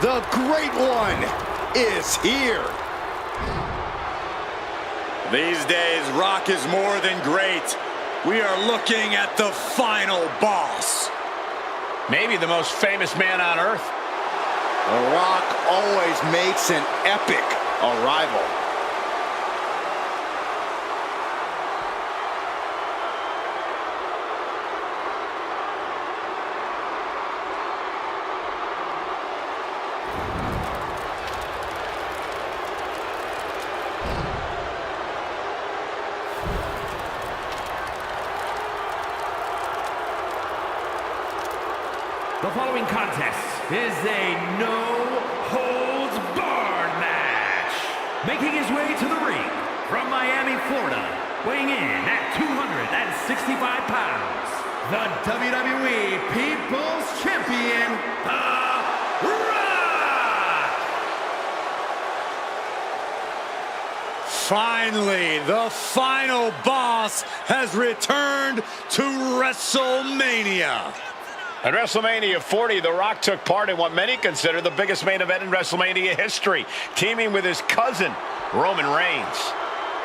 The Great One is here. These days, Rock is more than great. We are looking at the final boss. Maybe the most famous man on earth. The Rock always makes an epic arrival. The following contest is a no-holds-barred match. Making his way to the ring from Miami, Florida, weighing in at 265 pounds, the WWE People's Champion, The Rock! Finally, the final boss has returned to WrestleMania. At WrestleMania 40, The Rock took part in what many consider the biggest main event in WrestleMania history, teaming with his cousin, Roman Reigns.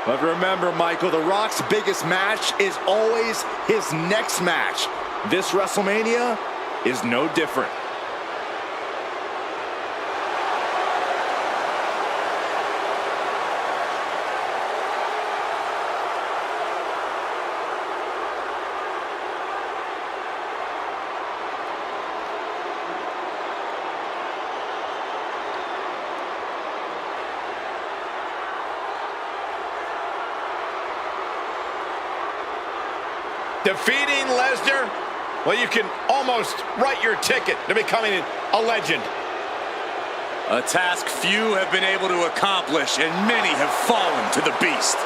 But remember, Michael, The Rock's biggest match is always his next match. This WrestleMania is no different. Defeating Lesnar, well, you can almost write your ticket to becoming a legend. A task few have been able to accomplish, and many have fallen to the beast.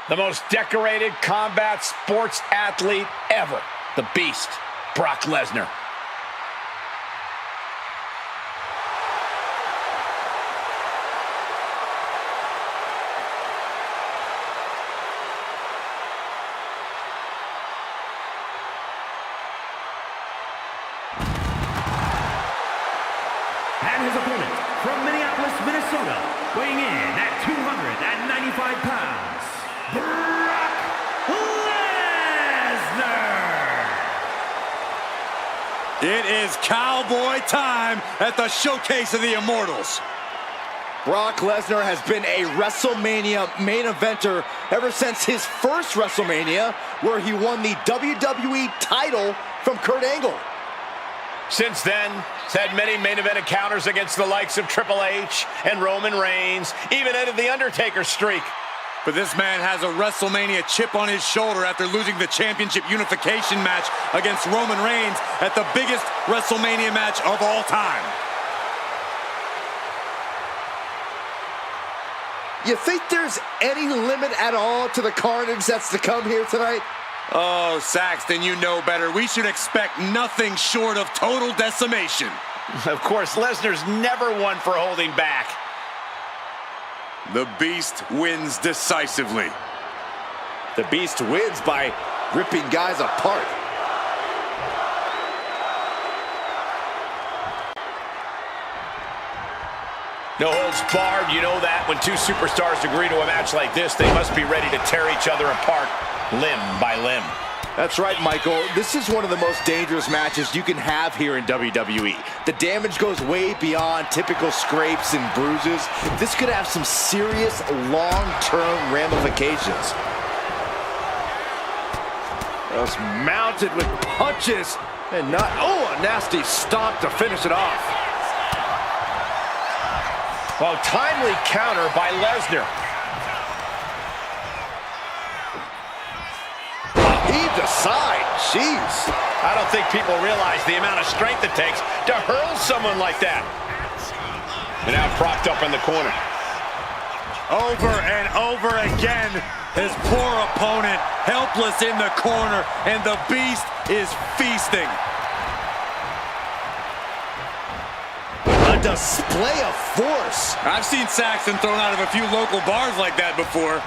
The most decorated combat sports athlete ever. The Beast, Brock Lesnar. And his opponent from Minneapolis, Minnesota, weighing in at 295 pounds, Brock Lesnar! It is cowboy time at the Showcase of the Immortals. Brock Lesnar has been a WrestleMania main eventer ever since his first WrestleMania, where he won the WWE title from Kurt Angle. Since then, he's had many main event encounters against the likes of Triple H and Roman Reigns, even ended the Undertaker streak. But this man has a WrestleMania chip on his shoulder after losing the championship unification match against Roman Reigns at the biggest WrestleMania match of all time. You think there's any limit at all to the carnage that's to come here tonight? Oh, Saxton, you know better. We should expect nothing short of total decimation. Of course, Lesnar's never one for holding back. The Beast wins decisively. The Beast wins by ripping guys apart. No holds barred, you know that. When two superstars agree to a match like this, they must be ready to tear each other apart, limb by limb. That's right, Michael. This is one of the most dangerous matches you can have here in WWE. The damage goes way beyond typical scrapes and bruises. This could have some serious long-term ramifications. Just mounted with punches and not, oh, a nasty stomp to finish it off. Well, timely counter by Lesnar. Heaved aside, jeez. I don't think people realize the amount of strength it takes to hurl someone like that. And now propped up in the corner. Over and over again, his poor opponent helpless in the corner, and the Beast is feasting. A display of force. I've seen Saxton thrown out of a few local bars like that before.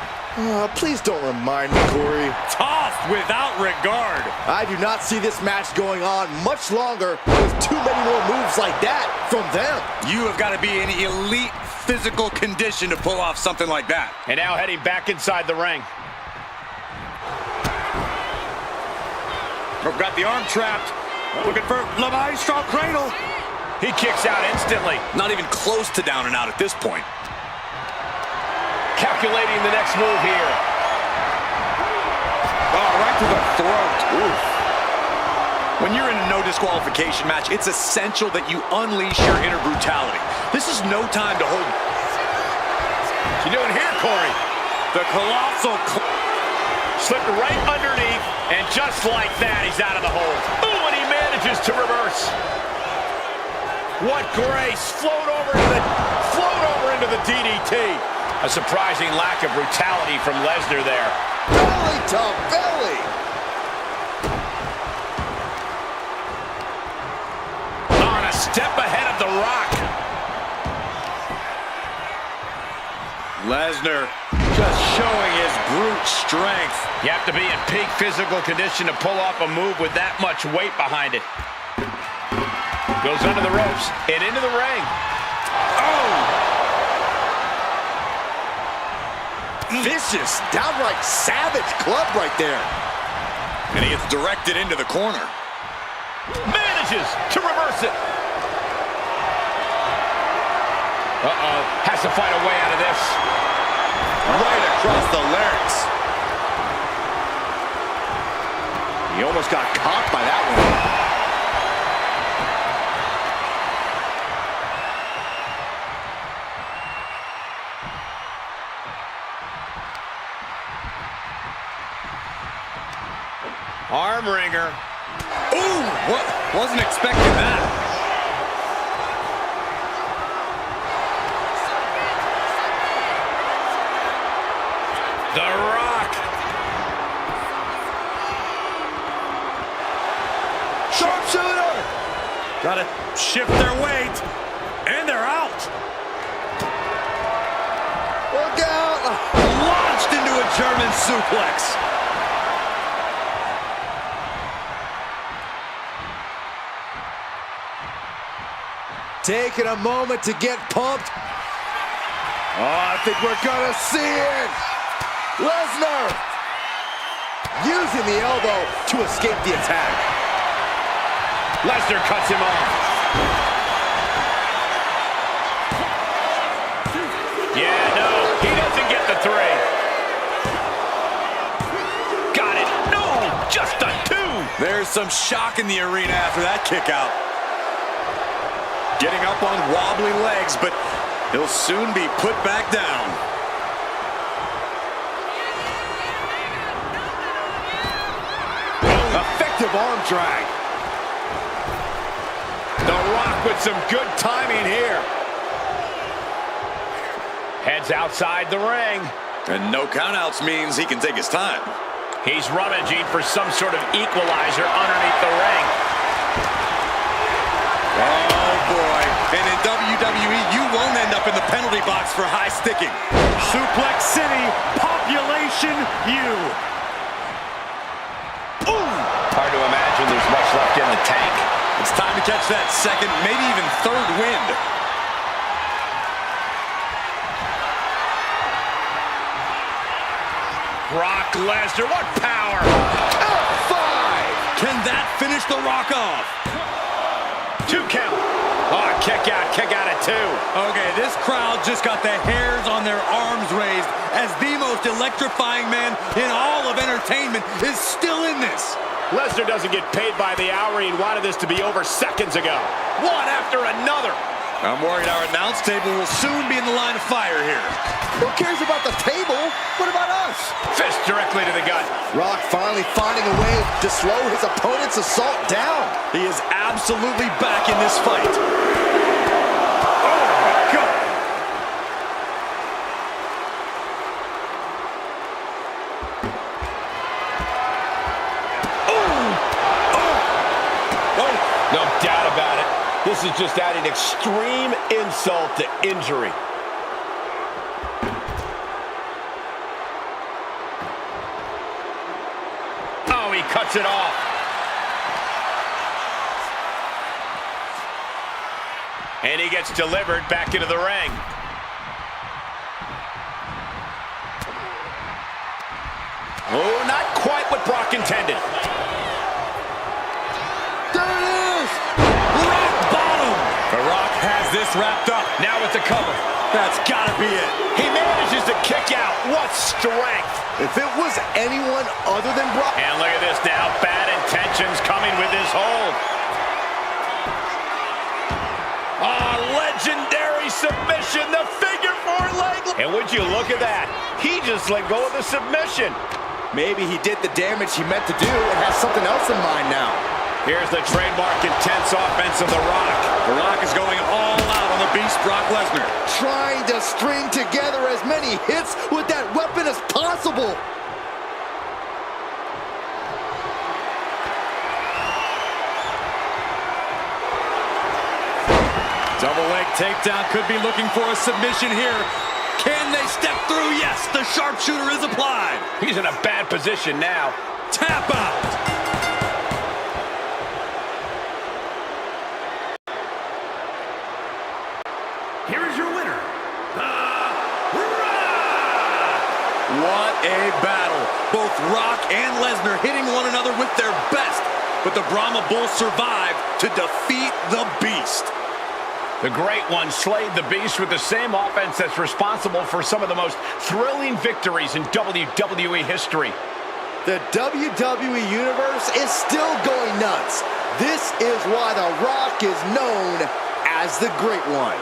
Please don't remind me, Corey. Tossed without regard. I do not see this match going on much longer with too many more moves like that from them. You have got to be in elite physical condition to pull off something like that. And now heading back inside the ring. We've got the arm trapped. Looking for La Maestro cradle. He kicks out instantly. Not even close to down and out at this point. Calculating the next move here. Oh, right to the throat. Oof. When you're in a no disqualification match, it's essential that you unleash your inner brutality. This is no time to hold. What you doing here, Corey? The colossal. Slipped right underneath, and just like that, he's out of the hold. Ooh, and he manages to reverse. What grace! Float over into the DDT. A surprising lack of brutality from Lesnar there. Belly to belly. On a step ahead of The Rock. Lesnar just showing his brute strength. You have to be in peak physical condition to pull off a move with that much weight behind it. Goes under the ropes and into the ring. Oh! Vicious, downright savage club right there. And he gets directed into the corner. Manages to reverse it. Uh-oh. Has to find a way out of this. Right across the larynx. He almost got caught by that one. Arm wringer. Ooh, what? Wasn't expecting that. The Rock. Sharpshooter! Gotta shift their weight. And they're out. Look out! Launched into a German suplex. Taking a moment to get pumped. Oh, I think we're gonna see it. Lesnar using the elbow to escape the attack. Lesnar cuts him off. Yeah, no, he doesn't get the 3. Got it. No, just a 2. There's some shock in the arena after that kick out. Getting up on wobbly legs, but he'll soon be put back down. Effective arm drag. The Rock with some good timing here. Heads outside the ring. And no countouts means he can take his time. He's rummaging for some sort of equalizer underneath the ring. Oh, boy. And in WWE, you won't end up in the penalty box for high sticking. Suplex City, population U. Ooh! Hard to imagine there's much left in the tank. It's time to catch that second, maybe even third wind. Brock Lesnar, what power! F5! Can that finish The Rock off? 2 count. Oh, kick out at 2. Okay, this crowd just got the hairs on their arms raised as the most electrifying man in all of entertainment is still in this. Lesnar doesn't get paid by the hour. He wanted this to be over seconds ago. One after another. I'm worried our announce table will soon be in the line of fire here. Who cares about the table? What about us? Fist directly to the gut. Rock finally finding a way to slow his opponent's assault down. He is absolutely back in this fight. Oh, my God. No doubt about it. This is just adding extreme insult to injury. Oh, he cuts it off. And he gets delivered back into the ring. Oh, not quite what Brock intended. The Rock has this wrapped up. Now with the cover. That's gotta be it. He manages to kick out. What strength. If it was anyone other than Brock. And look at this now. Bad intentions coming with this hold. Legendary submission. The figure four leg. And would you look at that? He just let go of the submission. Maybe he did the damage he meant to do and has something else in mind now. Here's the trademark intense offense of The Rock. The Rock is going all out on the beast Brock Lesnar. Trying to string together as many hits with that weapon as possible. Double leg takedown, could be looking for a submission here. Can they step through? Yes, the sharpshooter is applied. He's in a bad position now. Tap out. Here is your winner, What a battle. Both Rock and Lesnar hitting one another with their best. But the Brahma Bull survived to defeat the Beast. The Great One slayed the Beast with the same offense that's responsible for some of the most thrilling victories in WWE history. The WWE Universe is still going nuts. This is why The Rock is known as the Great One.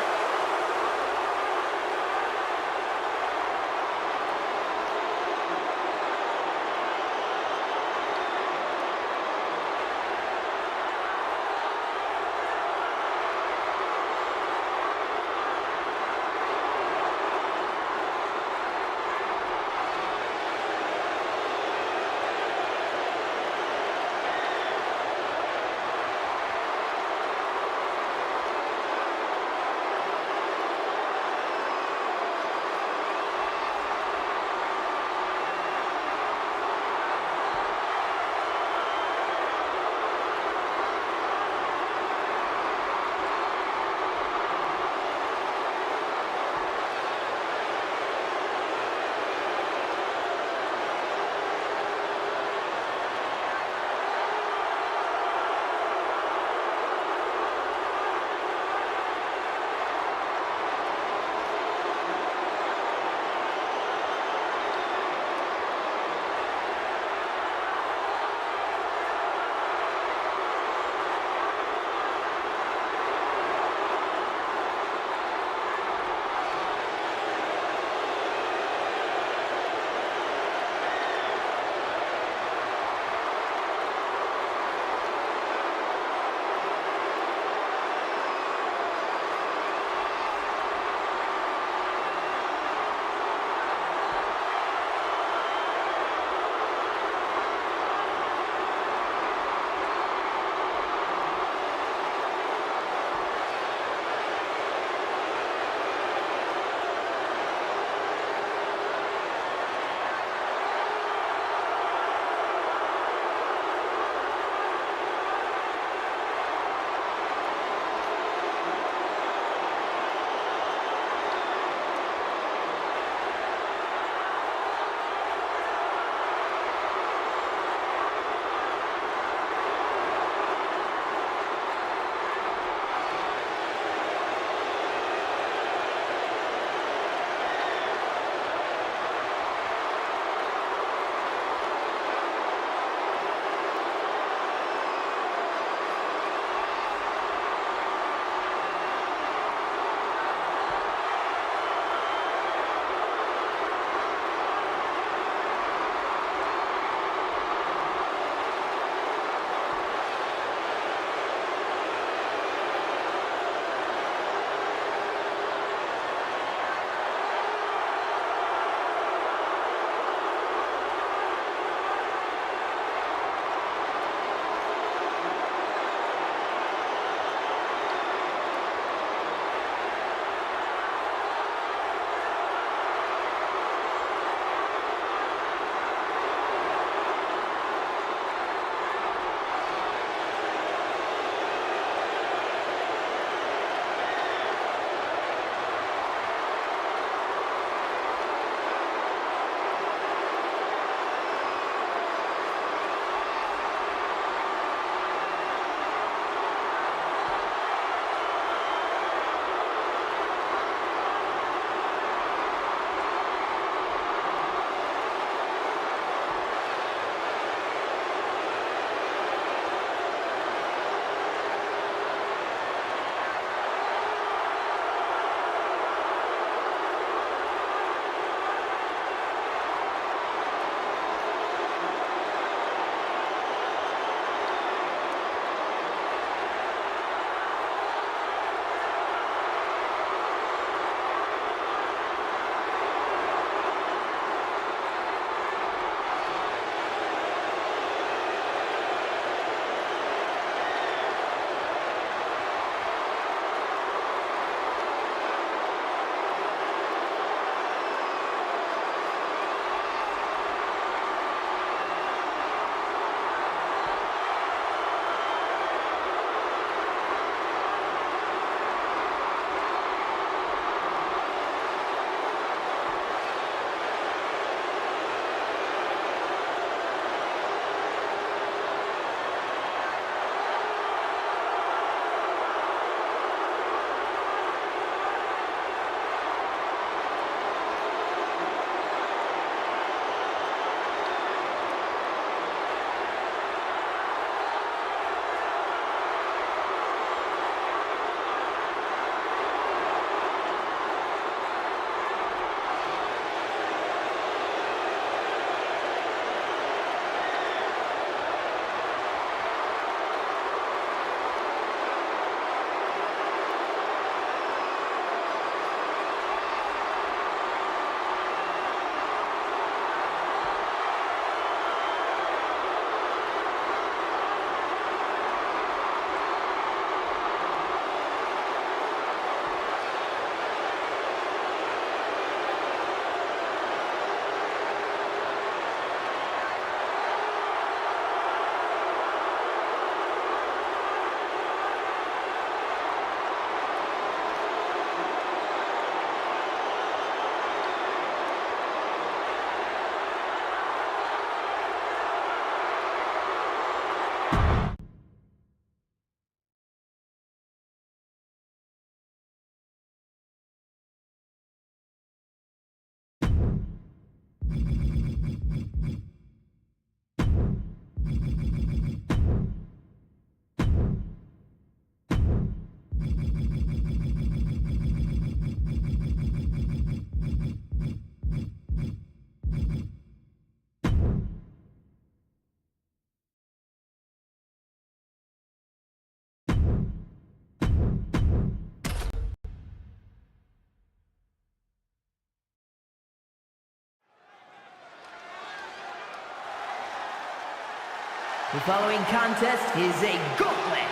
The following contest is a gauntlet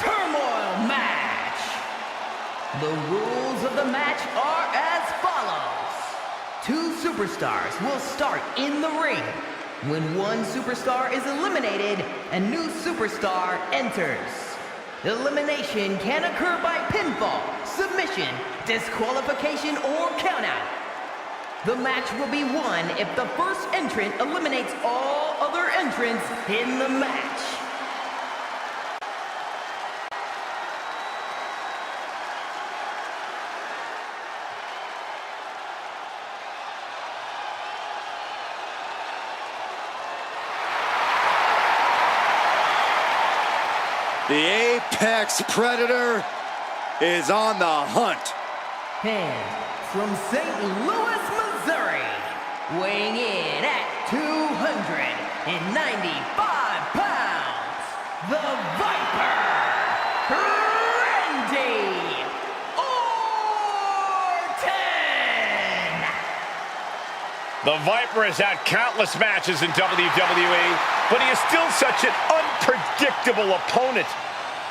turmoil match. The rules of the match are as follows. 2 superstars will start in the ring. When one superstar is eliminated, a new superstar enters. Elimination can occur by pinfall, submission, disqualification, or countout. The match will be won if the first entrant eliminates all other entrants in the match. The Apex Predator is on the hunt. And from St. Louis, Missouri, weighing in at 295 pounds, the Viper, Randy Orton! The Viper has had countless matches in WWE, but he is still such an unpredictable opponent.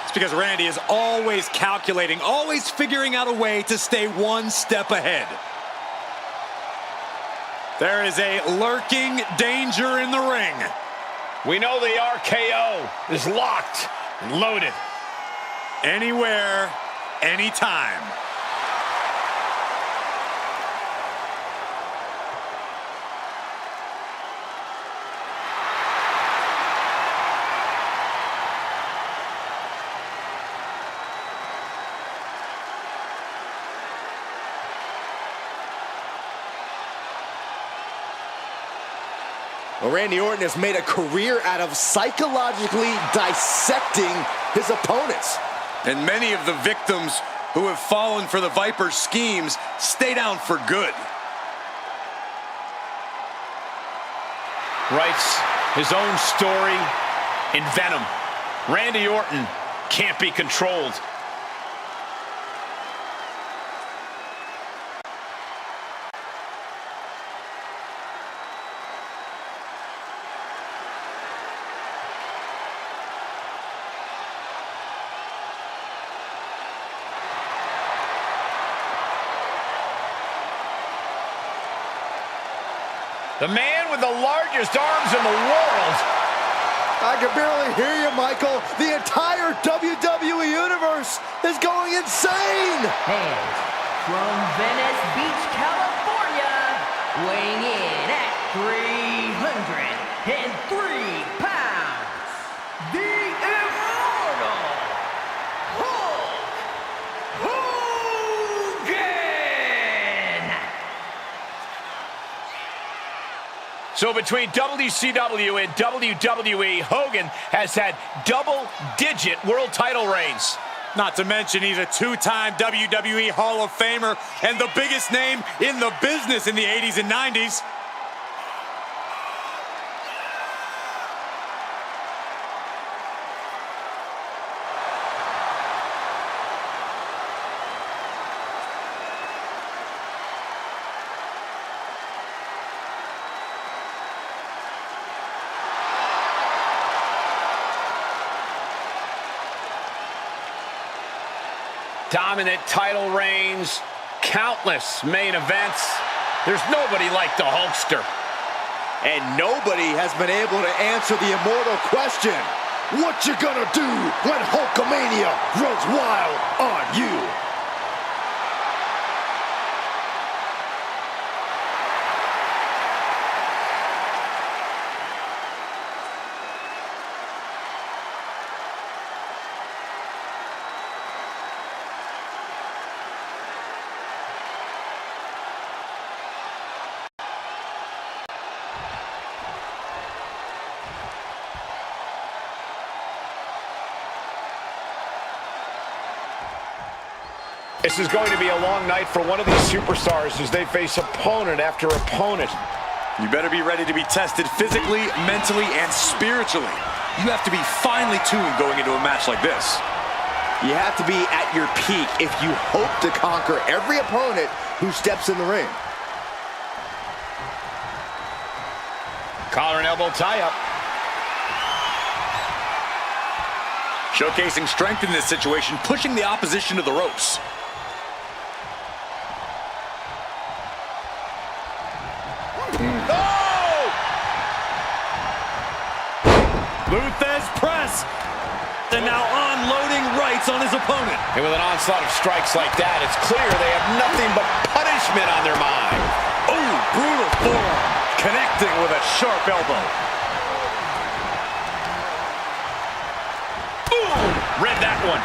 It's because Randy is always calculating, always figuring out a way to stay one step ahead. There is a lurking danger in the ring. We know the RKO is locked and loaded. Anywhere, anytime. Well, Randy Orton has made a career out of psychologically dissecting his opponents. And many of the victims who have fallen for the Viper's schemes stay down for good. Writes his own story in Venom. Randy Orton can't be controlled. The man with the largest arms in the world. I can barely hear you, Michael. The entire WWE Universe is going insane. And from Venice Beach, California, weighing in at 303 pounds, the Immortal Hulk Hogan! So between WCW and WWE, Hogan has had double-digit world title reigns. Not to mention he's a 2-time WWE Hall of Famer and the biggest name in the business in the 80s and 90s. Dominant title reigns, countless main events. There's nobody like the Hulkster. And nobody has been able to answer the immortal question. What you gonna do when Hulkamania runs wild on you? This is going to be a long night for one of these superstars as they face opponent after opponent. You better be ready to be tested physically, mentally, and spiritually. You have to be finely tuned going into a match like this. You have to be at your peak if you hope to conquer every opponent who steps in the ring. Collar and elbow tie-up. Showcasing strength in this situation, pushing the opposition to the ropes. Oh! Luthez press. And now unloading rights on his opponent. And with an onslaught of strikes like that, it's clear they have nothing but punishment on their mind. Oh, brutal forearm. Connecting with a sharp elbow. Boom! Read that one.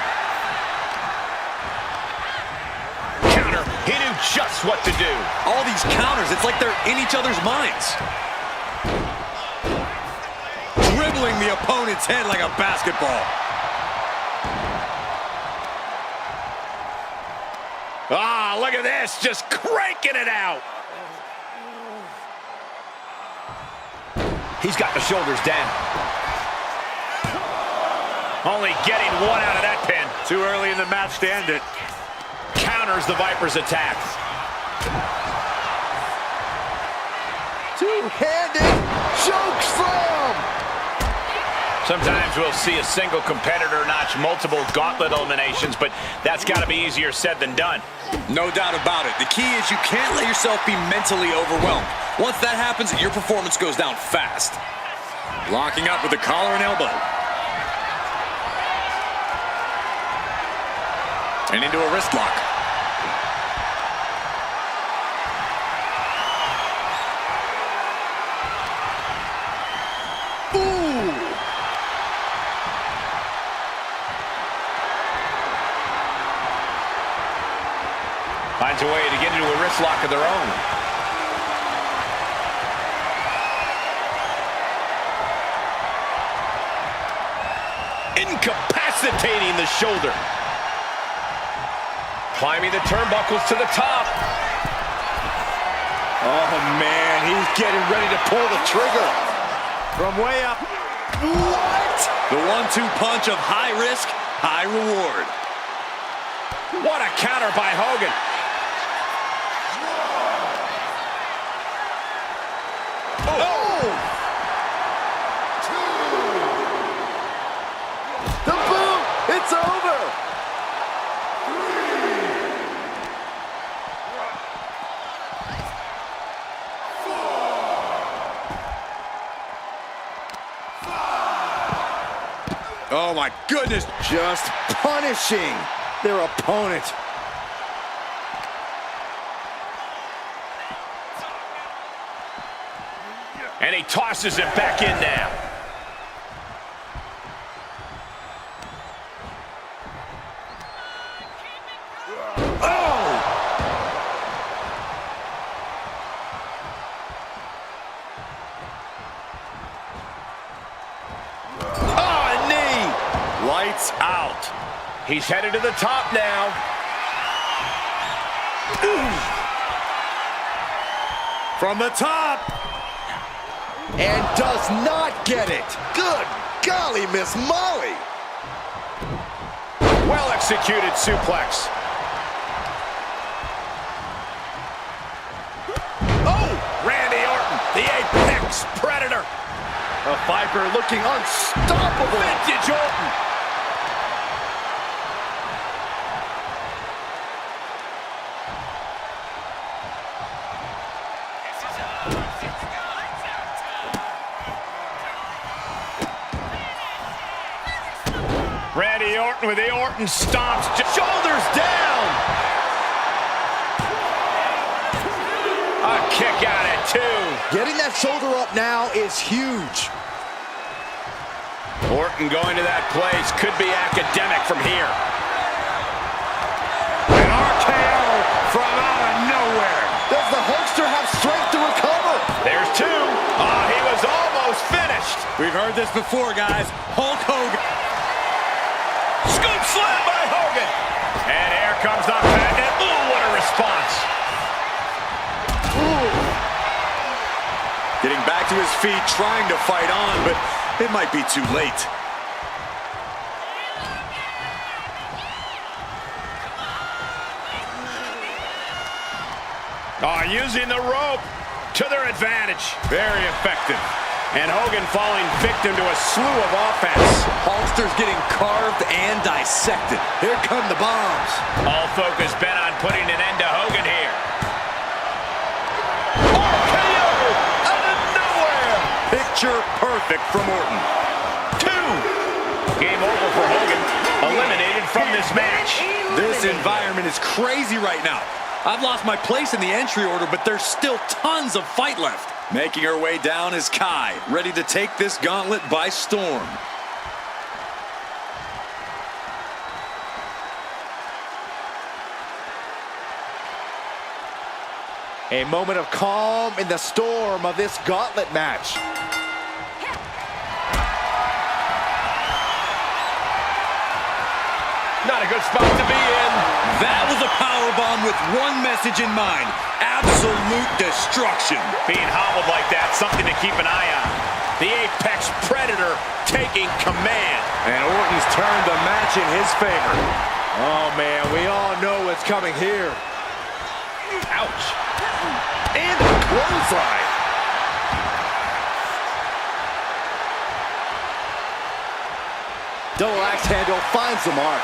Counter. He knew just what to do. All these counters, it's like they're in each other's minds. Dribbling the opponent's head like a basketball. Ah, look at this, just cranking it out. He's got the shoulders down. Only getting one out of that pin. Too early in the match to end it. Counters the Viper's attack. Two-handed choke slam. Sometimes we'll see a single competitor notch multiple gauntlet eliminations, but that's got to be easier said than done. No doubt about it. The key is you can't let yourself be mentally overwhelmed. Once that happens, your performance goes down fast. Locking up with the collar and elbow. And into a wrist lock. Finds a way to get into a wrist lock of their own. Incapacitating the shoulder. Climbing the turnbuckles to the top. Oh, man, he's getting ready to pull the trigger. From way up. What? The 1-2 punch of high risk, high reward. What a counter by Hogan. Oh! The boot! It's over! Oh my goodness. Just punishing their opponent. And he tosses it back in now. Oh! Oh, a knee! Lights out. He's headed to the top now. From the top. And does not get it. Good golly, Miss Molly. Well executed suplex. Oh, Randy Orton, the apex predator. A Viper looking unstoppable. Vintage Orton. Randy Orton with the Orton stomps. Shoulders down. A kick out at 2. Getting that shoulder up now is huge. Orton going to that place could be academic from here. An RKO from out of nowhere. Does the Hulkster have strength to recover? There's 2. Oh, he was almost finished. We've heard this before, guys. Hulk Hogan. Scoop slam by Hogan. And here comes the Patrick. feet, trying to fight on, but it might be too late. Oh, using the rope to their advantage. Very effective. And Hogan falling victim to a slew of offense. Hulkster's getting carved and dissected. Here come the bombs. All focus bent on putting an end to Hogan here. RKO out of nowhere. Picture perfect from Orton. 2. Game over for Hogan. Eliminated from this match. This environment is crazy right now. I've lost my place in the entry order, but there's still tons of fight left. Making her way down is Kai, ready to take this gauntlet by storm. A moment of calm in the storm of this gauntlet match. Not a good spot to be in. That was a powerbomb with one message in mind: absolute destruction. Being hobbled like that, something to keep an eye on. The Apex Predator taking command. And Orton's turned the match in his favor. Oh man, we all know what's coming here. Ouch. And a clothesline. Double axe handle finds the mark.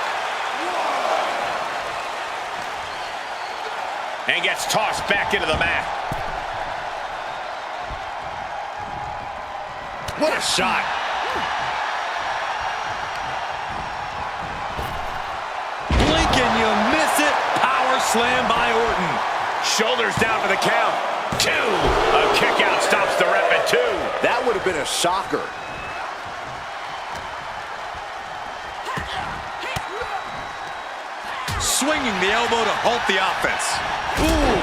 And gets tossed back into the mat. What a shot. Blink and you miss it. Power slam by Orton. Shoulders down for the count. 2. A kick out stops the rep at 2. That would have been a shocker. Swinging the elbow to halt the offense. Ooh.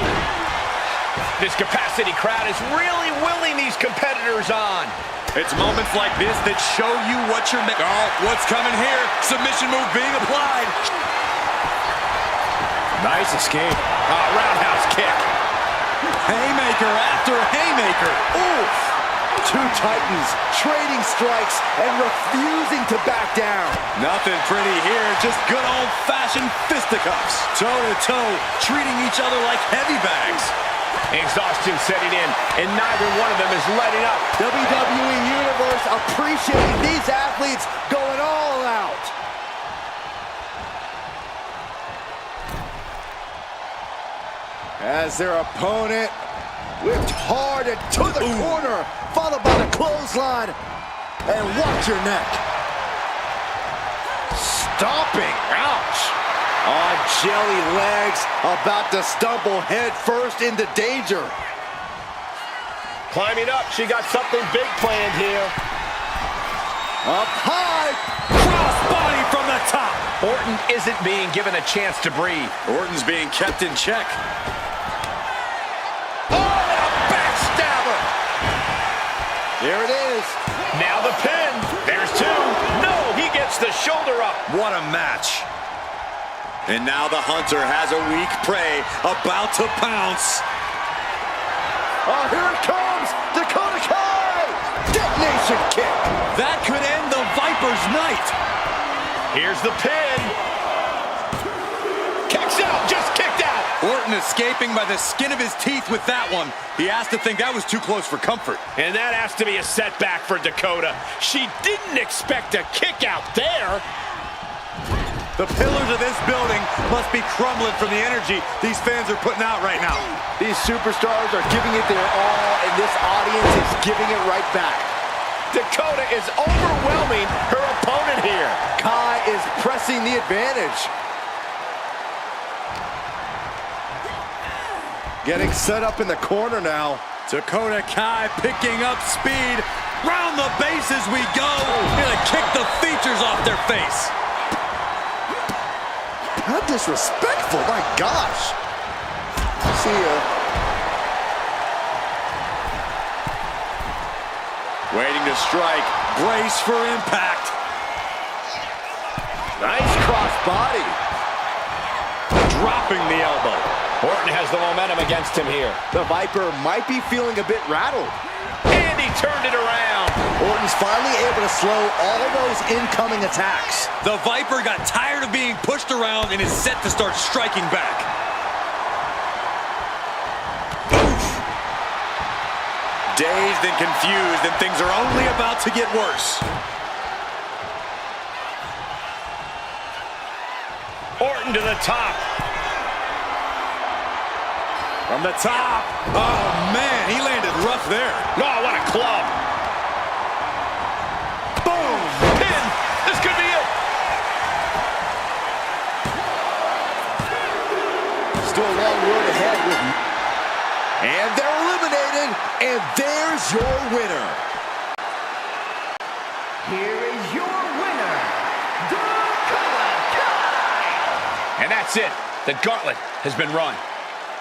This capacity crowd is really willing these competitors on. It's moments like this that show you what you're making. Oh, what's coming here? Submission move being applied. Nice escape. Roundhouse kick. Haymaker after haymaker. Oof! Two titans trading strikes and refusing to back down. Nothing pretty here, just good old-fashioned fisticuffs. Toe-to-toe, treating each other like heavy bags. Exhaustion setting in, and neither one of them is letting up. WWE Universe appreciating these athletes going all out. As their opponent whipped hard into the corner, followed by the clothesline, and watch your neck. Stomping, ouch. On jelly legs, about to stumble head first into danger. Climbing up, she got something big planned here. Up high. Crossbody from the top. Orton isn't being given a chance to breathe. Orton's being kept in check. There it is. Now the pin. There's 2. No, he gets the shoulder up. What a match. And now the hunter has a weak prey about to pounce. Oh, here it comes. Dakota Kai. Detonation kick. That could end the Viper's night. Here's the pin. Kicks out, just kicked out. Orton escaping by the skin of his teeth with that one. He has to think that was too close for comfort. And that has to be a setback for Dakota. She didn't expect a kick out there. The pillars of this building must be crumbling from the energy these fans are putting out right now. These superstars are giving it their all, and this audience is giving it right back. Dakota is overwhelming her opponent here. Kai is pressing the advantage. Getting set up in the corner now. Dakota Kai picking up speed. Round the bases we go. Gonna kick the features off their face. How disrespectful, my gosh. See ya. Waiting to strike. Brace for impact. Nice cross body. Dropping the elbow. Orton has the momentum against him here. The Viper might be feeling a bit rattled. And he turned it around. Orton's finally able to slow all those incoming attacks. The Viper got tired of being pushed around and is set to start striking back. Oof. Dazed and confused, and things are only about to get worse. Orton to the top. From the top. Oh, man, he landed rough there. Oh, what a club. Boom. Pin. This could be it. Still a long road ahead with... And they're eliminated, and there's your winner. Here is your winner, Dakota Kai! And that's it. The gauntlet has been run.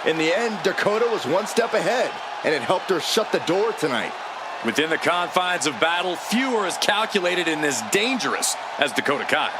In the end, Dakota was one step ahead, and it helped her shut the door tonight. Within the confines of battle, few are as calculated and as dangerous as Dakota Kai.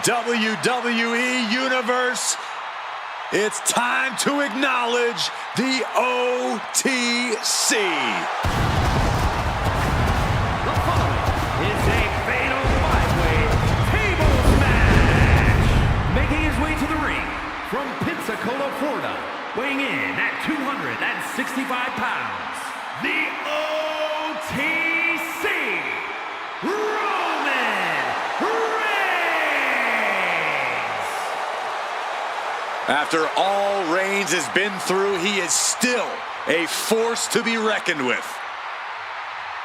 WWE Universe, it's time to acknowledge the OTC. The following is a fatal five-way tables match. Making his way to the ring from Pensacola, Florida, weighing in at 265 pounds, the OTC, Roman Reigns. After all Reigns has been through, he is still a force to be reckoned with.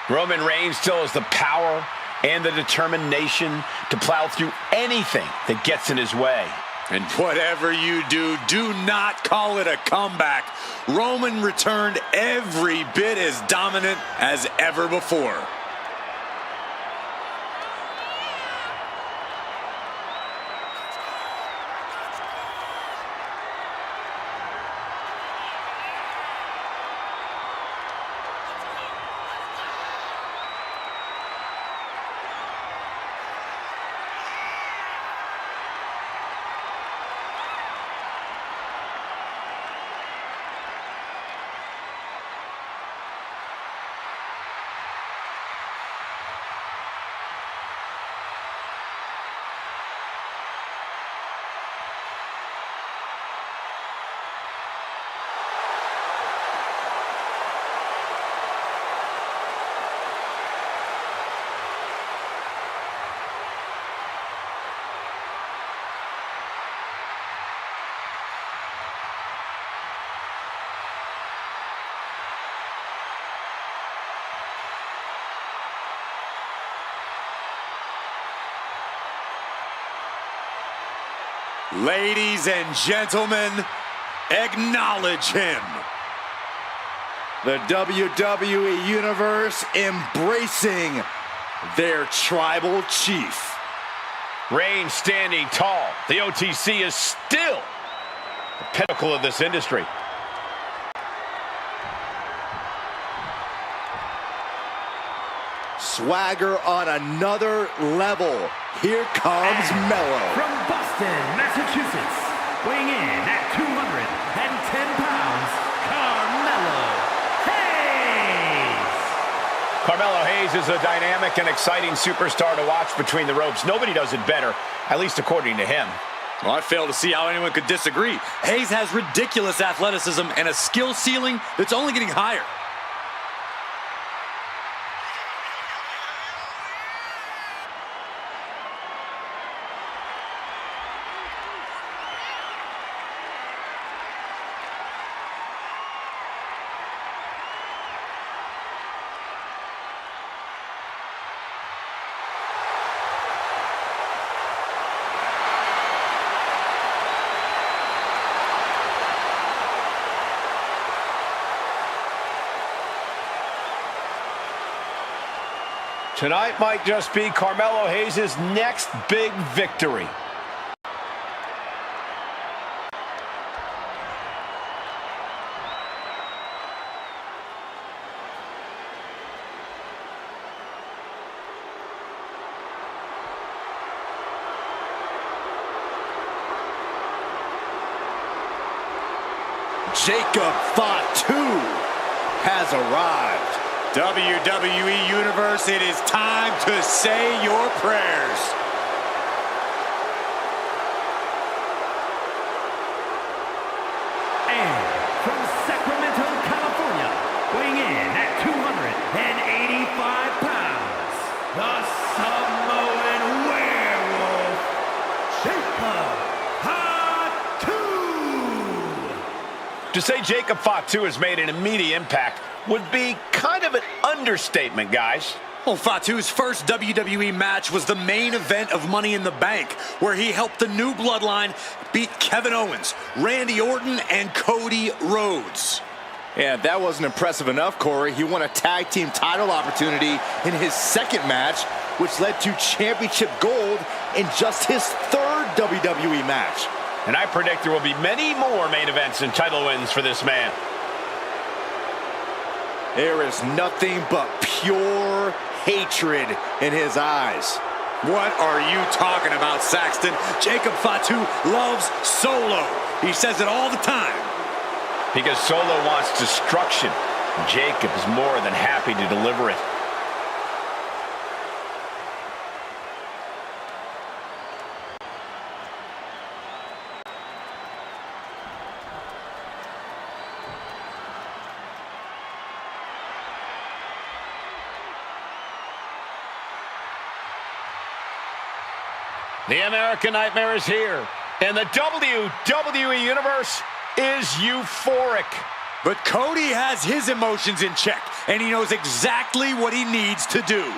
Roman Reigns still has the power and the determination to plow through anything that gets in his way. And whatever you do, do not call it a comeback. Roman returned every bit as dominant as ever before. Ladies and gentlemen, acknowledge him. The WWE Universe embracing their tribal chief. Reigns standing tall. The OTC is still the pinnacle of this industry. Swagger on another level. Here comes Mello. From Boston, Massachusetts, weighing in at 210 pounds, Carmelo Hayes. Carmelo Hayes is a dynamic and exciting superstar to watch between the ropes. Nobody does it better, at least according to him. Well, I fail to see how anyone could disagree. Hayes has ridiculous athleticism and a skill ceiling that's only getting higher. Tonight might just be Carmelo Hayes' next big victory. Jacob Fatu has arrived. WWE Universe, it is time to say your prayers. And from Sacramento, California, weighing in at 285 pounds, the Samoan werewolf, Jacob Fatu. To say Jacob Fatu has made an immediate impact would be kind of an understatement, guys. Well, Fatu's first WWE match was the main event of Money in the Bank, where he helped the new bloodline beat Kevin Owens, Randy Orton, and Cody Rhodes. Yeah, if that wasn't impressive enough, Corey, he won a tag team title opportunity in his second match, which led to championship gold in just his third WWE match. And I predict there will be many more main events and title wins for this man. There is nothing but pure hatred in his eyes. What are you talking about, Saxton? Jacob Fatu loves Solo. He says it all the time. Because Solo wants destruction. Jacob is more than happy to deliver it. The American Nightmare is here, and the WWE Universe is euphoric. But Cody has his emotions in check, and he knows exactly what he needs to do.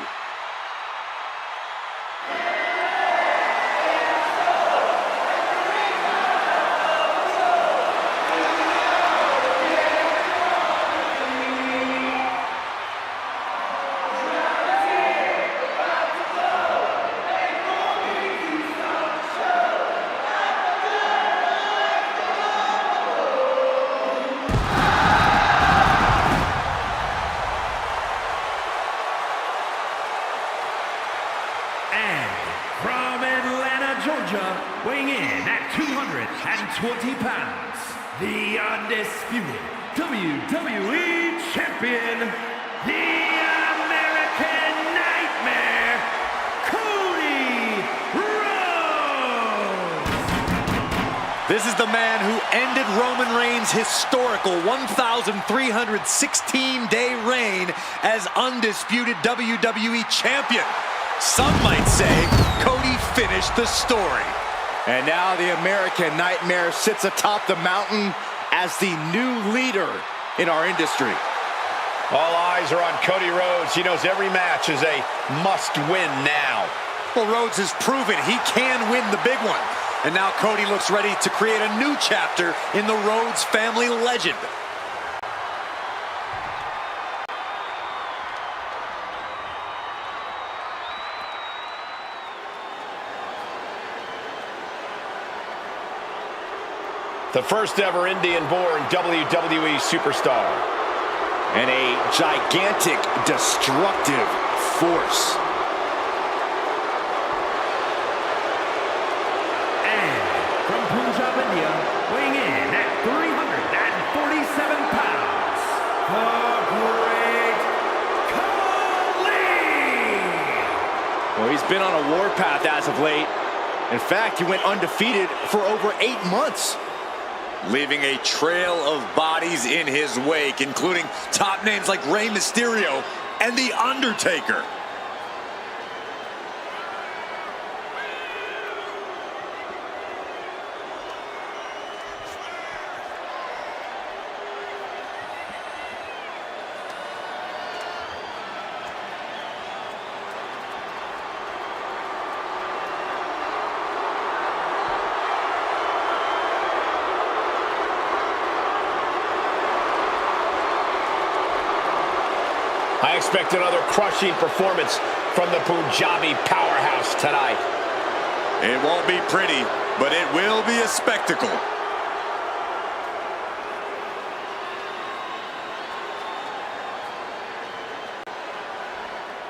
Weighing in at 220 pounds, the undisputed WWE Champion, the American Nightmare, Cody Rhodes! This is the man who ended Roman Reigns' historical 1,316-day reign as undisputed WWE Champion. Some might say Cody finished the story. And now the American Nightmare sits atop the mountain as the new leader in our industry. All eyes are on Cody Rhodes. He knows every match is a must-win now. Well, Rhodes has proven he can win the big one. And now Cody looks ready to create a new chapter in the Rhodes family legend. The first ever Indian-born WWE superstar. And a gigantic, destructive force. And from Punjab, India, weighing in at 347 pounds, the Great Khali! Well, he's been on a warpath as of late. In fact, he went undefeated for over 8 months. Leaving a trail of bodies in his wake, including top names like Rey Mysterio and The Undertaker. I expect another crushing performance from the Punjabi powerhouse tonight. It won't be pretty, but it will be a spectacle.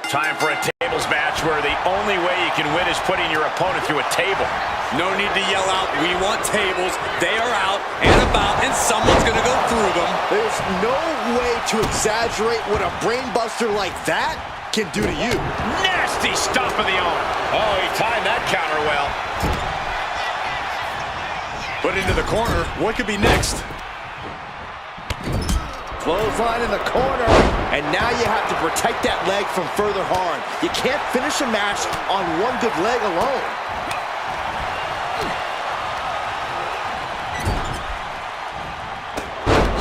Time for a tables match where the only way you can win is putting your opponent through a table. No need to yell out, "We want tables." They are out and about, and someone's going to go through them. There's no way to exaggerate what a brainbuster like that can do to you. Nasty stomp of the arm. Oh, he timed that counter well. Put into the corner. What could be next? Clothesline in the corner, and now you have to protect that leg from further harm. You can't finish a match on one good leg alone.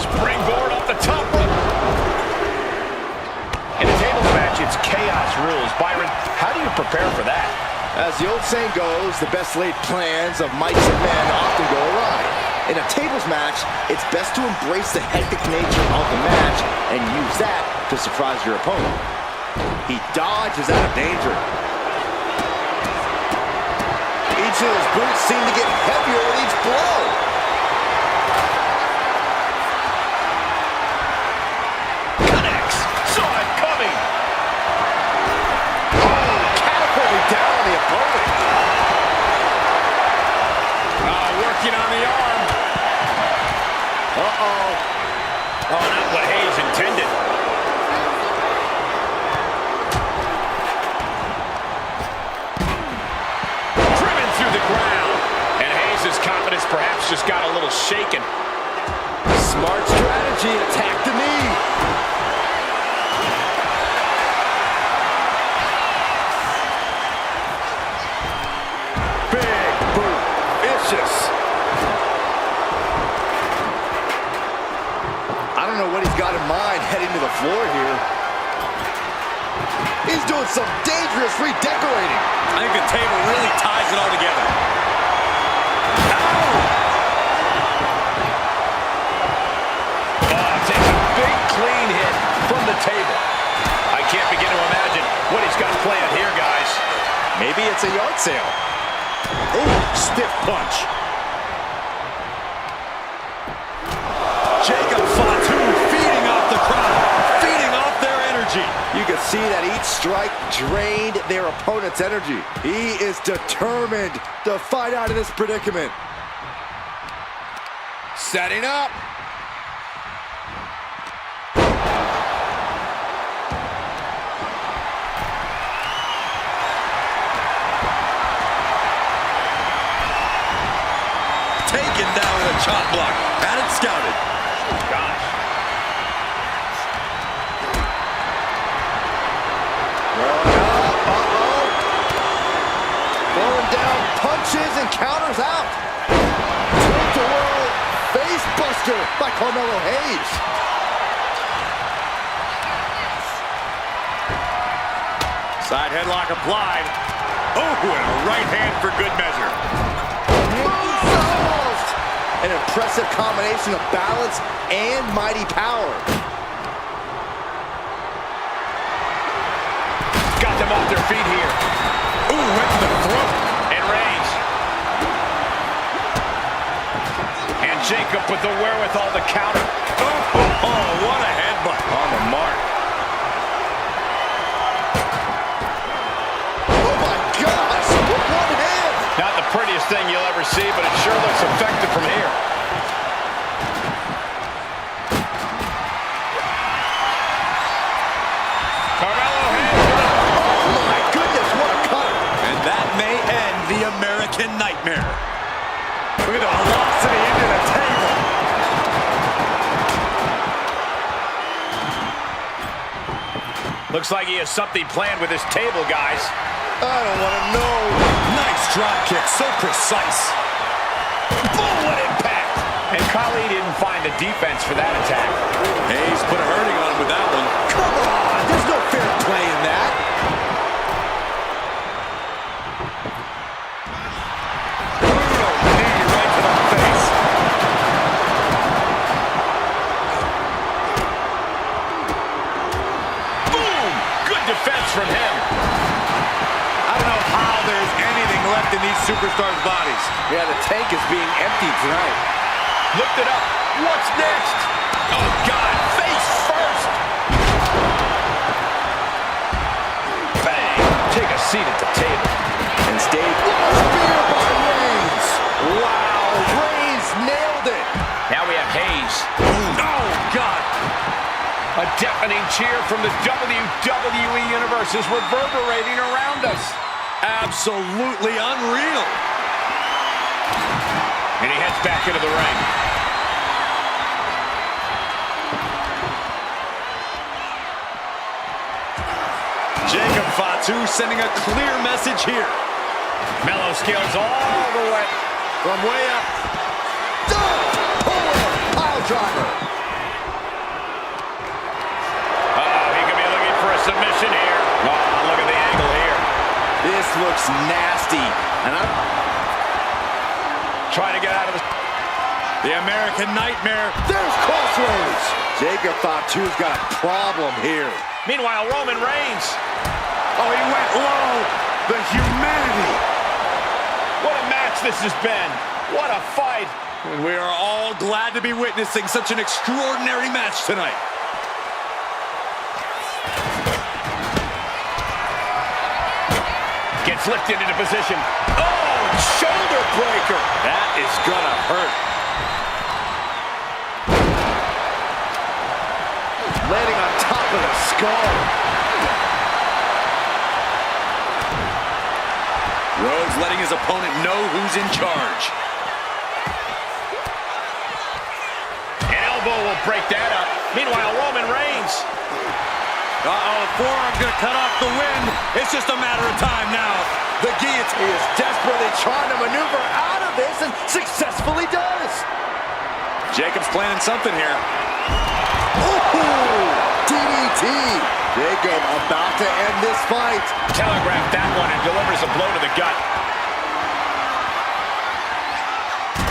Springboard off the top rope. In a tables match, it's chaos rules. Byron, how do you prepare for that? As the old saying goes, the best laid plans of mights and men often go awry. In a tables match, it's best to embrace the hectic nature of the match and use that to surprise your opponent. He dodges out of danger. Each of his boots seem to get heavier with each blow. Connects. Saw it coming. Oh, catapulted down on the Uh-oh. Oh, not what Hayes intended. Driven through the ground. And Hayes' confidence perhaps just got a little shaken. Smart strategy, attack the knee. Big boot, vicious. I don't know what he's got in mind heading to the floor here. He's doing some dangerous redecorating. I think the table really ties it all together. Takes a big clean hit from the table. I can't begin to imagine what he's got planned here, guys. Maybe it's a yard sale. Ooh, stiff punch. Jacob Fatu feeding off the crowd, feeding off their energy. You can see that each strike drained their opponent's energy. He is determined to fight out of this predicament. Setting up. Taken down with a chop block. Had it scouted. Gosh. Throwing down punches and counters out. Tilt-a-whirl face buster by Carmelo Hayes. Side headlock applied. Oh, and a right hand for good measure. Moonsault! An impressive combination of balance and mighty power. Got them off their feet here. Ooh, went to the throat. And Reigns. And Jacob with the wherewithal to counter. Oh, what a headbutt. On the mark. Oh my gosh! With one hand! Not the prettiest thing you'll ever see, but it sure looks effective from here. Carmelo Hayes. Oh my goodness, what a cut! And that may end the American Nightmare. Look at the velocity into the table. Looks like he has something planned with his table, guys. I don't want to know. Nice drop kick, so precise. Boom, what impact! And Khali didn't find the defense for that attack. Hayes put a hurting on him with that one. Come on, there's no fair play in that. Knee right to the face. Boom! Good defense from him. I don't know how there's anything left in these superstars' bodies. Yeah, the tank is being emptied tonight. Lift it up. What's next? Oh, God. Face first. Bang. Take a seat at the table. And stayed. Spear by Reigns. Wow, Reigns nailed it. Now we have Hayes. Oh, God. A deafening cheer from the WWE Universe is reverberating around us. Absolutely unreal. And he heads back into the ring. Jacob Fatu sending a clear message here. Mellow skills all the way. From way up. Pile driver. He could be looking for a submission here. Oh, look at the angle here. This looks nasty. And I'm Trying to get out of The American Nightmare. There's Crossroads. Jacob Fatu's got a problem here. Meanwhile, Roman Reigns. Oh, he went low. The humanity. What a match this has been. What a fight. And we are all glad to be witnessing such an extraordinary match tonight. Gets lifted into position. Oh, shoulder breaker. That is gonna hurt. of the skull. Rhodes letting his opponent know who's in charge. An elbow will break that up. Meanwhile, Roman Reigns. Uh-oh, forearm's gonna cut off the wind. It's just a matter of time now. The guillotine is desperately trying to maneuver out of this and successfully does. Jacob's planning something here. Ooh, DDT. Jacob about to end this fight. Telegraphed that one and delivers a blow to the gut.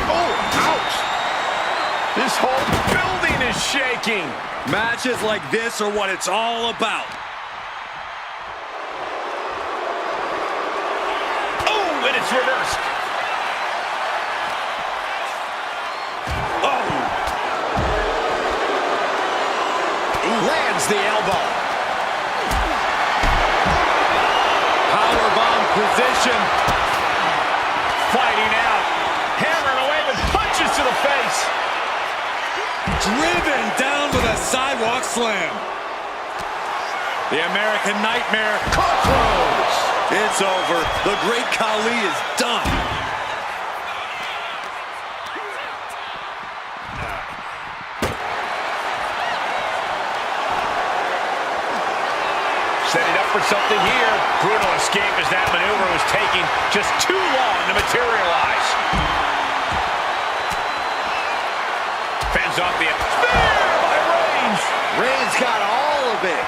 Oh, ouch. This whole building is shaking. Matches like this are what it's all about. Oh, and it's reversed. Oh. Lands the elbow. Powerbomb position. Fighting out. Hammering away with punches to the face. Driven down with a sidewalk slam. The American Nightmare. Crossroads. It's over. The Great Khali is done. Setting up for something here. Brutal escape as that maneuver was taking just too long to materialize. Fends off the spear by Reigns. Reigns got all of it.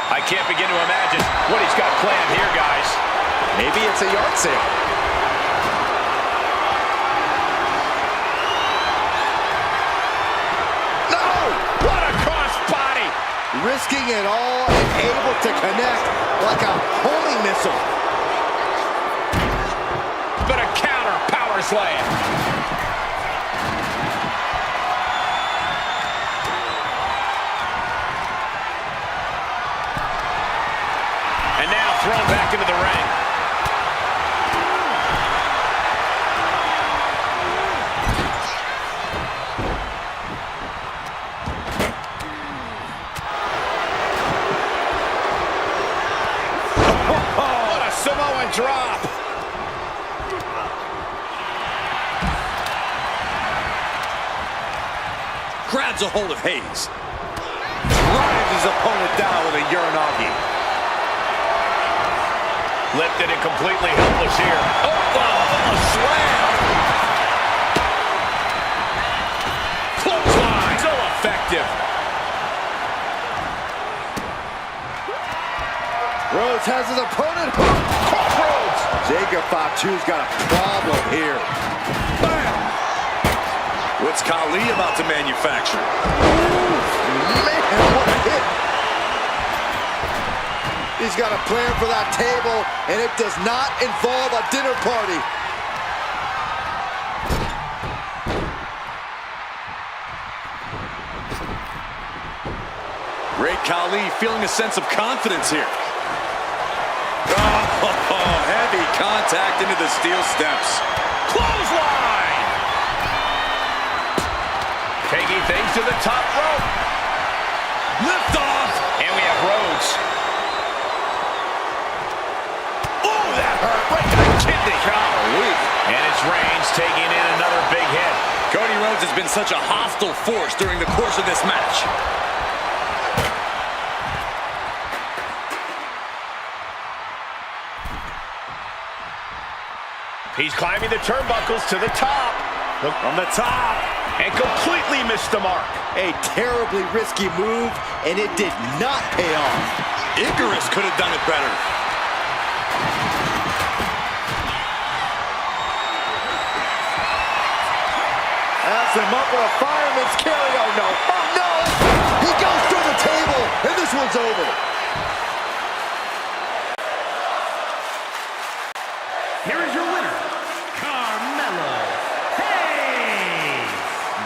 I can't begin to imagine what he's got planned here, guys. Maybe it's a yard sale. Risking it all and able to connect like a homing missile. But a counter power slam. And now thrown back into the ring. Samoan drop. Grabs a hold of Hayes. Drives his opponent down with a Uranagi. Lifted and completely helpless here. Oh, a slam. Clothesline. So effective. Rhodes has his opponent hooked. Crossroads. Jacob Fatu's got a problem here. Bam! What's Khali about to manufacture? Man, what a hit. He's got a plan for that table, and it does not involve a dinner party. Great Khali feeling a sense of confidence here. Oh, heavy contact into the steel steps. Clothesline. Taking things to the top rope. Lift off. And we have Rhodes. Oh, that hurt right to the kidney. Golly. And it's Reigns taking in another big hit. Cody Rhodes has been such a hostile force during the course of this match. He's climbing the turnbuckles to the top. On the top. And completely missed the mark. A terribly risky move, and it did not pay off. Icarus could have done it better. That's him up with a fireman's carry. Oh, no. Oh, no. He goes through the table, and this one's over. Here is your winner, Carmelo Hayes.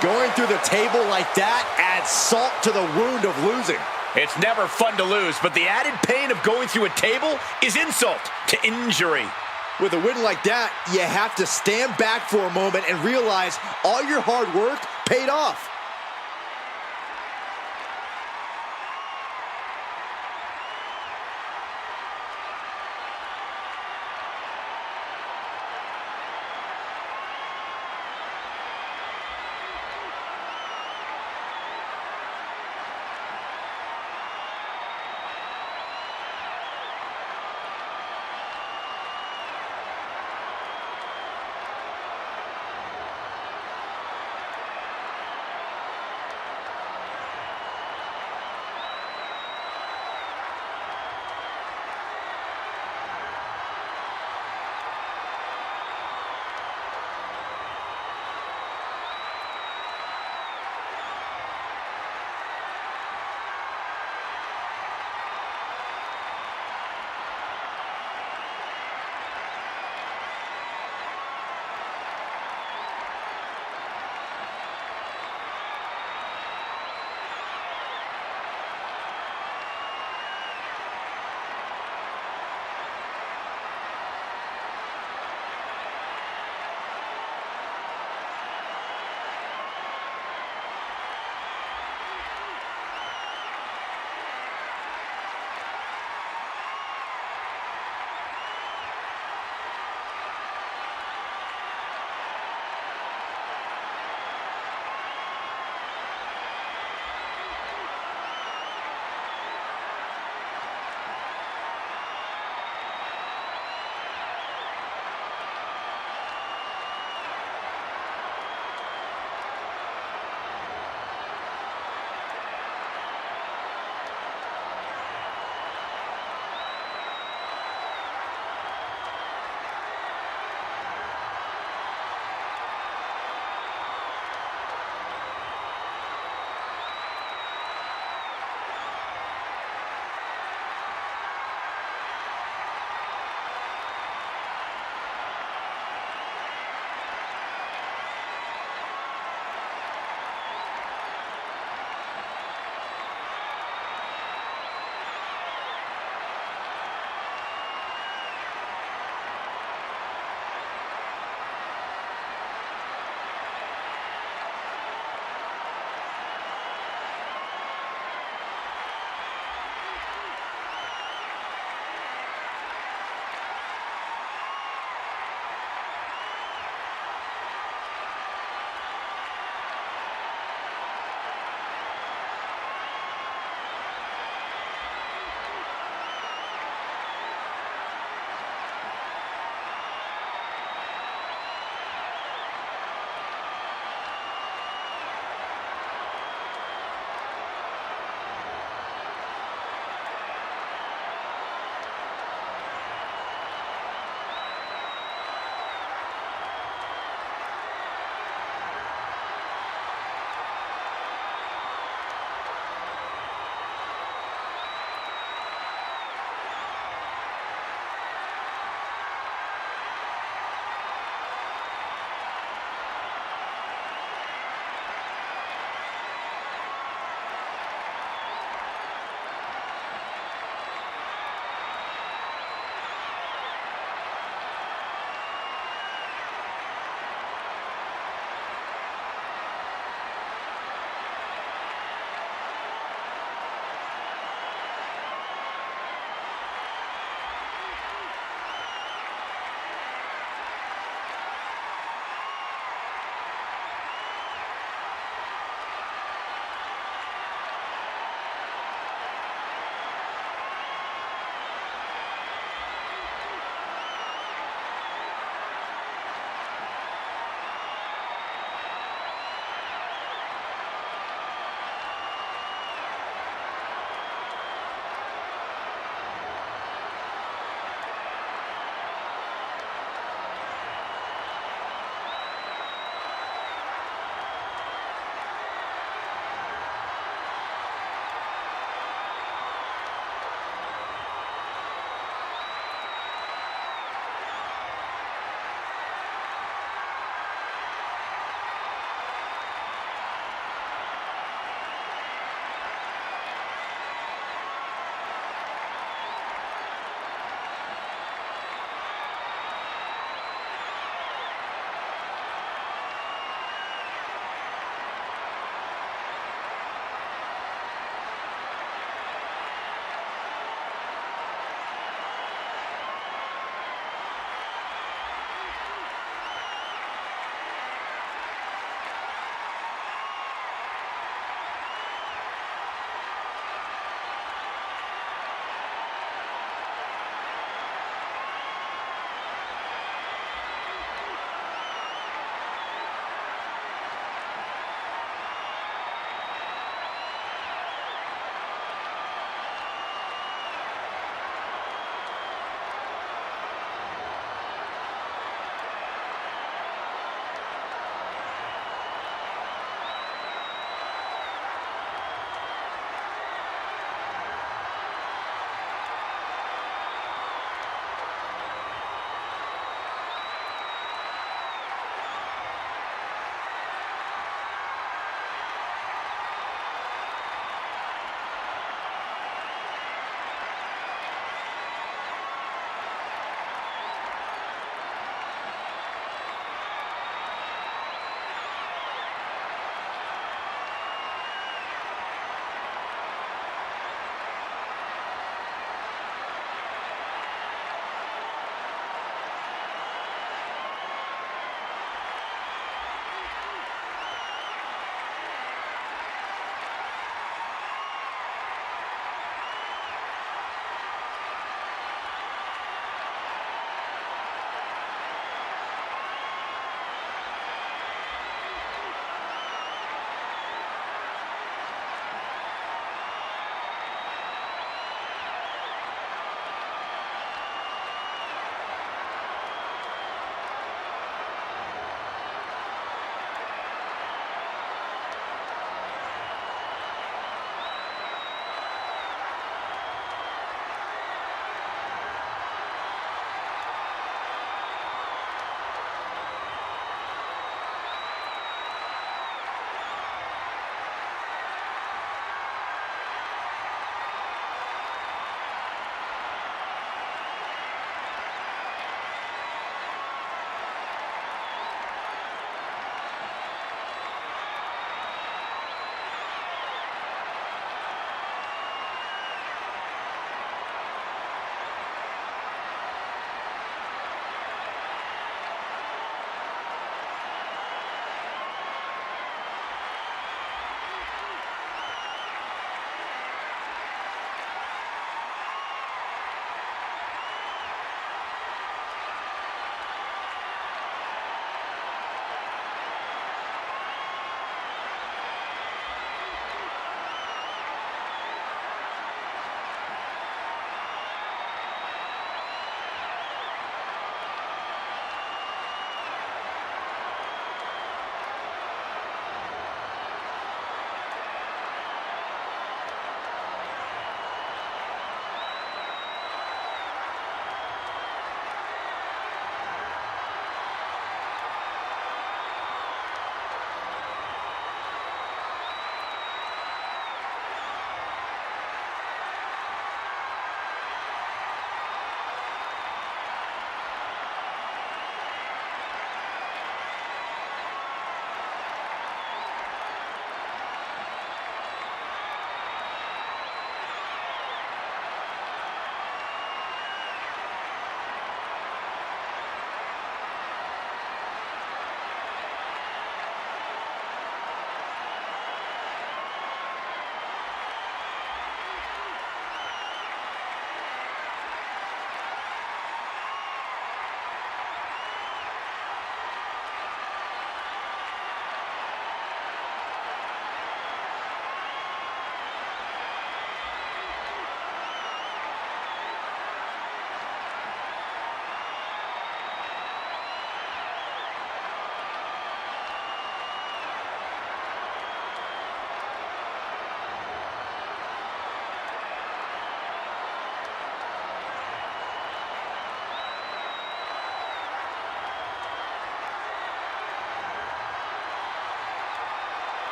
Going through the table like that adds salt to the wound of losing. It's never fun to lose, but the added pain of going through a table is insult to injury. With a win like that, you have to stand back for a moment and realize all your hard work paid off.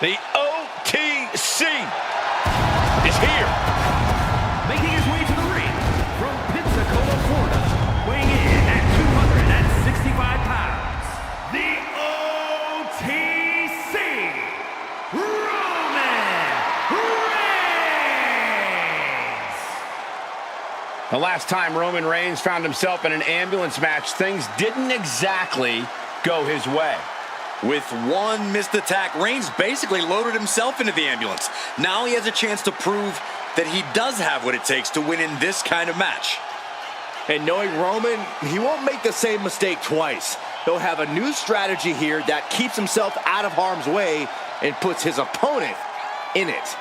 The OTC is here. Making his way to the ring from Pensacola, Florida, weighing in at 265 pounds, the OTC, Roman Reigns! The last time Roman Reigns found himself in an ambulance match, things didn't exactly go his way. With one missed attack, Reigns basically loaded himself into the ambulance. Now he has a chance to prove that he does have what it takes to win in this kind of match. And knowing Roman, he won't make the same mistake twice. He'll have a new strategy here that keeps himself out of harm's way and puts his opponent in it.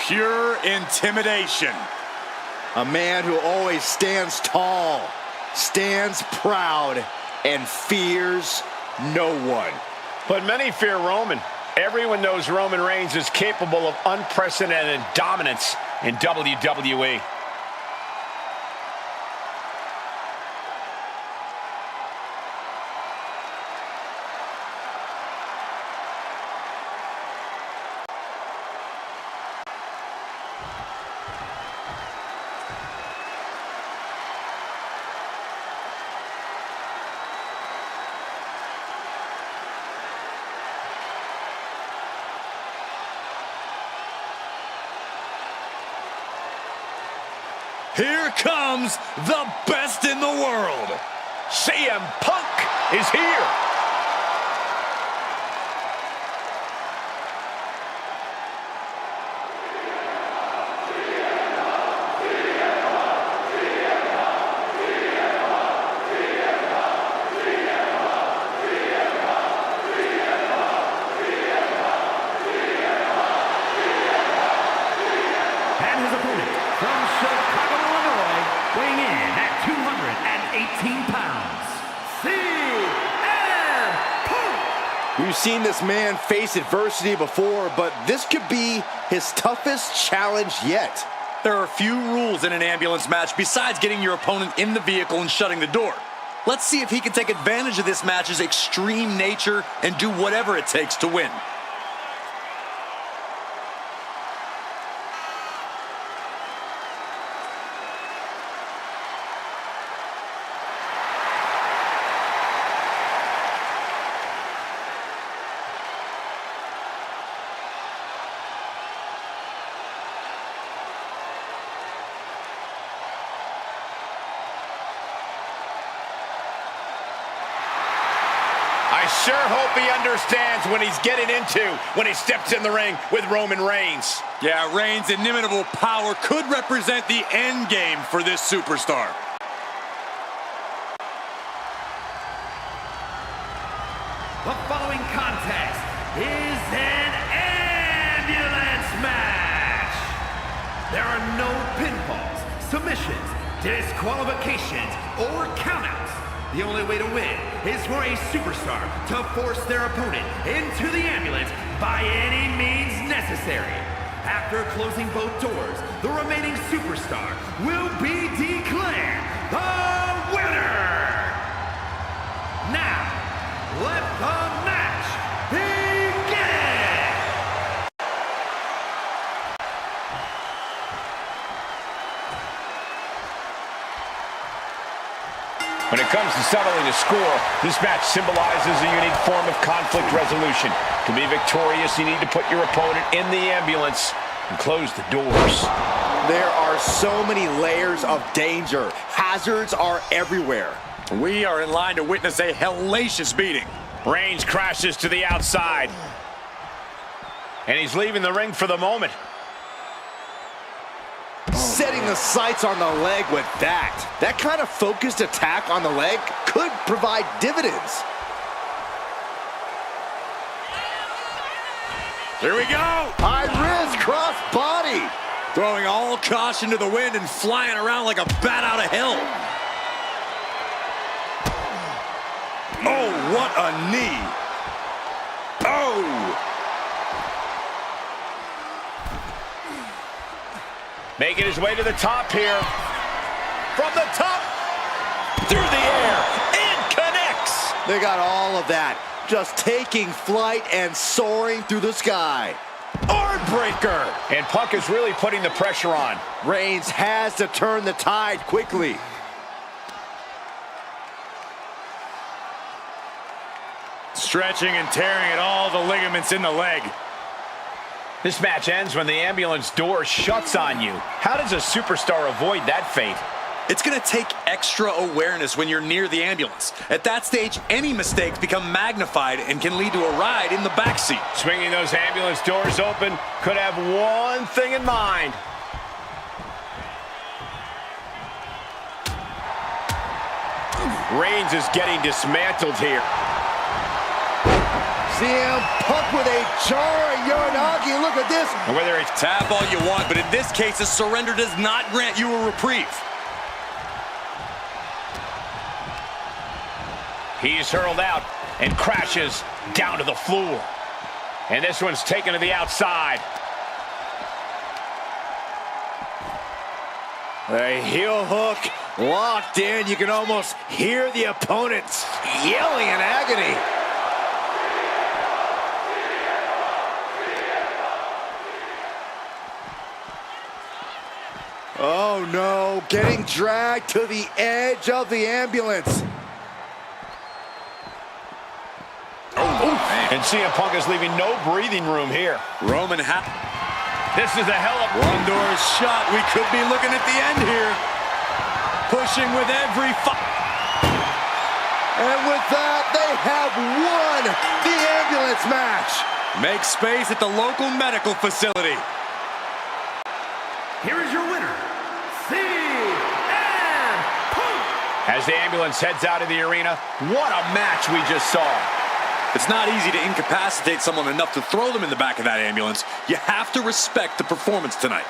Pure intimidation. A man who always stands tall, stands proud, and fears no one. But many fear Roman. Everyone knows Roman Reigns is capable of unprecedented dominance in WWE. Here comes the best in the world. CM Punk is here. And his opponent from Chicago, Illinois, weighing in at 218 pounds, CM Punk! We've seen this man face adversity before, but this could be his toughest challenge yet. There are few rules in an ambulance match besides getting your opponent in the vehicle and shutting the door. Let's see if he can take advantage of this match's extreme nature and do whatever it takes to win. I sure hope he understands what he's getting into when he steps in the ring with Roman Reigns. Yeah, Reigns' inimitable power could represent the end game for this superstar. The following contest is an ambulance match. There are no pinfalls, submissions, disqualifications, or countouts. The only way to win is for a superstar to force their opponent into the ambulance by any means necessary. After closing both doors, the remaining superstar will be declared the winner. Now, let the match begin! When it comes to settling a score, this match symbolizes a unique form of conflict resolution. To be victorious, you need to put your opponent in the ambulance and close the doors. There are so many layers of danger. Hazards are everywhere. We are in line to witness a hellacious beating. Reigns crashes to the outside. And he's leaving the ring for the moment. Setting the sights on the leg with that. That kind of focused attack on the leg could provide dividends. Here we go. High risk cross body. Throwing all caution to the wind and flying around like a bat out of hell. Oh, what a knee. Oh. Making his way to the top here. From the top. Through the air. And connects. They got all of that. Just taking flight and soaring through the sky. Arm breaker. And Punk is really putting the pressure on. Reigns has to turn the tide quickly. Stretching and tearing at all the ligaments in the leg. This match ends when the ambulance door shuts on you. How does a superstar avoid that fate? It's going to take extra awareness when you're near the ambulance. At that stage, any mistakes become magnified and can lead to a ride in the backseat. Swinging those ambulance doors open could have one thing in mind. Reigns is getting dismantled here. CM Punk with a jarring Uranagi. Look at this. And whether it's tap all you want, but in this case, a surrender does not grant you a reprieve. He's hurled out and crashes down to the floor. And this one's taken to the outside. A heel hook locked in. You can almost hear the opponents yelling in agony. Oh no, getting dragged to the edge of the ambulance. And CM Punk is leaving no breathing room here. This is a hell of One door is shut. We could be looking at the end here. Pushing with every And with that, they have won the ambulance match. Make space at the local medical facility. Here is your winner, CM Punk. As the ambulance heads out of the arena, what a match we just saw. It's not easy to incapacitate someone enough to throw them in the back of that ambulance. You have to respect the performance tonight.